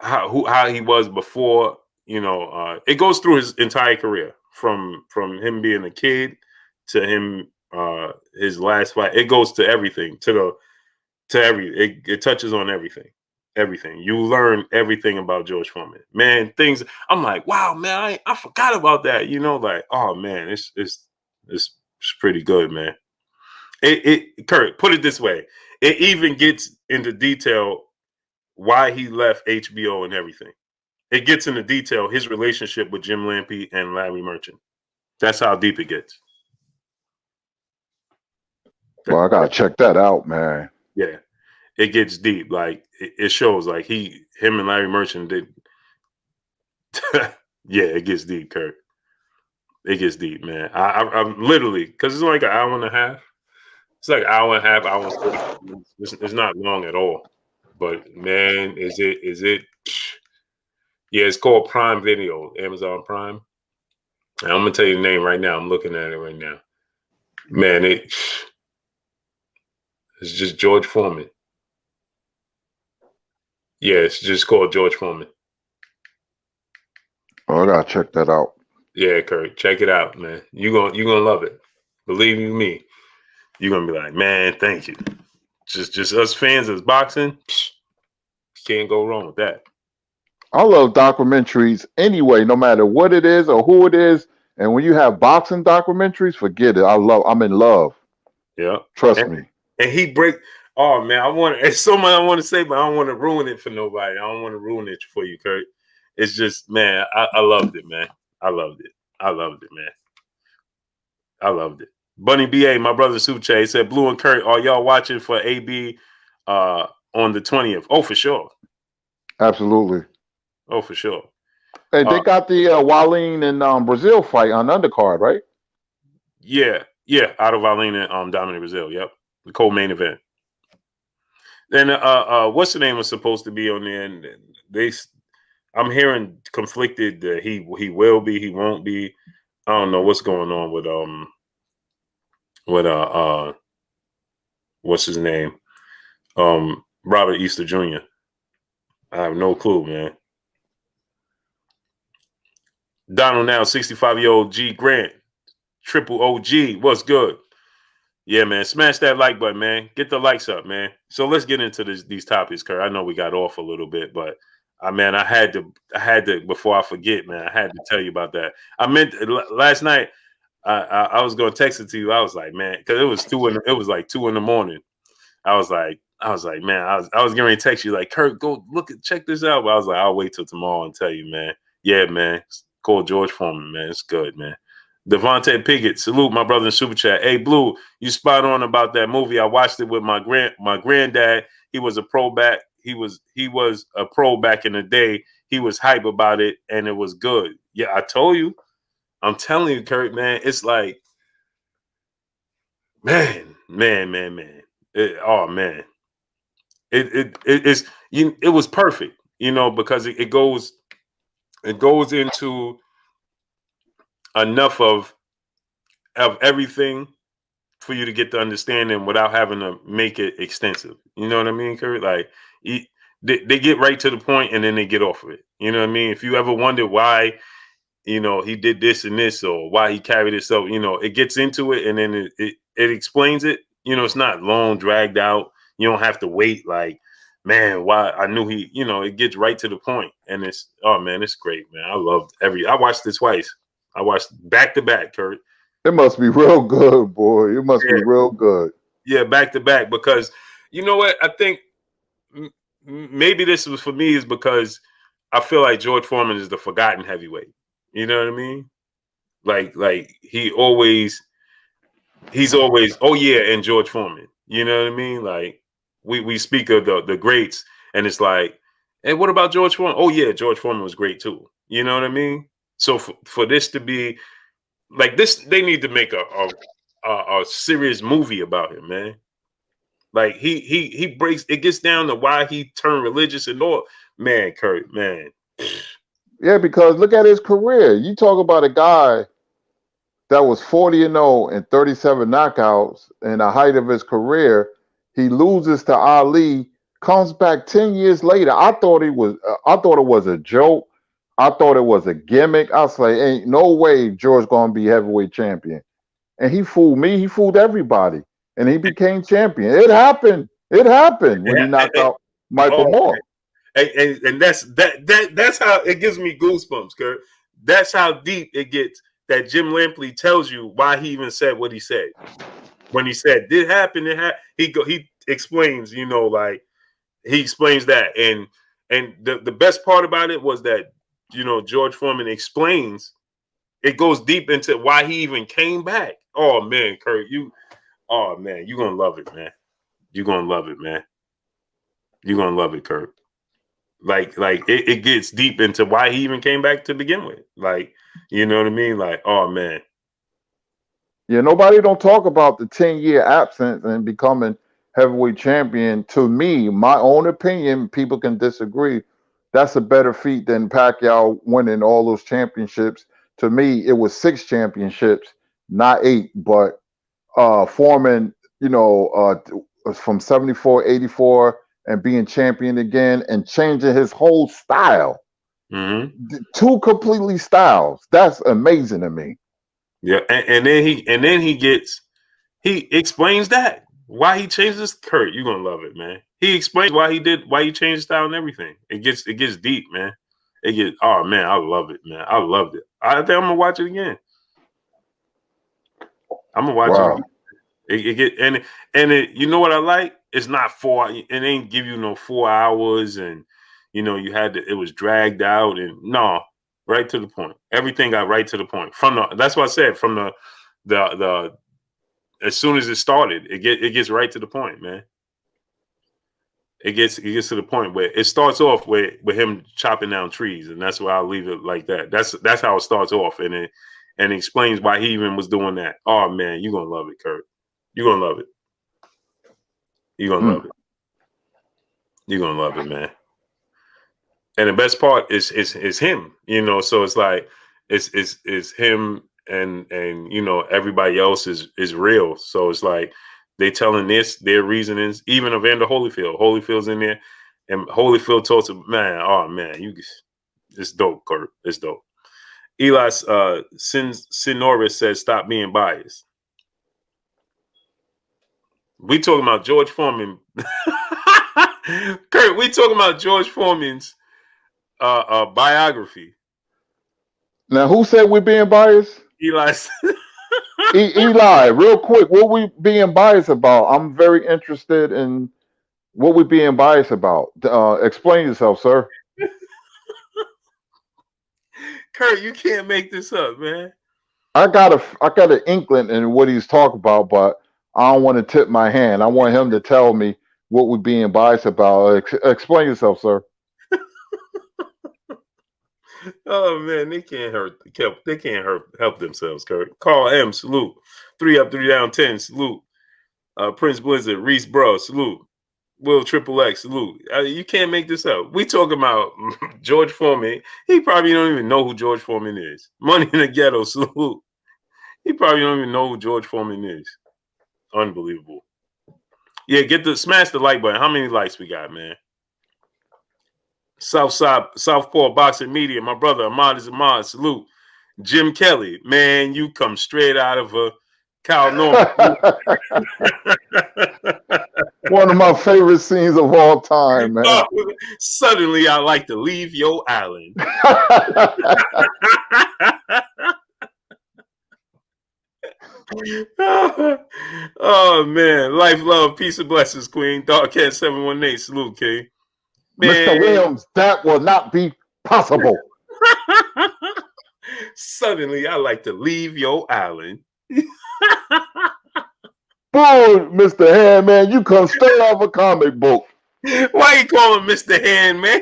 how he was before. It goes through his entire career from him being a kid to him his last fight. It goes to everything it touches on everything. You learn everything about George Foreman, man. Things I'm like, wow, man, I forgot about that. Like, oh man, it's pretty good, man. Kurt, put it this way, it even gets into detail why he left HBO and everything. It gets into detail his relationship with Jim Lampe and Larry Merchant. That's how deep it gets. Well, I gotta check that out, man. Yeah, it gets deep. Like it shows, like him and Larry Merchant did. Yeah, it gets deep, Kurt. It gets deep, man. I'm literally because it's like an hour and a half. It's like an hour and a half, hour and 30 minutes. It's not long at all. But man, is it? Yeah, it's called Prime Video, Amazon Prime. And I'm gonna tell you the name right now. I'm looking at it right now. Man, it's just George Foreman. Yeah, it's just called George Foreman. Oh, I gotta check that out. Yeah, Kurt, check it out, man. You're gonna love it. Believe you me, you're gonna be like, man, thank you. Just us fans of boxing, can't go wrong with that. I love documentaries anyway, no matter what it is or who it is. And when you have boxing documentaries, forget it. I'm in love. Yeah. Trust me. And he break. Oh man, it's so much I want to say, but I don't want to ruin it for nobody. I don't want to ruin it for you, Kurt. It's just, man, I loved it, man. I loved it, man. I loved it. Bunny BA, my brother Suche, said Blue and Kurt, are y'all watching for AB on the 20th? Oh, for sure. Absolutely. Oh, for sure. Hey, they got the Wallin and Brazil fight on undercard, right? Yeah, out of Valina, Dominic Brazil. Yep, the co-main event. Then what's the name was supposed to be on there, and I'm hearing conflicted that he will be, he won't be. I don't know what's going on with what's his name, Robert Easter Jr. I have no clue, man. Donald now 65-year-old G Grant, triple OG. What's good? Yeah, man. Smash that like button, man. Get the likes up, man. So let's get into these topics, Kurt. I know we got off a little bit, but I had to before I forget, man. I had to tell you about that. I meant last night. I was gonna text it to you. I was like, man, because it was like 2 a.m. I was like, man, I was getting ready to text you like, Kurt, go check this out. But I was like, I'll wait till tomorrow and tell you, man. Yeah, man. It's called George Foreman, man. It's good, man. Devontae Piggott, salute my brother in Super Chat. Hey, Blue, you spot on about that movie. I watched it with my granddad. He was a pro back. He was a pro back in the day. He was hype about it, and it was good. Yeah, I told you. I'm telling you, Kurt, man. It's like, man. Oh man, it was perfect, because it goes into enough of everything for you to get the understanding without having to make it extensive. You know what I mean, Kurt? Like they get right to the point and then they get off of it. You know what I mean? If you ever wonder why, he did this and this or why he carried himself, it gets into it and then it explains it. It's not long, dragged out. You don't have to wait like, man, why I knew he, it gets right to the point. And oh man, it's great, man. I watched it twice. I watched back to back, Kurt. It must be real good, boy. It must be real good. Yeah, back to back, because you know what? I think maybe this was for me is because I feel like George Foreman is the forgotten heavyweight. You know what I mean? Like he's always, oh yeah, and George Foreman. You know what I mean? Like we speak of the greats, and it's like, hey, what about George Foreman? Oh yeah, George Foreman was great too. You know what I mean? So for this to be like this, they need to make a serious movie about him, man. Like he breaks, it gets down to why he turned religious and all. Man, Kurt, man. Yeah, because look at his career. You talk about a guy that was 40-0 and 37 knockouts in the height of his career. He loses to Ali, comes back 10 years later. I thought it was a joke. I thought it was a gimmick. I was like, ain't no way George gonna be heavyweight champion. And he fooled me. He fooled everybody. And he became champion. It happened. It happened when he knocked out Michael Moore. And that's how it gives me goosebumps, Kurt. That's how deep it gets that Jim Lampley tells you why he even said what he said. When he said did happen, he explains, like he explains that. And the best part about it was that, George Foreman explains, it goes deep into why he even came back. Oh man, Kurt, you're gonna love it, man. You're gonna love it, man. You're gonna love it, Kurt. Like it gets deep into why he even came back to begin with. Like, you know what I mean? Like, oh man. Yeah, nobody don't talk about the 10-year absence and becoming heavyweight champion. To me, my own opinion, people can disagree. That's a better feat than Pacquiao winning all those championships. To me, it was 6 championships, not 8. But Foreman, from 74, 84, and being champion again and changing his whole style. Mm-hmm. 2 completely styles. That's amazing to me. Yeah, and then he explains that why he changed his. Kurt, you're gonna love it, man. He explains why he changed his style and everything. It gets deep, man. Oh man, I love it, man. I loved it. I think I'm gonna watch it again. I'm gonna watch it again. You know what I like? It's not 4. It ain't give you no 4 hours, and it was dragged out, and no, right to the point. Everything got right to the point. That's what I said, from the as soon as it started, it gets right to the point, man. It gets to the point where it starts off with him chopping down trees, and that's why I'll leave it like that. That's how it starts off, and it explains why he even was doing that. Oh man, you're gonna love it, Kurt. You're gonna love it. You're gonna love it. You're gonna love it, man. And the best part is him, so it's like it's him and everybody else is real. So it's like they telling their reasonings, even Evander Holyfield. Holyfield's in there, and Holyfield talks to man, oh man, it's dope, Kurt. It's dope. Eli Sinoris says stop being biased. We talking about George Foreman. Kurt, we talking about George Foreman's biography. Now, who said we're being biased? Eli. Eli, real quick, what we being biased about? I'm very interested in what we being biased about. Explain yourself, sir. Kurt, you can't make this up, man. I got an inkling in what he's talking about, but I don't want to tip my hand. I want him to tell me what we're being biased about. Explain yourself, sir. Oh man, they can't help themselves, Kurt. Carl M, salute. 3 up, 3 down, 10, salute. Prince Blizzard, Reese Bro, salute. Will Triple X, salute. You can't make this up. We talking about George Foreman. He probably don't even know who George Foreman is. Money in the Ghetto, salute. He probably don't even know who George Foreman is. Unbelievable. Yeah, smash the like button. How many likes we got, man? Southpaw Boxing Media, my brother Ahmad is Ahmad. Salute. Jim Kelly, man, you come straight out of a Cal Norman. One of my favorite scenes of all time, man. Suddenly, I like to leave your island. Oh man, life, love, peace, and blessings, Queen. Dogcat 718, salute, King. Mr. Williams, that will not be possible. Suddenly, I like to leave your island. Boy, Mr. Hand, man, you come straight off a comic book. Why you call him Mr. Hand, man?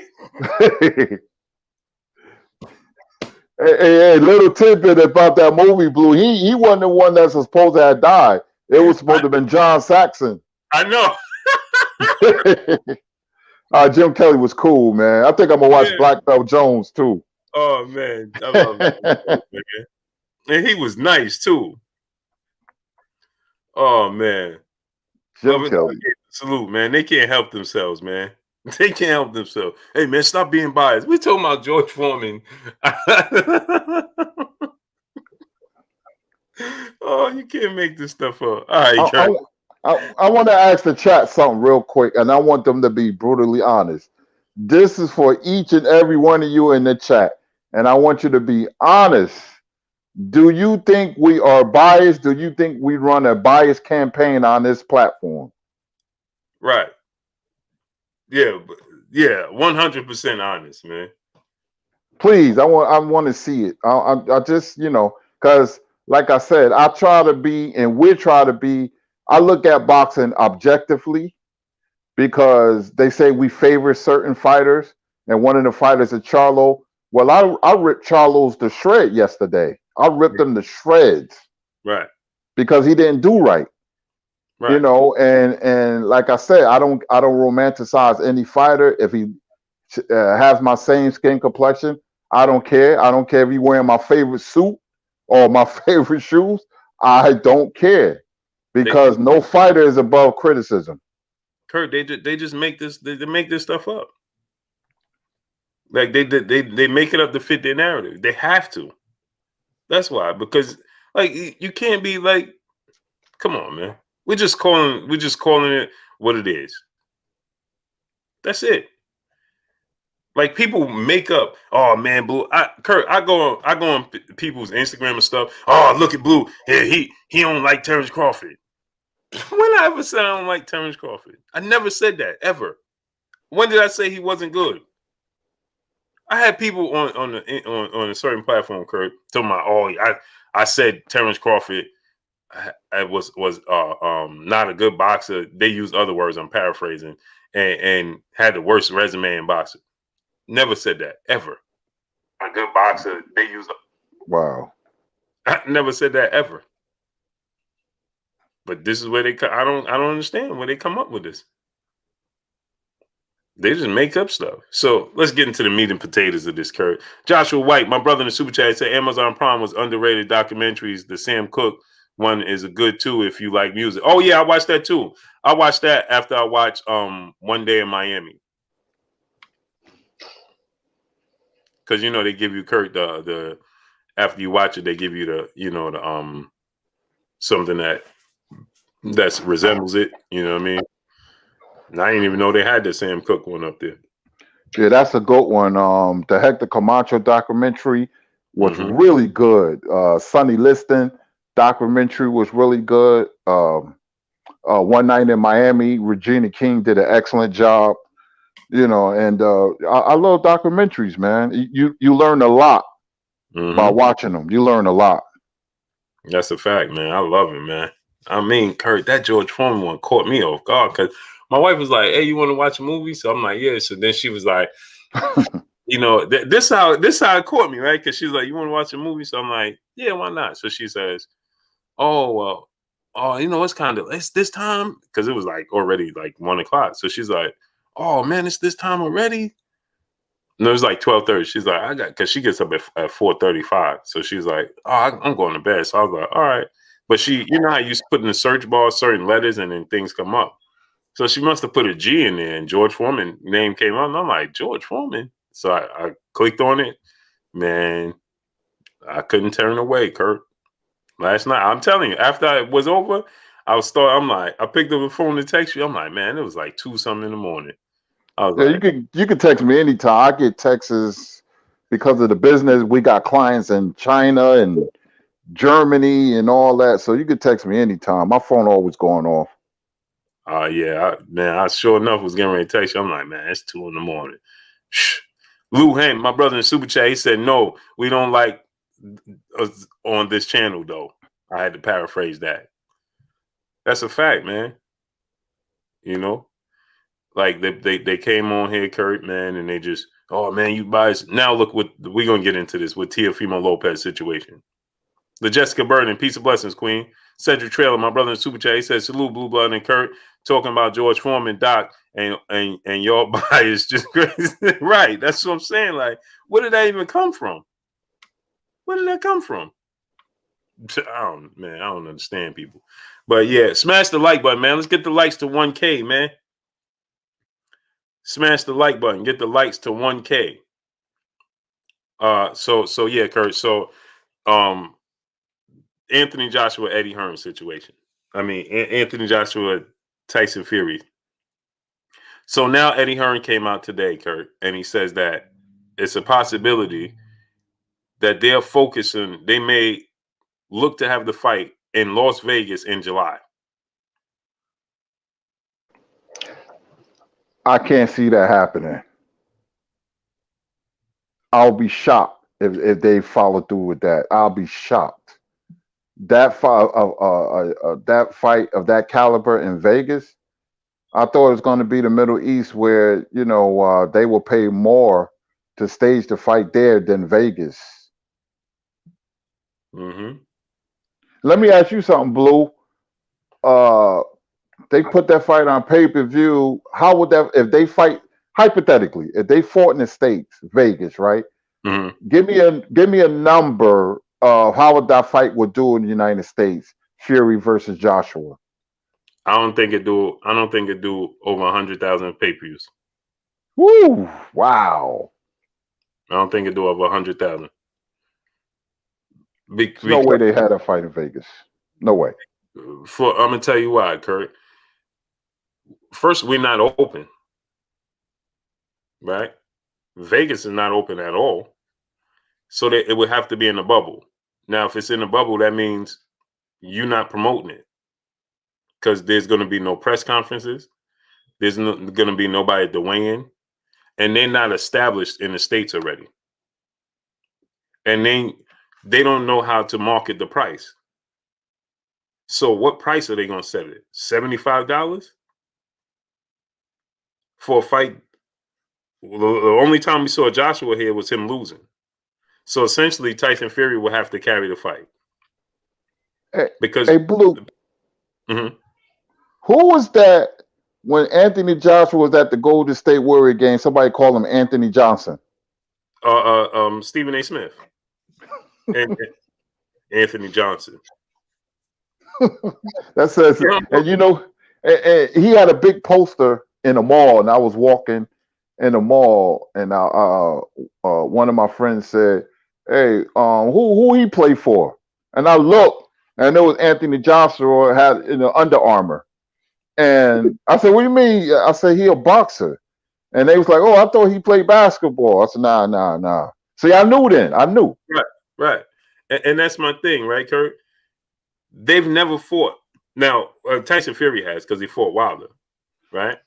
Hey, little tidbit about that movie, Blue. He wasn't the one that's supposed to have died. It was supposed to have been John Saxon. I know. Jim Kelly was cool, man. I think I'm gonna watch Black Belt Jones too. Oh man, I love it, man. And he was nice too. Oh man, Jim Kelly. Salute, man. They can't help themselves, man. They can't help themselves. Hey man, stop being biased. We're talking about George Foreman. Oh, you can't make this stuff up. All right, Kurt. I want to ask the chat something real quick, and I want them to be brutally honest. This is for each and every one of you in the chat, and I want you to be honest. Do you think we are biased? Do you think we run a biased campaign on this platform? Right. Yeah, 100% honest, man. Please, I want to see it. I just, because like I said, I try to be, and we try to be. I look at boxing objectively because they say we favor certain fighters, and one of the fighters is Charlo. Well, I ripped Charlo's to shred yesterday. I ripped him to shreds, right? Because he didn't do right. Right. And like I said, I don't romanticize any fighter. If he has my same skin complexion, I don't care. I don't care if he's wearing my favorite suit or my favorite shoes. I don't care because no fighter is above criticism. Kurt, they just make this. They make this stuff up. Like they make it up to fit their narrative. They have to. That's why, because like you can't be like, come on, man. We're just calling it what it is. That's it. Like people make up, oh man, Blue. Kurt, I go on people's Instagram and stuff. Oh, look at Blue. Yeah, he don't like Terrence Crawford. When I ever said I don't like Terrence Crawford? I never said that ever. When did I say he wasn't good? I had people on a certain platform, Kurt, talking about, I said Terrence Crawford was not a good boxer. They used other words, I'm paraphrasing, and had the worst resume in boxing. Never said that ever. A good boxer, they use. Wow. I never said that ever. But this is where I don't understand where they come up with this. They just make up stuff. So let's get into the meat and potatoes of this, Kurt. Joshua White, my brother in the super chat, said Amazon Prime was underrated documentaries. The Sam Cooke one is a good too if you like music. Oh yeah, I watched that too. I watched that after I watched One Day in Miami. Because they give you, Kurt, the after you watch it, they give you the something that resembles it. You know what I mean? And I didn't even know they had the Sam Cooke one up there. Yeah, that's a good one. The Hector Camacho documentary was really good. Sonny Liston documentary was really good. One Night in Miami, Regina King did an excellent job. And I love documentaries, man. You learn a lot by watching them. You learn a lot. That's a fact, man. I love it, man. I mean, Kurt, that George Foreman one caught me off guard because my wife was like, "Hey, you want to watch a movie?" So I'm like, "Yeah." So then she was like, this how it caught me, right? Because she's like, "You want to watch a movie?" So I'm like, "Yeah, why not?" So she says, "Oh, well, it's this time," because it was like already like 1:00. So she's like, "Oh man, it's this time already." No, it was like 12:30. She's like, because she gets up at 4:35. So she's like, "Oh, I'm going to bed." So I was like, "All right." But she, you know how you put in the search bar certain letters and then things come up. So she must have put a G in there, and George Foreman name came up. And I'm like, George Foreman. So I clicked on it. Man, I couldn't turn away, Kurt. Last night, I'm telling you, after it was over, I'm like, I picked up the phone to text you. I'm like, man, it was like 2-something in the morning. I was Yeah, like, you could text me anytime. I get texts because of the business. We got clients in China and Germany and all that. So you could text me anytime. My phone always going off. yeah, I sure enough was getting ready to text you. I'm like, man, it's 2 in the morning. Lou Haney, my brother in Super Chat, he said, no, we don't like us on this channel, though. I had to paraphrase that. That's a fact, man. You know, like they came on here, Kurt, man, and they just, oh, man, you guys. Now look what we're going to get into this with Teofimo Lopez situation. The Jessica Burden, peace of blessings, Queen. Cedric Trailer, my brother in Super Chat, he says, salute, Blue Blood and Kurt, talking about George Foreman, Doc, and your bias just crazy. Right. That's what I'm saying. Like, where did that even come from? Where did that come from? I don't understand people. But yeah, smash the like button, man. Let's get the likes to 1K, man. Smash the like button. Get the likes to 1K. So yeah, Kurt. So Anthony Joshua, Eddie Hearn situation. I mean, Anthony Joshua, Tyson Fury. So now Eddie Hearn came out today, Kurt, and he says that it's a possibility that they're focusing, they may look to have the fight in Las Vegas in July. I can't see that happening. I'll be shocked if they follow through with that. I'll be shocked. That fight of that caliber in Vegas, I thought it was going to be the Middle East where they will pay more to stage the fight there than Vegas. Mm-hmm. Let me ask you something, Blue. They put that fight on pay-per-view. How would that, if they fight hypothetically, if they fought in the States, Vegas, right? Mm-hmm. Give me a number of how would that fight would do in the United States, Fury versus Joshua. I don't think it do over 100,000 pay-per-views. Woo! Wow. I don't think it do over 100,000. There's no way they had a fight in Vegas. No way. I'm gonna tell you why, Kurt. First, we're not open, right? Vegas is not open at all, so that it would have to be in a bubble. Now, if it's in a bubble, that means you're not promoting it because there's going to be no press conferences. There's going to be nobody to weigh in, and they're not established in the States already, and they don't know how to market the price. So, what price are they going to set it? $75 for a fight? The only time we saw Joshua here was him losing. So essentially, Tyson Fury will have to carry the fight. Because Blue, mm-hmm. Who was that when Anthony Joshua was at the Golden State Warrior game? Somebody called him Anthony Johnson. Stephen A. Smith. And Anthony Johnson. That says, and he had a big poster in the mall, and I was walking in the mall, and one of my friends said, "Hey, who he play for?" And I looked, and it was Anthony Joshua had Under Armour, and I said, "What do you mean?" I said, "He a boxer," and they was like, "Oh, I thought he played basketball." I said, "Nah." See, I knew then. I knew. Right, and that's my thing, right, Kurt? They've never fought. Now, Tyson Fury has because he fought Wilder, right?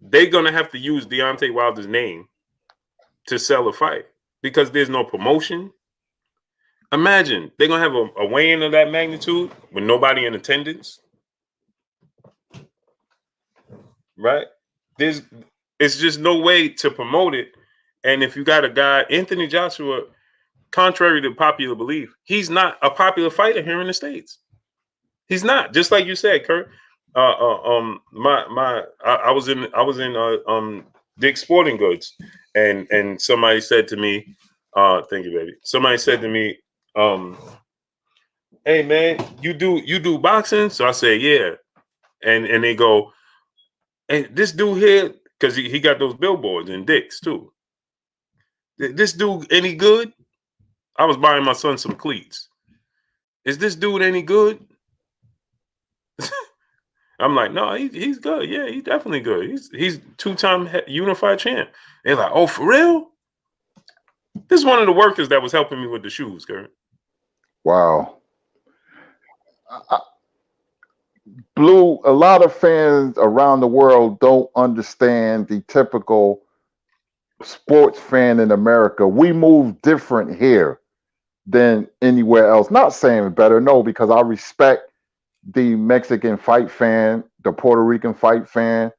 They're going to have to use Deontay Wilder's name to sell a fight because there's no promotion. Imagine they're going to have a weigh-in of that magnitude with nobody in attendance, right? It's just no way to promote it. And if you got a guy, Anthony Joshua, contrary to popular belief, he's not a popular fighter here in the States. He's not. Just like you said, Kurt. I was in Dick's Sporting Goods, and somebody said to me, "Thank you, baby." Somebody said to me, hey man, you do boxing? So I said, yeah. And they go, and this dude here, because he got those billboards and dicks too. This dude any good? I was buying my son some cleats. Is this dude any good? I'm like, no, he's good. Yeah, he's definitely good. He's 2-time unified champ. They're like, oh, for real? This is one of the workers that was helping me with the shoes, Kurt. Wow. Blue, a lot of fans around the world don't understand the typical sports fan in America. We move different here than anywhere else. Not saying better, no, because I respect the Mexican fight fan, the Puerto Rican fight fan,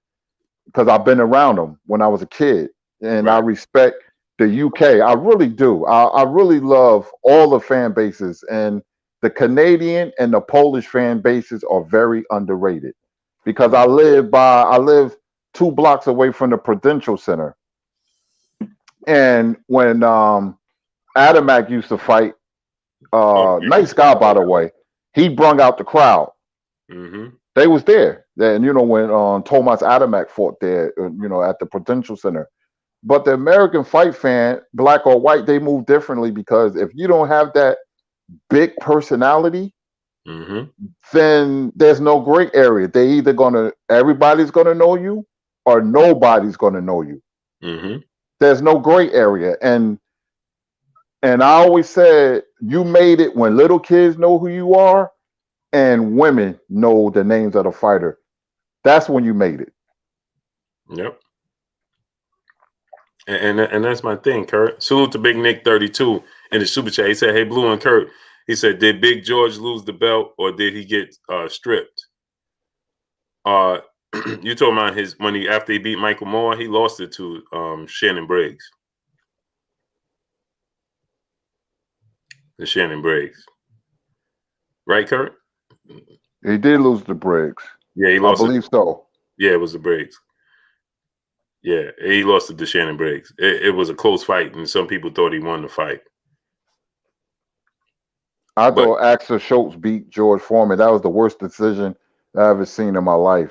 because I've been around them when I was a kid. And I respect the UK. I really do. I really love all the fan bases. And the Canadian and the Polish fan bases are very underrated because I live 2 blocks away from the Prudential Center. And when Adamak used to fight, nice guy, by the way, he brung out the crowd. Mm-hmm. They was there. And, when Tomas Adamak fought there, at the Prudential Center. But the American fight fan, black or white, they move differently because if you don't have that big personality, then there's no gray area. They either everybody's gonna know you or nobody's gonna know you. There's no gray area. And I always said, you made it when little kids know who you are and women know the names of the fighter. That's when you made it. Yep. And that's my thing, Kurt. Salute to Big Nick 32 in the super chat. He said, hey, Blue and Kurt. He said, did Big George lose the belt or did he get stripped? You told me after he beat Michael Moore, he lost it to Shannon Briggs. The Shannon Briggs. Right, Kurt? He did lose to Briggs. Yeah, he lost. I believe so. Yeah, it was the Briggs. Yeah, he lost it to Shannon Briggs. It was a close fight, and some people thought he won the fight. I thought Axel Schultz beat George Foreman. That was the worst decision I ever seen in my life.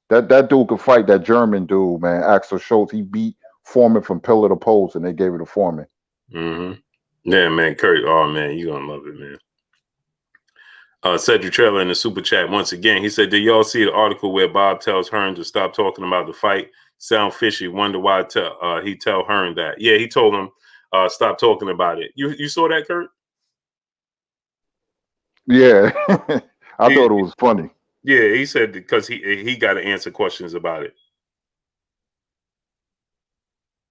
That dude could fight, that German dude, man. Axel Schultz, he beat Foreman from pillar to post, and they gave it to Foreman. Yeah, man, Kurt. Oh, man, you're going to love it, man. Cedric Trailer in the super chat once again. He said, did y'all see the article where Bob tells Hearn to stop talking about the fight? Sound fishy. Wonder why he tell Hearn that. Yeah, he told him stop talking about it. You saw that, Kurt? Yeah. I thought it was funny. Yeah, he said because he got to answer questions about it.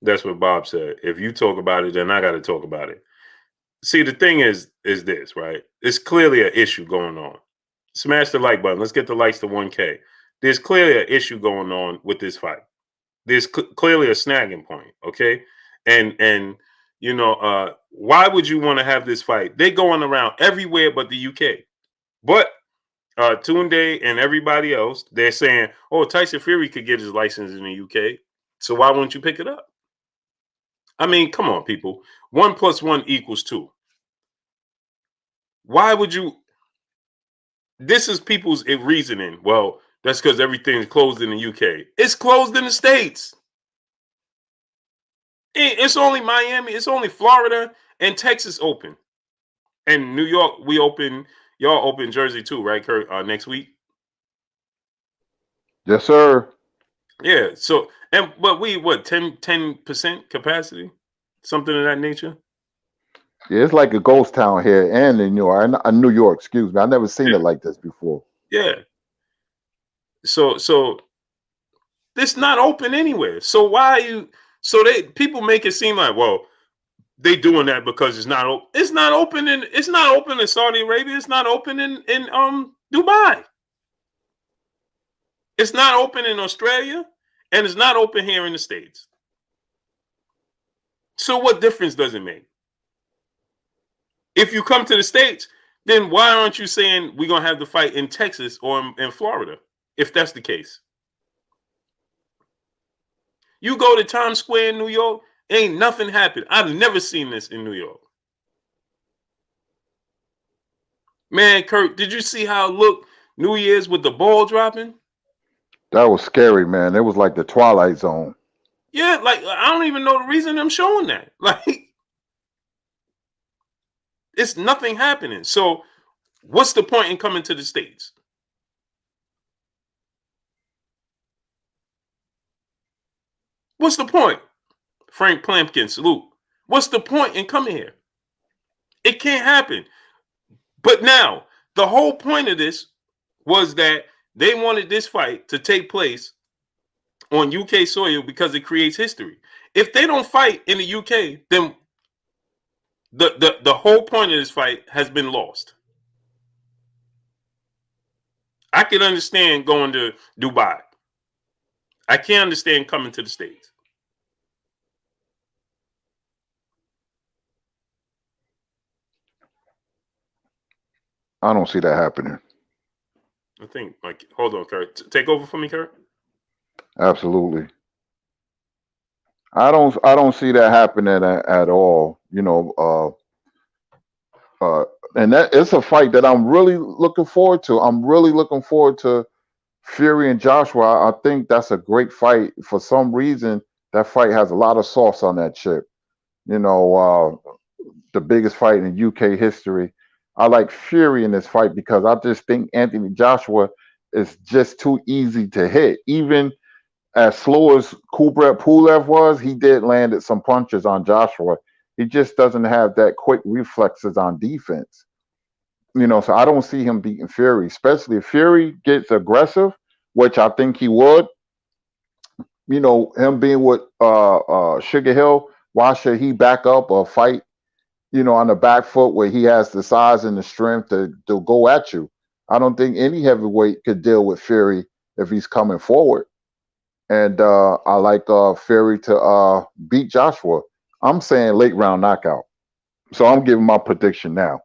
That's what Bob said. If you talk about it, then I got to talk about it. See, the thing is this, right? It's clearly an issue going on. Smash the like button. Let's get the likes to 1K. There's clearly an issue going on with this fight. There's clearly a snagging point, okay? And why would you want to have this fight? They're going around everywhere but the UK. But Tunde and everybody else, they're saying, oh, Tyson Fury could get his license in the UK. So why won't you pick it up? I mean, come on, people. 1 + 1 = 2. Why would you? This is people's reasoning. Well, that's because everything's closed in the UK. It's closed in the States. It's only Miami. It's only Florida and Texas open. And New York, we open. Y'all open Jersey too, right, Kurt? Next week. Yes, sir. Yeah. So, but we 10% capacity, something of that nature. Yeah, it's like a ghost town here and in New York. Excuse me, I've never seen it like this before. Yeah. So it's not open anywhere. So why are you? So people make it seem like, well, they doing that because it's not open. It's not open in Saudi Arabia. It's not open in Dubai. It's not open in Australia, and it's not open here in the States. So what difference does it make? If you come to the States, then why aren't you saying we're going to have the fight in Texas or in Florida, if that's the case? You go to Times Square in New York, ain't nothing happened. I've never seen this in New York. Man, Kurt, did you see how it looked New Year's with the ball dropping? That was scary, man. It was like the Twilight Zone. Yeah, like I don't even know the reason I'm showing that. Like it's nothing happening. So what's the point in coming to the States? What's the point? Frank Plampkin, salute. What's the point in coming here? It can't happen. But now, the whole point of this was that they wanted this fight to take place on UK soil because it creates history. If they don't fight in the UK, then the whole point of this fight has been lost. I can understand going to Dubai. I can't understand coming to the States. I don't see that happening. I think, like, hold on, Kurt. Take over for me, Kurt. Absolutely. I don't see that happening at all. And that it's a fight that I'm really looking forward to. I'm really looking forward to Fury and Joshua. I think that's a great fight. For some reason, that fight has a lot of sauce on that chip. You know, the biggest fight in UK history. I like Fury in this fight because I just think Anthony Joshua is just too easy to hit. Even as slow as Kubrat Pulev was, he did landed some punches on Joshua. He just doesn't have that quick reflexes on defense. So I don't see him beating Fury, especially if Fury gets aggressive, which I think he would. Him being with Sugar Hill, why should he back up or fight, on the back foot where he has the size and the strength to go at you? I don't think any heavyweight could deal with Fury if he's coming forward. And I like Fury to beat Joshua. I'm saying late round knockout. So I'm giving my prediction now.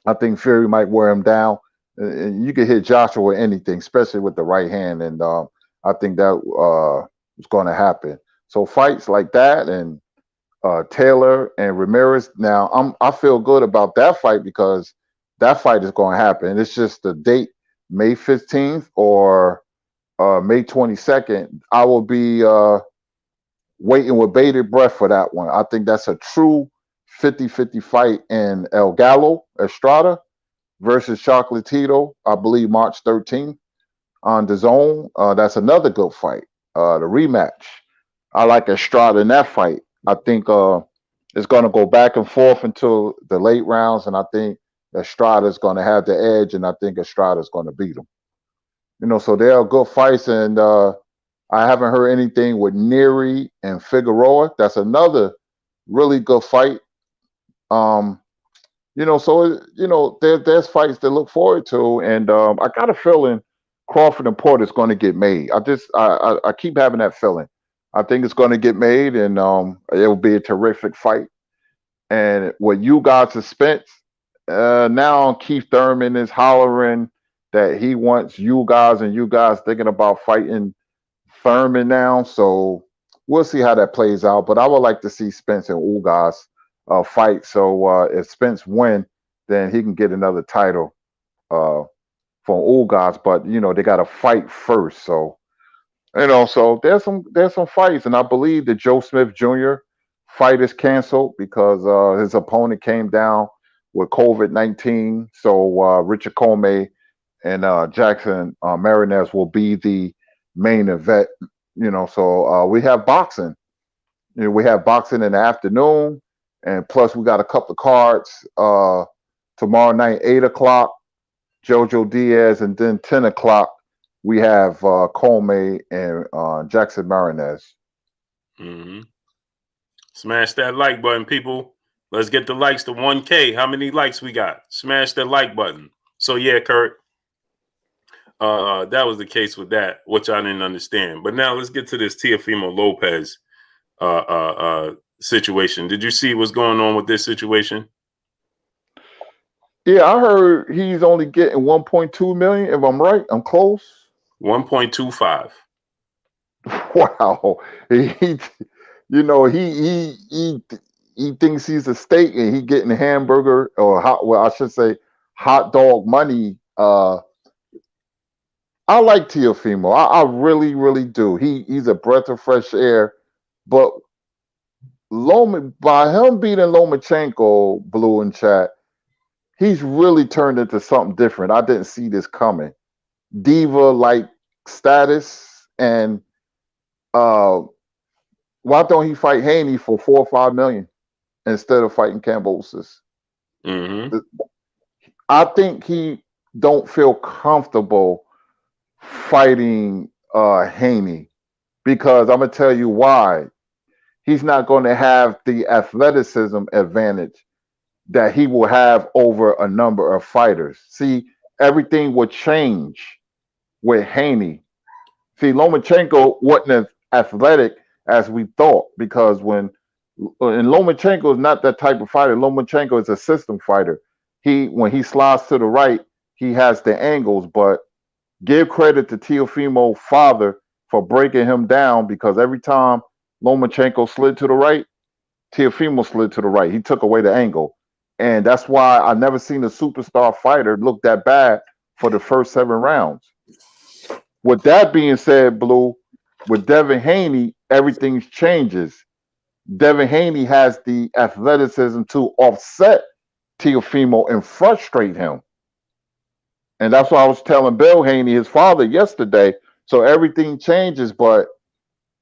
I think Fury might wear him down. And you can hit Joshua with anything, especially with the right hand. And I think that is going to happen. So fights like that and Taylor and Ramirez. Now I feel good about that fight because that fight is going to happen. It's just the date, May 15th or May 22nd. I will be waiting with bated breath for that one. I think that's a true 50-50 fight in El Gallo, Estrada versus Chocolatito, I believe March 13th on the zone. That's another good fight. The rematch. I like Estrada in that fight. I think it's going to go back and forth until the late rounds, and I think Estrada is going to have the edge, and I think Estrada is going to beat him. So they are good fights, and I haven't heard anything with Neary and Figueroa. That's another really good fight. So there's fights to look forward to, and I got a feeling Crawford and Porter is going to get made. I keep having that feeling. I think it's going to get made, and it will be a terrific fight. And with you guys' suspense, now Keith Thurman is hollering that he wants you guys, and you guys thinking about fighting Thurman now. So we'll see how that plays out. But I would like to see Spence and Ugas fight. So if Spence win, then he can get another title from Ugas. But they got to fight first. So so there's some fights, and I believe the Joe Smith Jr. fight is canceled because his opponent came down with COVID-19. So Richard Comey and Jackson Marinez will be the main event. So we have boxing. We have boxing in the afternoon, and plus we got a couple of cards tomorrow night, 8 o'clock, Jojo Diaz, and then 10 o'clock we have Comey and Jackson Marinez. Mm-hmm. Smash that like button, people. Let's get the likes to 1K. How many likes we got? Smash that like button. So yeah, Kurt, that was the case with that, which I didn't understand. But now let's get to this Teofimo Lopez situation. Did you see what's going on with this situation? Yeah, I heard he's only getting 1.2 million. If I'm right, I'm close. 1.25. Wow, he he thinks he's a steak and he getting a hamburger or hot. Well, I should say hot dog money. I like Teofimo. I really, really do. He's a breath of fresh air. But by him beating Lomachenko, Blue and Chat, he's really turned into something different. I didn't see this coming. Diva like status, and why don't he fight Haney for 4 or 5 million instead of fighting Kambosos? Mm-hmm. I think he don't feel comfortable fighting Haney because I'm gonna tell you why. He's not going to have the athleticism advantage that he will have over a number of fighters. See, everything would change with Haney. See, Lomachenko wasn't as athletic as we thought because and Lomachenko is not that type of fighter. Lomachenko is a system fighter. When he slides to the right, he has the angles, but give credit to Teofimo's father for breaking him down because every time Lomachenko slid to the right, Teofimo slid to the right. He took away the angle. And that's why I never seen a superstar fighter look that bad for the first 7 rounds. With that being said, Blue, with Devin Haney, everything changes. Devin Haney has the athleticism to offset Teofimo and frustrate him. And that's what I was telling Bill Haney, his father, yesterday. So everything changes, but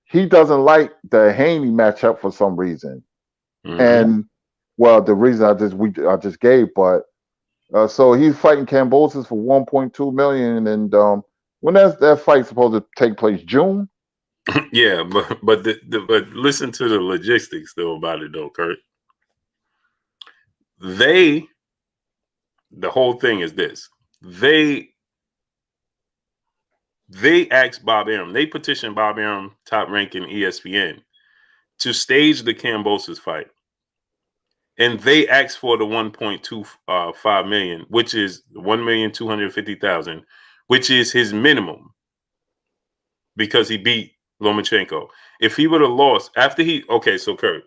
he doesn't like the Haney matchup for some reason. Mm-hmm. And well, the reason I just gave, but so he's fighting Kambosos for 1.2 million, and when that fight supposed to take place? June? Yeah, but listen to the logistics though about it though, Kurt. The whole thing is this. They asked Bob Arum, they petitioned Bob Arum, Top Rank in ESPN, to stage the Kambosos fight. And they asked for the 1.25 million, which is 1,250,000, which is his minimum because he beat Lomachenko. If he would have lost after Kurt,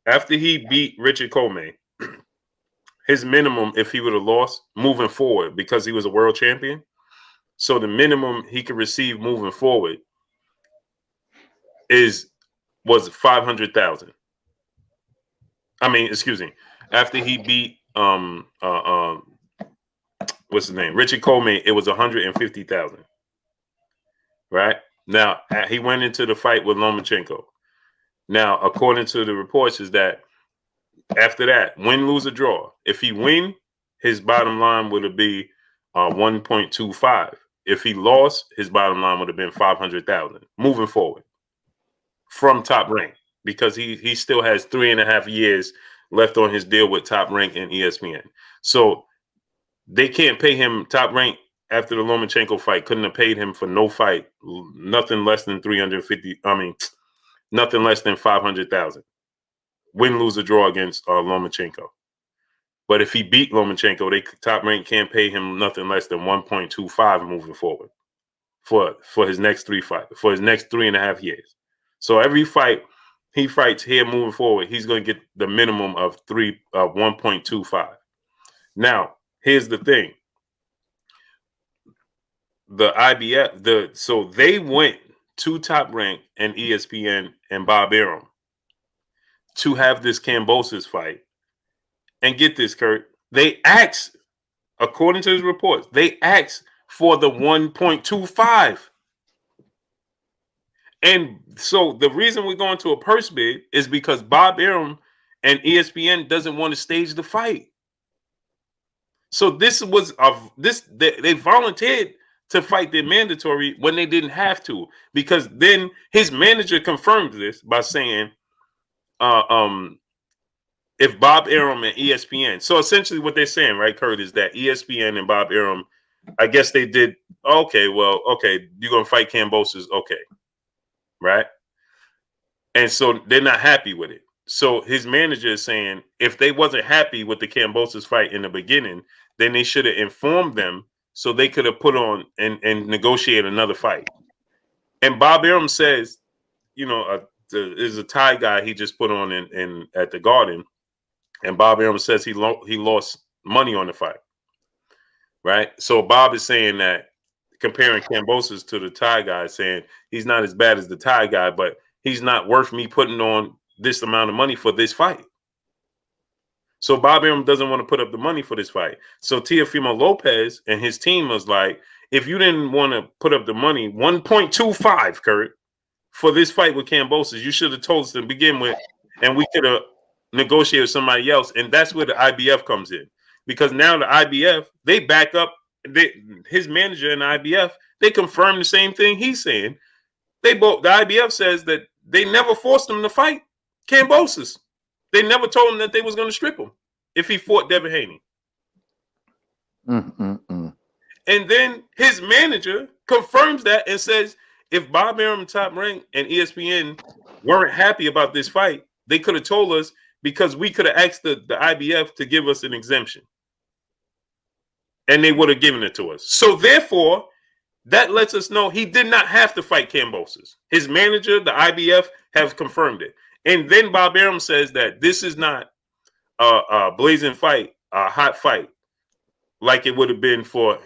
after he beat Richard Coleman, his minimum, if he would have lost moving forward, because he was a world champion, so the minimum he could receive moving forward was 500,000. I mean, excuse me. After he beat what's his name, Richard Coleman, it was 150,000. Right now, he went into the fight with Lomachenko. Now, according to the reports, is that after that, win, lose, or draw. If he win, his bottom line would be 1.25. If he lost, his bottom line would have been 500,000 moving forward from Top Rank, because he still has 3.5 years left on his deal with Top Rank and ESPN. So they can't pay him. Top Rank after the Lomachenko fight couldn't have paid him for no fight, nothing less than 350. I mean, nothing less than 500,000. Win, lose, or draw against Lomachenko. But if he beat Lomachenko, Top Rank can't pay him nothing less than 1.25 moving forward for his next 3.5 years. So every fight he fights here moving forward, he's going to get the minimum of 1.25. Now, here's the thing. The IBF, so they went to Top Rank and ESPN and Bob Arum to have this Kambosos fight. And get this, Kurt, they asked, according to his reports, they asked for the 1.25. And so the reason we're going to a purse bid is because Bob Arum and ESPN doesn't want to stage the fight. So they volunteered to fight their mandatory when they didn't have to, because then his manager confirmed this by saying, if Bob Arum and ESPN, so essentially what they're saying, right, Kurt, is that ESPN and Bob Arum, I guess they did, okay, you're going to fight Kambosos, okay, right? And so they're not happy with it. So his manager is saying if they wasn't happy with the Kambosos fight in the beginning, then they should have informed them so they could have put on and negotiate another fight. And Bob Arum says, there's a Thai guy he just put on in at the Garden, and Bob Arum says he lost money on the fight. right? So Bob is saying that, comparing Kambosos to the Thai guy, saying he's not as bad as the Thai guy, but he's not worth me putting on this amount of money for this fight. So Bob Arum doesn't want to put up the money for this fight. So Teofimo Lopez and his team was like, if you didn't want to put up the money, 1.25, Kurt, for this fight with Kambosos, you should have told us to begin with, and we could have negotiated with somebody else. And that's where the IBF comes in. Because now the IBF, they back up his manager and the IBF, they confirm the same thing he's saying. The IBF says that they never forced him to fight Kambosos. They never told him that they was going to strip him if he fought Devin Haney. And then his manager confirms that and says, if Bob Arum, Top Rank, and ESPN weren't happy about this fight, they could have told us, because we could have asked the IBF to give us an exemption. And they would have given it to us. So therefore, that lets us know he did not have to fight Kambosos. His manager, the IBF, have confirmed it. And then Bob Arum says that this is not a blazing fight, a hot fight, like it would have been for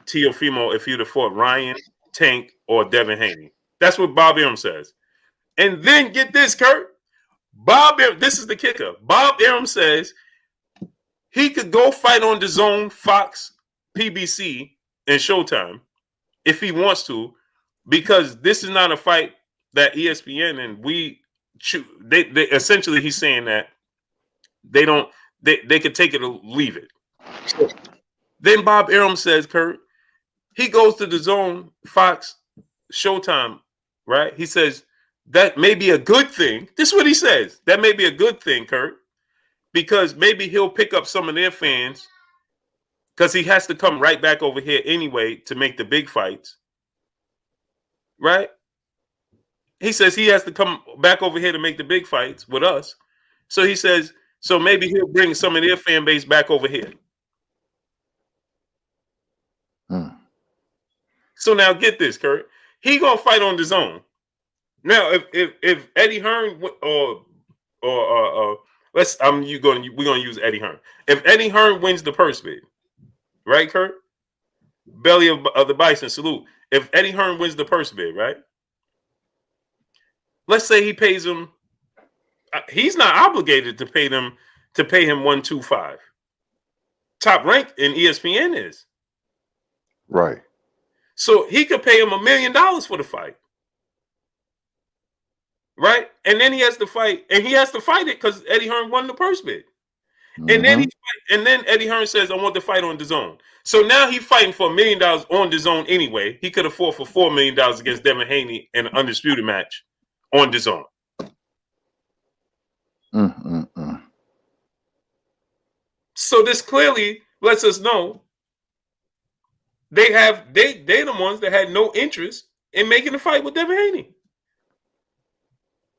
Teofimo if he'd have fought Ryan, Tank, or Devin Haney. That's what Bob Arum says. And then get this, Kurt. Bob Arum, this is the kicker. Bob Arum says he could go fight on DAZN, Fox, PBC, and Showtime if he wants to, because this is not a fight that ESPN and we choose. They essentially, he's saying that they could take it or leave it. So then Bob Arum says, Kurt, he goes to DAZN, Fox, Showtime, right? He says that may be a good thing. This is what he says. That may be a good thing, Kurt, because maybe he'll pick up some of their fans, because he has to come right back over here anyway to make the big fights, right? He says he has to come back over here to make the big fights with us. So he says, so maybe he'll bring some of their fan base back over here. So now get this, Kurt. He gonna fight on DAZN. Now, if Eddie Hearn we're gonna use Eddie Hearn. If Eddie Hearn wins the purse bid, right, Kurt? Belly of the Bison, salute. If Eddie Hearn wins the purse bid, right? Let's say he pays him. He's not obligated to pay him 125. Top Rank in ESPN is. Right. So he could pay him $1 million for the fight. Right? And then he has to fight, and he has to fight it because Eddie Hearn won the purse bid. And then Eddie Hearn says, I want to fight on DAZN. So now he's fighting for $1 million on DAZN anyway. He could have fought for $4 million against Devin Haney in an undisputed match on DAZN. So this clearly lets us know they the ones that had no interest in making a fight with Devin Haney.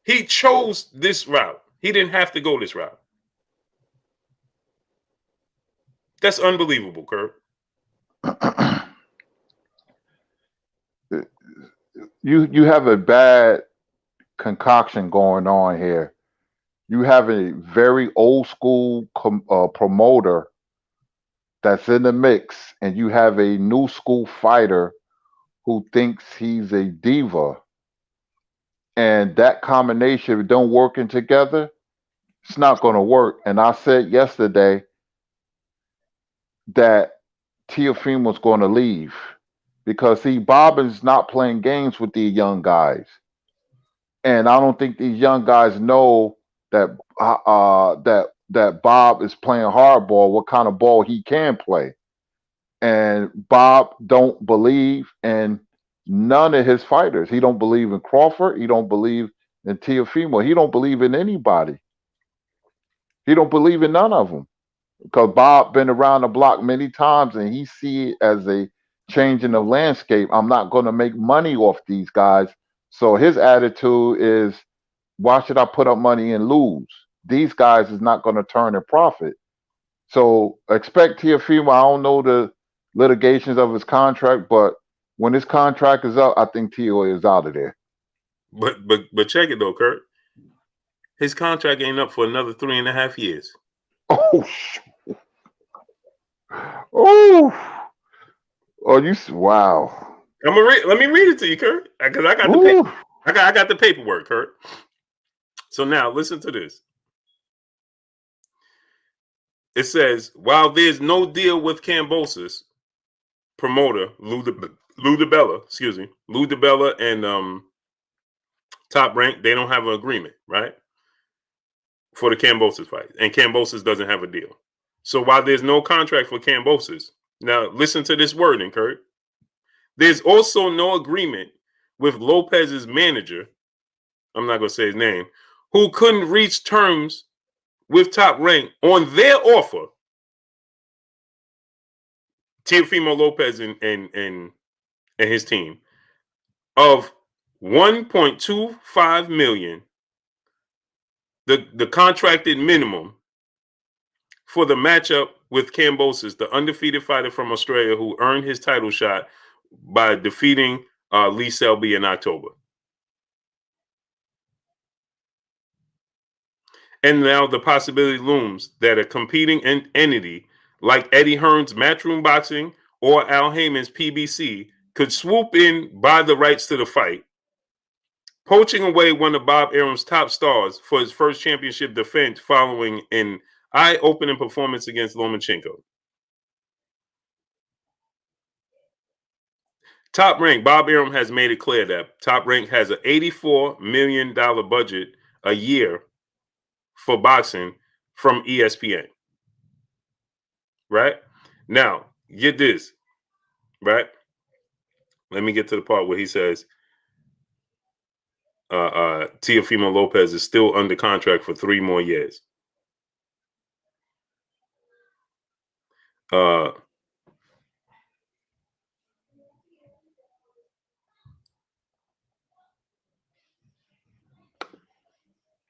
He chose this route. He didn't have to go this route. That's unbelievable, Kurt. You have a bad concoction going on here. You have a very old school promoter that's in the mix, and you have a new school fighter who thinks he's a diva. And that combination, if don't working together, it's not going to work. And I said yesterday that Teofimo's going to leave because, see, Bob is not playing games with these young guys. And I don't think these young guys know that that Bob is playing hardball, what kind of ball he can play. And Bob don't believe in none of his fighters. He don't believe in Crawford. He don't believe in Teofimo. He don't believe in anybody. He don't believe in none of them. Because Bob been around the block many times and he see it as a change in the landscape. I'm not going to make money off these guys. So his attitude is, why should I put up money and lose? These guys is not going to turn a profit. So expect Teofimo. I don't know the litigations of his contract, but when his contract is up, I think Teo is out of there. But check it though, Kurt. His contract ain't up for another 3.5 years. Oh, oh, Oh, wow. I'm gonna let me read it to you, Kurt, because I got the Ooh. I got the paperwork, Kurt. So now listen to this. It says, while there's no deal with Kambosos, promoter Lou DiBella, Lou DiBella and Top Rank, they don't have an agreement, right? For the Kambosos fight. And Kambosos doesn't have a deal. So while there's no contract for Kambosos, now listen to this wording, Kurt. There's also no agreement with Lopez's manager, I'm not going to say his name, who couldn't reach terms with Top Rank on their offer. Teofimo Lopez and his team of 1.25 million, the contracted minimum for the matchup with Kambosos, the undefeated fighter from Australia who earned his title shot by defeating Lee Selby in October. And now the possibility looms that a competing entity like Eddie Hearn's Matchroom Boxing or Al Heyman's PBC could swoop in, buy the rights to the fight, poaching away one of Bob Arum's top stars for his first championship defense following an eye-opening performance against Lomachenko. Top Rank, Bob Arum has made it clear that Top Rank has an $84 million budget a year for boxing from ESPN. Right? Now, get this, right? Let me get to the part where he says Teofimo Lopez is still under contract for 3 more years.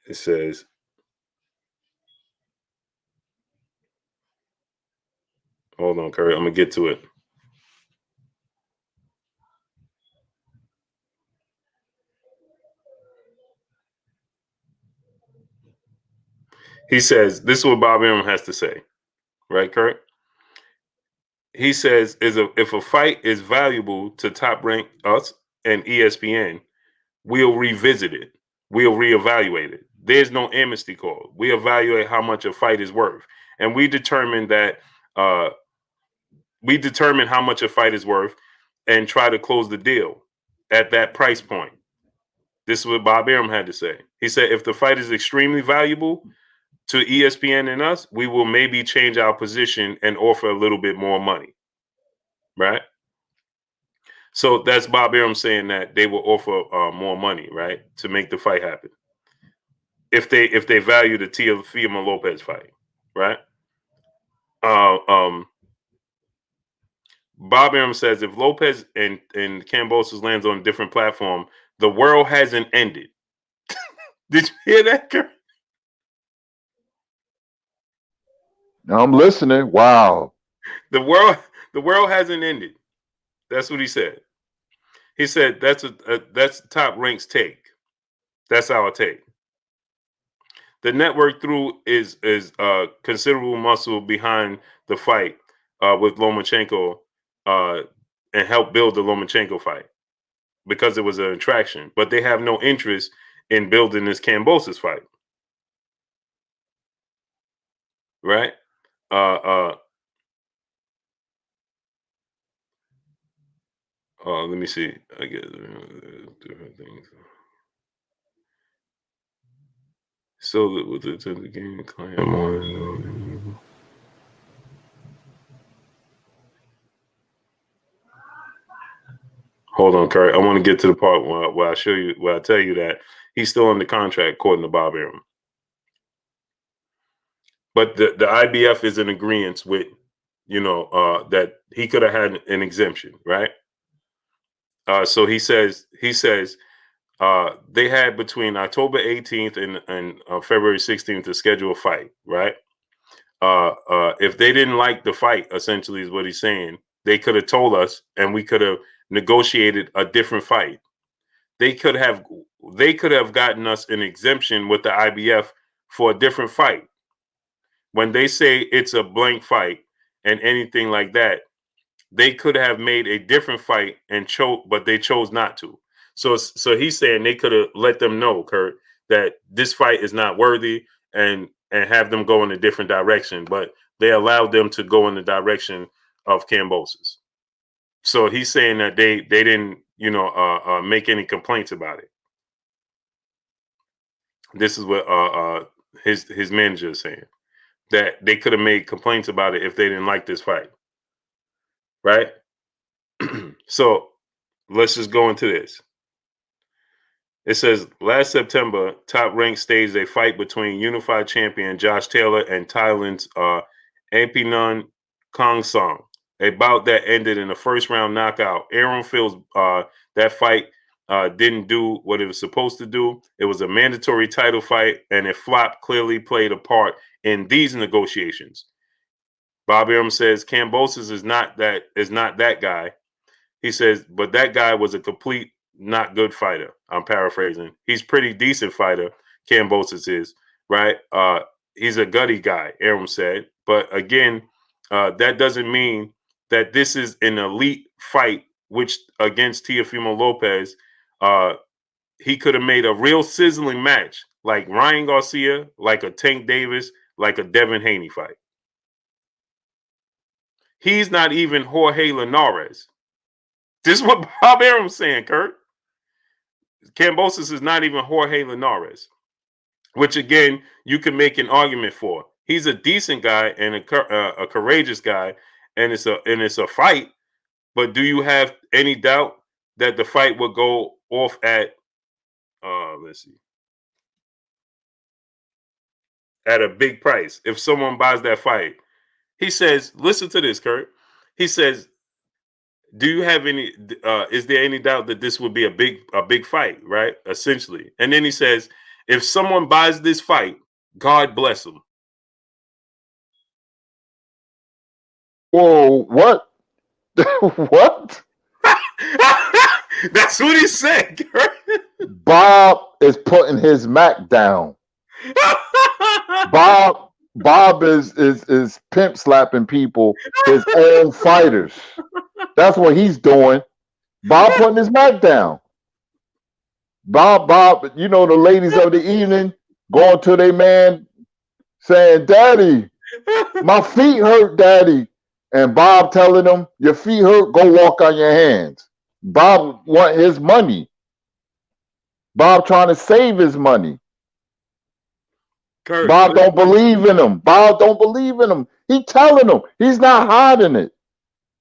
It says, hold on, Curry, I'm going to get to it. He says, this is what Bob Arum has to say, right, Kurt? He says, if a fight is valuable to Top Rank, us, and ESPN, we'll revisit it. We'll reevaluate it. There's no amnesty call. We evaluate how much a fight is worth. And we determine that how much a fight is worth and try to close the deal at that price point. This is what Bob Arum had to say. He said, if the fight is extremely valuable to ESPN and us, we will maybe change our position and offer a little bit more money. Right? So that's Bob Arum saying that they will offer more money, right, to make the fight happen. If they value the Teofimo Lopez fight, right? Bob Arum says if Lopez and Kambosos lands on a different platform, the world hasn't ended. Did you hear that, Kurt? I'm listening. Wow. The world hasn't ended. That's what he said. He said that's Top Rank's take. That's our take. The network threw is considerable muscle behind the fight with Lomachenko and helped build the Lomachenko fight because it was an attraction. But they have no interest in building this Kambosos fight. Right? Let me see. I guess different things. So with the game client more. Hold on, Kurt. I want to get to the part where I show you, where I tell you that he's still under contract, according to Bob Arum. But the IBF is in agreement with, that he could have had an exemption, right? So he says they had between October 18th and February 16th to schedule a fight, right? If they didn't like the fight, essentially is what he's saying, they could have told us and we could have negotiated a different fight. They could have gotten us an exemption with the IBF for a different fight. When they say it's a blank fight and anything like that, they could have made a different fight and but they chose not to. So he's saying they could have let them know, Kurt, that this fight is not worthy and have them go in a different direction, but they allowed them to go in the direction of Kambosos. So he's saying that they didn't, make any complaints about it. This is what his manager is saying, that they could have made complaints about it if they didn't like this fight, right? So let's just go into this. It says, last September, Top Rank staged a fight between unified champion Josh Taylor and Thailand's Ampinon Kongsong, a bout that ended in a first-round knockout. Aaron feels that fight didn't do what it was supposed to do. It was a mandatory title fight, and a flop clearly played a part in these negotiations. Bob Arum says Kambosos is not that guy. He says, but that guy was a complete not good fighter. I'm paraphrasing. He's pretty decent fighter. Kambosos is, right? He's a gutty guy, Arum said. But again, that doesn't mean that this is an elite fight, which against Teofimo Lopez, he could have made a real sizzling match like Ryan Garcia, like a Tank Davis, like a Devin Haney fight. He's not even Jorge Linares. This is what Bob Arum's saying, Kurt. Kambosos is not even Jorge Linares, which again you can make an argument for. He's a decent guy and a courageous guy, and it's a fight. But do you have any doubt that the fight would go off at at a big price if someone buys that fight? He says, listen to this, Kurt. He says, do you have any is there any doubt that this would be a big fight, right? Essentially. And then he says, if someone buys this fight, God bless them. Whoa, what? What? That's what he said, Kurt. Bob is putting his Mac down. Bob is pimp slapping people, his own fighters. That's what he's doing. Bob putting his Mac down. Bob, you know, the ladies of the evening going to their man saying, Daddy, my feet hurt, Daddy. And Bob telling them, your feet hurt, go walk on your hands. Bob want his money. Bob trying to save his money. Kurt, Bob don't believe in him. Bob don't believe in him. He telling them. He's not hiding it.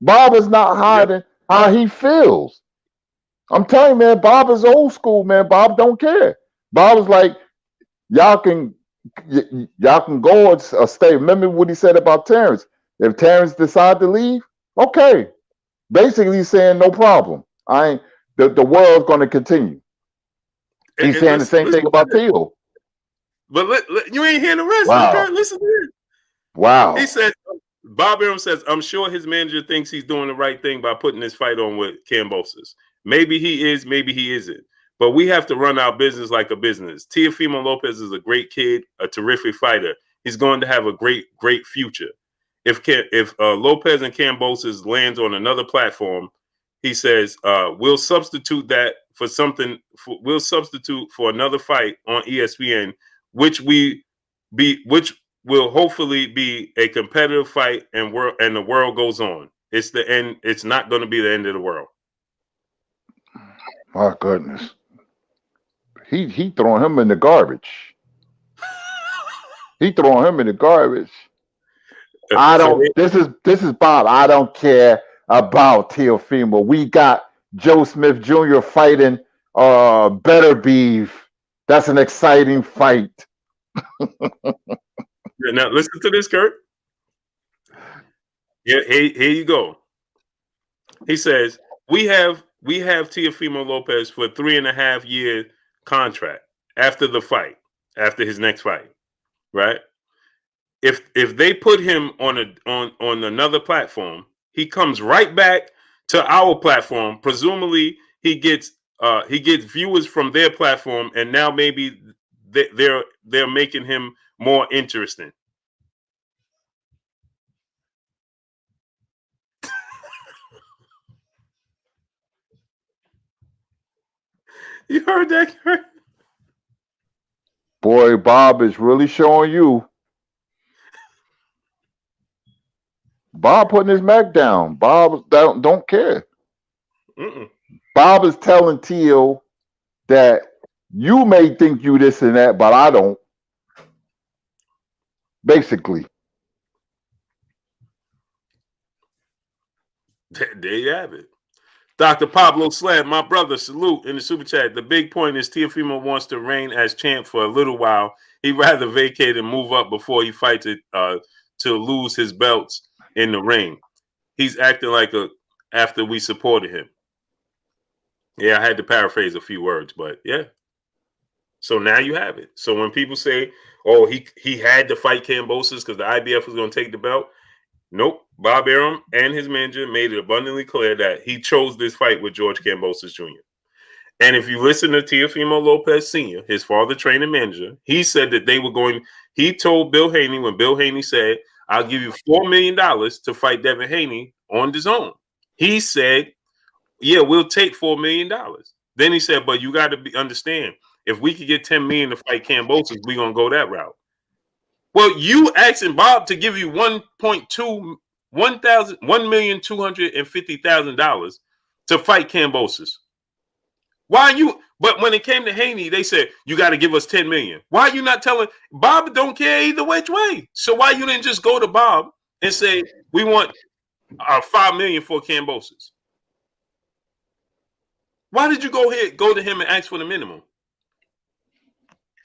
Bob is not hiding how he feels. I'm telling you, man, Bob is old school, man. Bob don't care. Bob is like, y'all can go or stay. Remember what he said about Terrence. If Terrence decide to leave, okay. Basically he's saying no problem. The world's going to continue. He's saying the same thing about Theo. But you ain't hearing the rest. Wow. Kurt, listen to this. Wow. He said, Bob Arum says, I'm sure his manager thinks he's doing the right thing by putting this fight on with Kambosos. Maybe he is, maybe he isn't. But we have to run our business like a business. Teofimo Lopez is a great kid, a terrific fighter. He's going to have a great future. If Lopez and Kambosos lands on another platform, he says, we'll substitute that for something. We'll substitute for another fight on ESPN, which will hopefully be a competitive fight, and the world goes on. It's the end. It's not going to be the end of the world. My goodness. He throwing him in the garbage. He throwing him in the garbage. This is Bob. I don't care about Teofimo. We got Joe Smith Jr. fighting Better Beef. That's an exciting fight. Now listen to this, Kurt. Yeah, here you go. He says, we have Teofimo Lopez for a 3.5-year contract after the fight, after his next fight, right? If they put him on another platform, he comes right back to our platform. Presumably, he gets viewers from their platform, and now maybe they're making him more interesting. You heard that, Kurt? Boy, Bob is really showing you. Bob putting his Mac down. Bob don't care. Mm-mm. Bob is telling Teal that you may think you this and that, but I don't. Basically. There you have it. Dr. Pablo Slab, my brother, salute in the super chat. The big point is Teofimo wants to reign as champ for a little while. He'd rather vacate and move up before he fights it to lose his belts in the ring. He's acting like after we supported him. Yeah, I had to paraphrase a few words, but yeah. So now you have it. So when people say, "Oh, he had to fight Kambosos because the IBF was going to take the belt," nope. Bob Arum and his manager made it abundantly clear that he chose this fight with George Kambosos Jr. And if you listen to Teofimo Lopez Sr., his father, trainer, manager, he said that they were going. He told Bill Haney when Bill Haney said, "I'll give you $4 million to fight Devin Haney on the zone." He said, "Yeah, we'll take $4 million." Then he said, "But you got to understand, if we could get $10 million to fight Kambosos, we're gonna go that route." Well, you asking Bob to give you $1,250,000 to fight Kambosos. Why you? But when it came to Haney, they said you got to give us $10 million. Why are you not telling Bob? Don't care either which way. So why you didn't just go to Bob and say we want $5 million for Kambosos? Why did you go to him and ask for the minimum?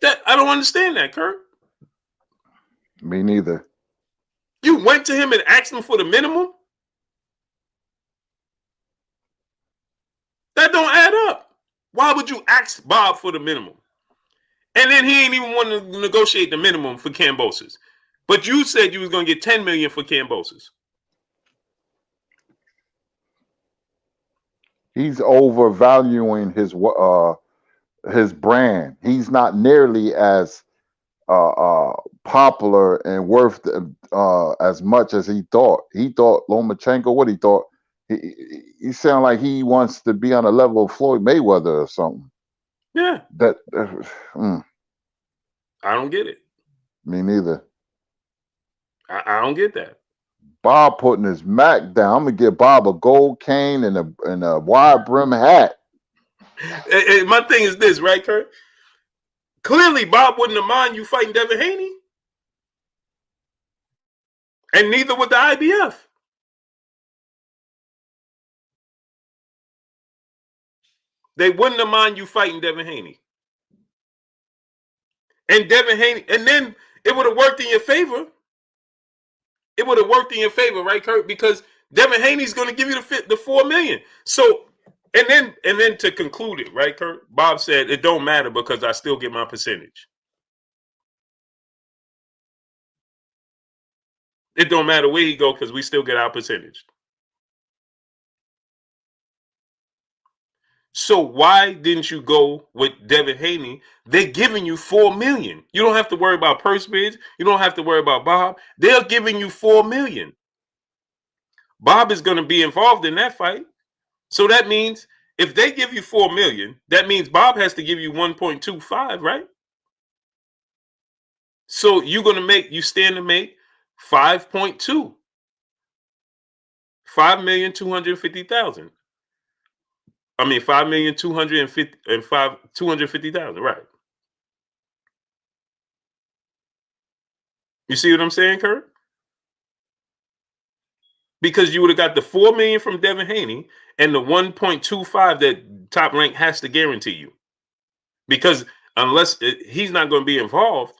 That I don't understand that, Kurt. Me neither. You went to him and asked him for the minimum? That don't add up. Why would you ask Bob for the minimum? And then he ain't even want to negotiate the minimum for Kambosos. But you said you was going to get $10 million for Kambosos. He's overvaluing his brand. He's not nearly as popular and worth as much as he thought. He thought Lomachenko, what he thought, he sounded like he wants to be on a level of Floyd Mayweather or something. Yeah. I don't get it. Me neither. I don't get that. Bob putting his Mac down. I'm gonna get Bob a gold cane and a wide brim hat. And my thing is this, right, Kurt? Clearly, Bob wouldn't have mind you fighting Devin Haney. And neither would the IBF. They wouldn't have mind you fighting Devin Haney. And Devin Haney, and then it would have worked in your favor. It would have worked in your favor, right, Kurt? Because Devin Haney's going to give you the $4 million. So, and then to conclude it, right, Kurt? Bob said it don't matter because I still get my percentage. It don't matter where he go because we still get our percentage. So why didn't you go with Devin Haney? They're giving you $4 million. You don't have to worry about purse bids. You don't have to worry about Bob. They're giving you $4 million. Bob is going to be involved in that fight. So that means if they give you $4 million, that means Bob has to give you 1.25, right? So you stand to make 5.2. 5,250,000. I mean, 5,250,000, right? You see what I'm saying, Kurt? Because you would have got the $4 million from Devin Haney and the 1.25 that Top Rank has to guarantee you. Because unless he's not going to be involved,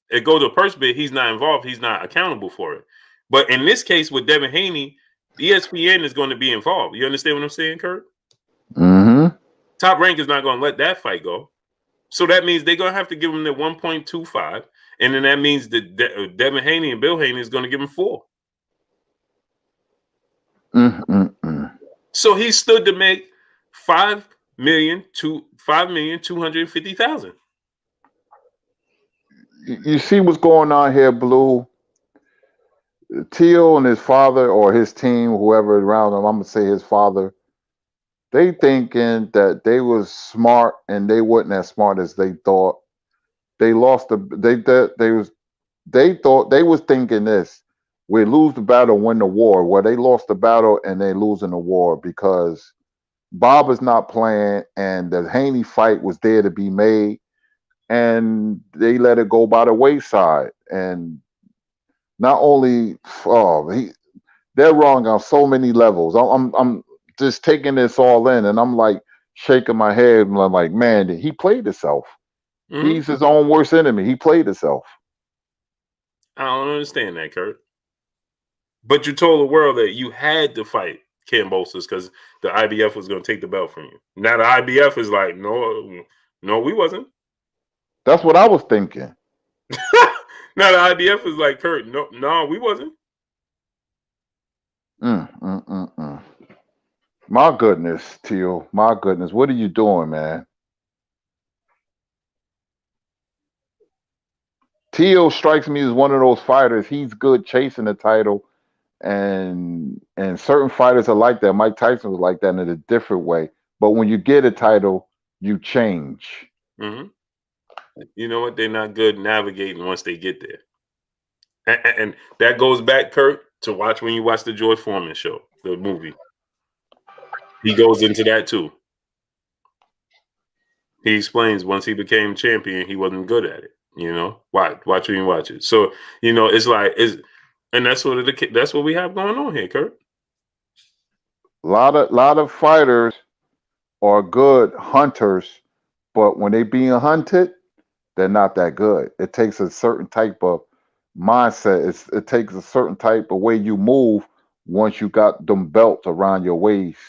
it go to a purse bid, he's not involved, he's not accountable for it. But in this case with Devin Haney, ESPN is going to be involved. You understand what I'm saying, Kurt? Mm-hmm. Top Rank is not going to let that fight go. So that means they're going to have to give him the 1.25. And then that means that Devin Haney and Bill Haney is going to give him 4. So he stood to make $5,250,000. You see what's going on here, Blue? Teal and his father or his team, whoever around him, I'm gonna say his father, They thinking that they was smart and they wasn't as smart as they thought. They lost the they thought they was thinking this. We lose the battle, win the war. Well, they lost the battle and they losing the war because Bob is not playing and the Haney fight was there to be made and they let it go by the wayside. And not only they're wrong on so many levels. I'm just taking this all in and I'm like shaking my head and I'm like, man, he played himself. Mm-hmm. He's his own worst enemy. He played himself. I don't understand that, Kurt. But you told the world that you had to fight Kambosos because the IBF was going to take the belt from you. Now the IBF is like, no, we wasn't. That's what I was thinking. Now the IBF is like, Kurt, no, we wasn't. My goodness, Teal. My goodness. What are you doing, man? Teal strikes me as one of those fighters. He's good chasing the title, and certain fighters are like that. Mike Tyson was like that in a different way. But when you get a title, you change. Mm-hmm. You know what? They're not good navigating once they get there. And that goes back, Kurt, to watch when you watch the George Foreman show, the movie. He goes into that too. He explains once he became champion, he wasn't good at it. You know, watch when you watch it. So it's like and that's what we have going on here, Kurt. Lot of fighters are good hunters, but when they being hunted, they're not that good. It takes a certain type of mindset. It takes a certain type of way you move once you got them belts around your waist.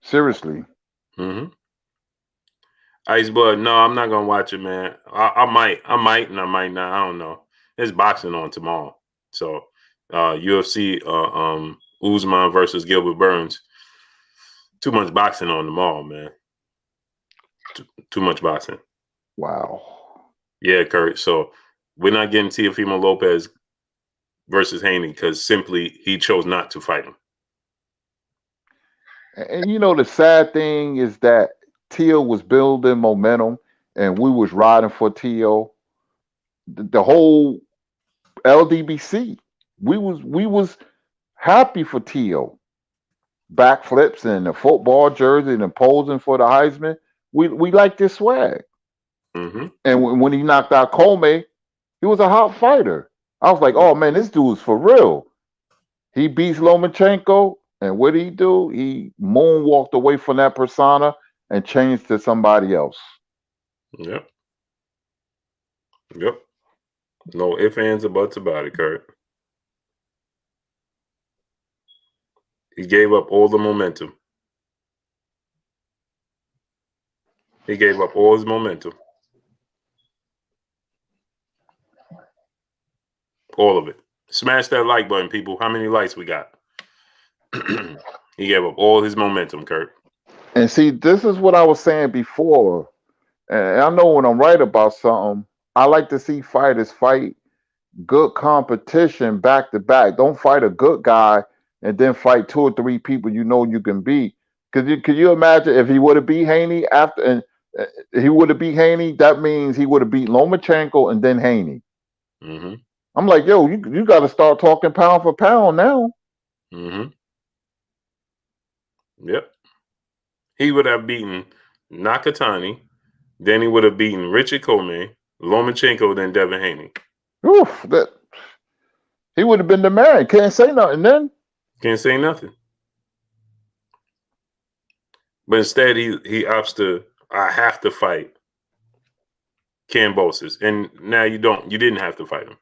Seriously. Mm-hmm. Icebud, no, I'm not gonna watch it, man. I might, and I might not. I don't know. There's boxing on tomorrow, so UFC, Usman versus Gilbert Burns. Too much boxing on tomorrow, man. Too much boxing. Wow. Yeah, Kurt. So we're not getting Teofimo Lopez versus Haney because simply he chose not to fight him. And the sad thing is that Teal was building momentum and we was riding for Teal. The whole LDBC, we was happy for Teal. Backflips and the football jersey and posing for the Heisman. We like this swag. Mm-hmm. And when he knocked out Comey, he was a hot fighter. I was like, oh man, this dude's for real. He beats Lomachenko, and what did he do? He moonwalked away from that persona and changed to somebody else. Yep. No ifs, ands, or buts about it, Kurt. He gave up all the momentum. He gave up all his momentum. All of it. Smash that like button, people. How many likes we got? He gave up all his momentum, Kurt. And see, this is what I was saying before. And I know when I'm right about something, I like to see fighters fight good competition back to back. Don't fight a good guy and then fight two or three people you can beat. Could you imagine if he would have beat Haney after and he would have beat Haney? That means he would have beat Lomachenko and then Haney. Mm-hmm. I'm like, yo, you got to start talking pound for pound now. Mm-hmm. Yep. He would have beaten Nakatani, then he would have beaten Richard Comey, Lomachenko, then Devin Haney. Oof, he would have been the man. Can't say nothing then. Can't say nothing. But instead, he opts to, I have to fight Kambosos. And now you don't. You didn't have to fight him.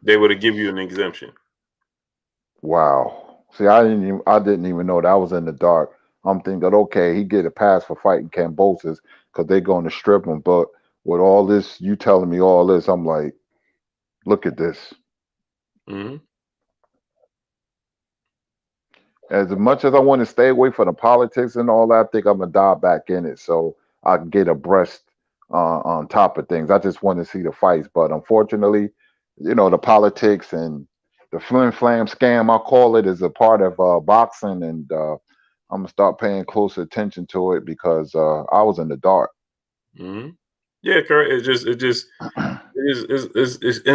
They would have give you an exemption. Wow. See, I didn't even know that. I was in the dark. I'm thinking, okay, he get a pass for fighting Kambosos because they're going to strip him. But with all this, you telling me all this, I'm like, look at this. Mm-hmm. As much as I want to stay away from the politics and all that, I think I'm gonna dive back in it so I can get abreast on top of things. I just want to see the fights, but unfortunately, the politics and the flim flam scam, I call it, is a part of boxing, and I'm gonna start paying closer attention to it because I was in the dark. Mm-hmm. Yeah, Kurt. And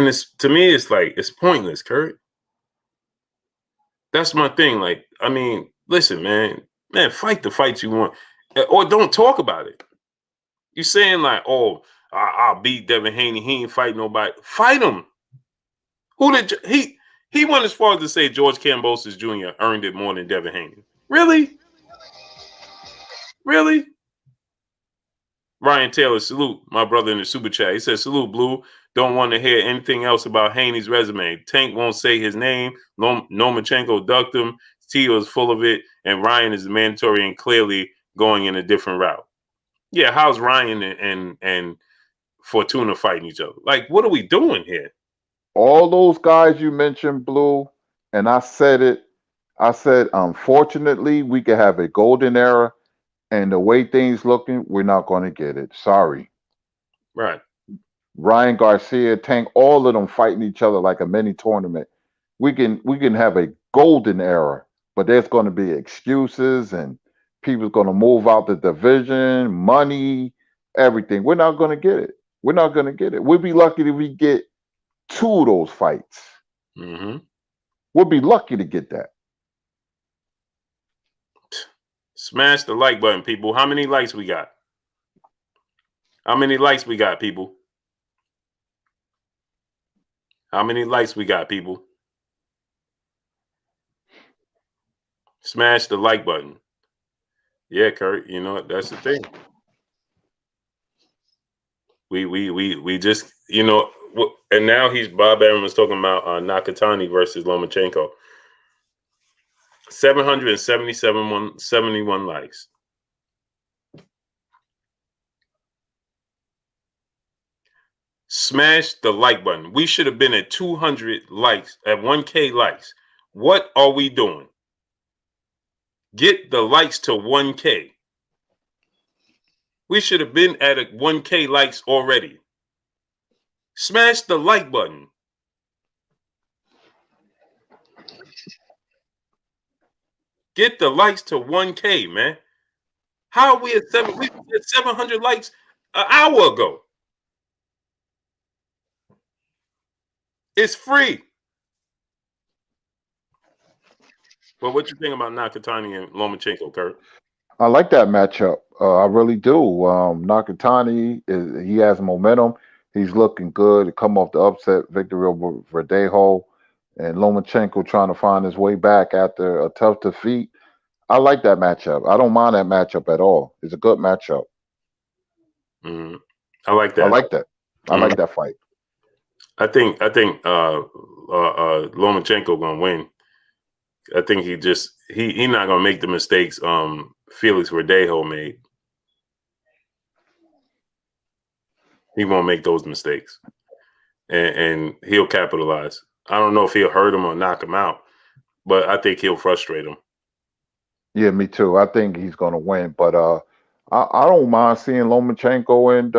it's to me, it's like it's pointless, Kurt. That's my thing. Like, I mean, listen, man, fight the fights you want, or don't talk about it. You saying like, oh, I'll beat Devin Haney. He ain't fight nobody. Fight him. Who did he went as far as to say George Kambosos Jr. earned it more than Devin Haney? Really? Really? Ryan Taylor, salute my brother in the super chat. He says, salute, Blue. Don't want to hear anything else about Haney's resume. Tank won't say his name. Lomachenko ducked him. Tio is full of it. And Ryan is mandatory and clearly going in a different route. Yeah, how's Ryan and Fortuna fighting each other? Like, what are we doing here? All those guys you mentioned, Blue, and I said it. I said, unfortunately, we could have a golden era, and the way things looking, we're not going to get it. Sorry. Right. Ryan Garcia, Tank, all of them fighting each other like a mini tournament. We can have a golden era, but there's going to be excuses and people's going to move out the division, money, everything. We're not going to get it. We're not going to get it. We'll be lucky if we get 2 of those fights. Mm-hmm. We'll be lucky to get that. Smash the like button, people. How many likes we got? How many likes we got, people? How many likes we got, people? Smash the like button. Yeah, Kurt, you know, that's the thing. We just, you know, and now Bob Arum was talking about Nakatani versus Lomachenko. 771 likes. Smash the like button. We should have been at 200 likes, at 1K likes. What are we doing? Get the likes to 1K. We should have been at a 1K likes already. Smash the like button. Get the likes to 1K, man. How are we at 700 likes an hour ago? It's free. But what you think about Nakatani and Lomachenko, Kurt? I like that matchup. I really do. Nakatani he has momentum. He's looking good. To come off the upset victory over Verdejo, and Lomachenko trying to find his way back after a tough defeat. I like that matchup. I don't mind that matchup at all. It's a good matchup. Mm-hmm. I like that. I like that. I like that fight. I think Lomachenko gonna win. I think he not gonna make the mistakes Felix Verdejo made. He won't make those mistakes, and he'll capitalize. I don't know if he'll hurt him or knock him out, but I think he'll frustrate him. Yeah, me too. I think he's gonna win, but I don't mind seeing Lomachenko and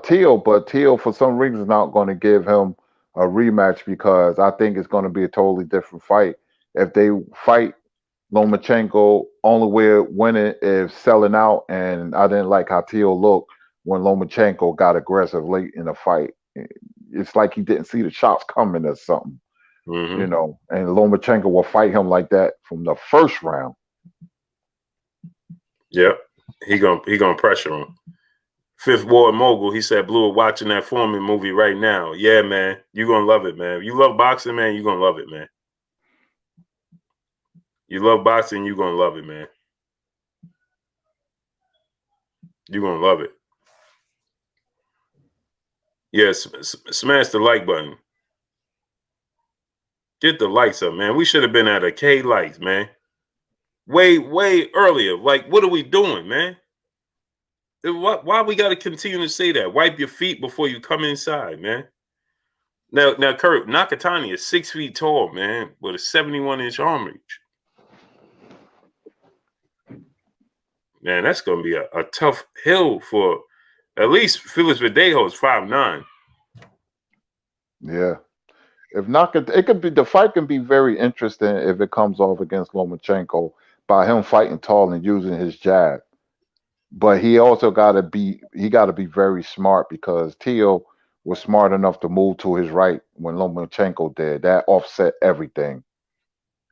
Teal, but Teal for some reason is not going to give him a rematch because I think it's going to be a totally different fight. If they fight Lomachenko, only way of winning is selling out, and I didn't like how Teal looked when Lomachenko got aggressive late in the fight. It's like he didn't see the shots coming or something, Mm-hmm. you know. And Lomachenko will fight him like that from the first round. Yep, he gonna pressure him. Fifth Ward Mogul, he said, Blue, watching that Foreman movie right now. Yeah, man, you gonna love it, man. If you love boxing, man, you gonna love it, man. You love boxing, you gonna love it, man. You gonna love it. Yes, smash the like button. Get the likes up, man. We should have been at a K likes, man. Way earlier. Like, what are we doing, man? Why we got to continue to say that? Wipe your feet before you come inside, man. Now, Kurt, Nakatani is 6 feet tall, man, with a 71-inch arm reach. Man, that's going to be a tough hill for at least Felix Verdejo is 5'9". Yeah. If not, it could be the fight can be very interesting if it comes off against Lomachenko by him fighting tall and using his jab. But he got to be very smart because Teo was smart enough to move to his right when Lomachenko did. That offset everything.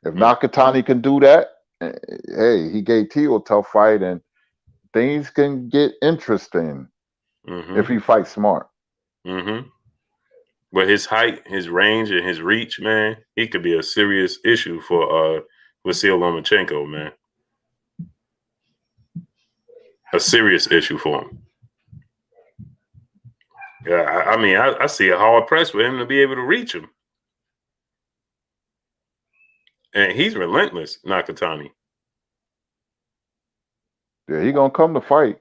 If Nakatani can do that, hey, he gave Teo a tough fight, and things can get interesting if he fights smart. But his height, his range, and his reach, man, he could be a serious issue for Vasyl Lomachenko, man. A serious issue for him. Yeah, I mean, I see a hard press for him to be able to reach him. And he's relentless, Nakatani. Yeah, he gonna come to fight.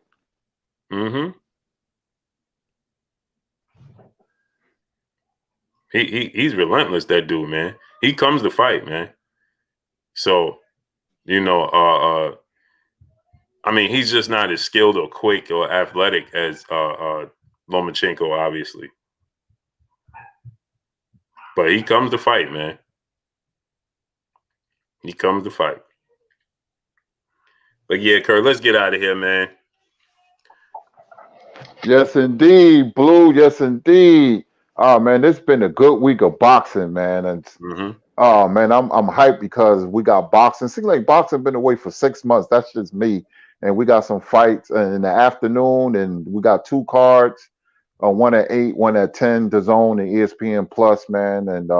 He's relentless, that dude, man. He comes to fight, man. So, you know, I mean, he's just not as skilled or quick or athletic as Lomachenko, obviously. But he comes to fight, man. He comes to fight. But yeah, Kurt, let's get out of here, man. Yes, indeed, Blue. Yes, indeed. Oh man, it's been a good week of boxing, man. And oh man, I'm hyped because we got boxing. Seems like boxing been away for 6 months. That's just me. And we got some fights in the afternoon, and we got 2 cards. One at 8, one at 10, DAZN and ESPN Plus, man. And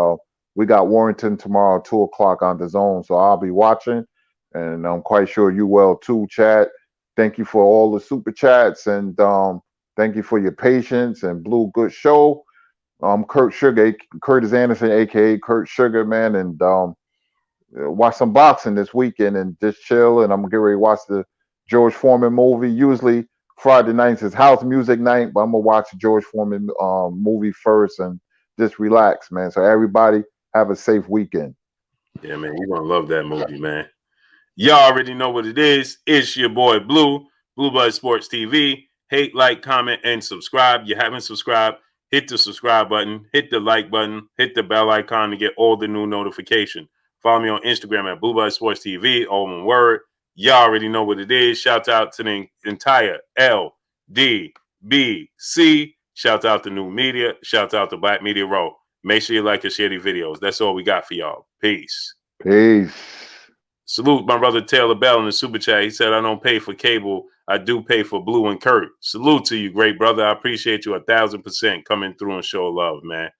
we got Warrington tomorrow, 2:00 on DAZN. So I'll be watching, and I'm quite sure you will too, Chad. Thank you for all the super chats, and thank you for your patience. And Blue, good show. Kurt Sugar, Curtis Anderson, aka Kurt Sugar, man, and watch some boxing this weekend and just chill. And I'm gonna get ready to watch the George Foreman movie. Usually Friday nights is house music night, but I'm gonna watch the George Foreman movie first and just relax, man. So everybody have a safe weekend. Yeah, man, you're gonna love that movie, man. Y'all already know what it is. It's your boy Blue, Blue Bud Sports TV. Hate, like, comment, and subscribe. You haven't subscribed, hit the subscribe button, hit the like button, hit the bell icon to get all the new notification. Follow me on Instagram at Blue Bud Sports TV, all one word. Y'all already know what it is. Shout out to the entire LDBC. Shout out to New Media. Shout out to Black Media Row. Make sure you like and share the videos. That's all we got for y'all. Peace. Peace. Salute my brother Taylor Bell in the super chat. He said, I don't pay for cable. I do pay for Blue and Kurt. Salute to you, great brother. I appreciate you 1,000% coming through and show love, man.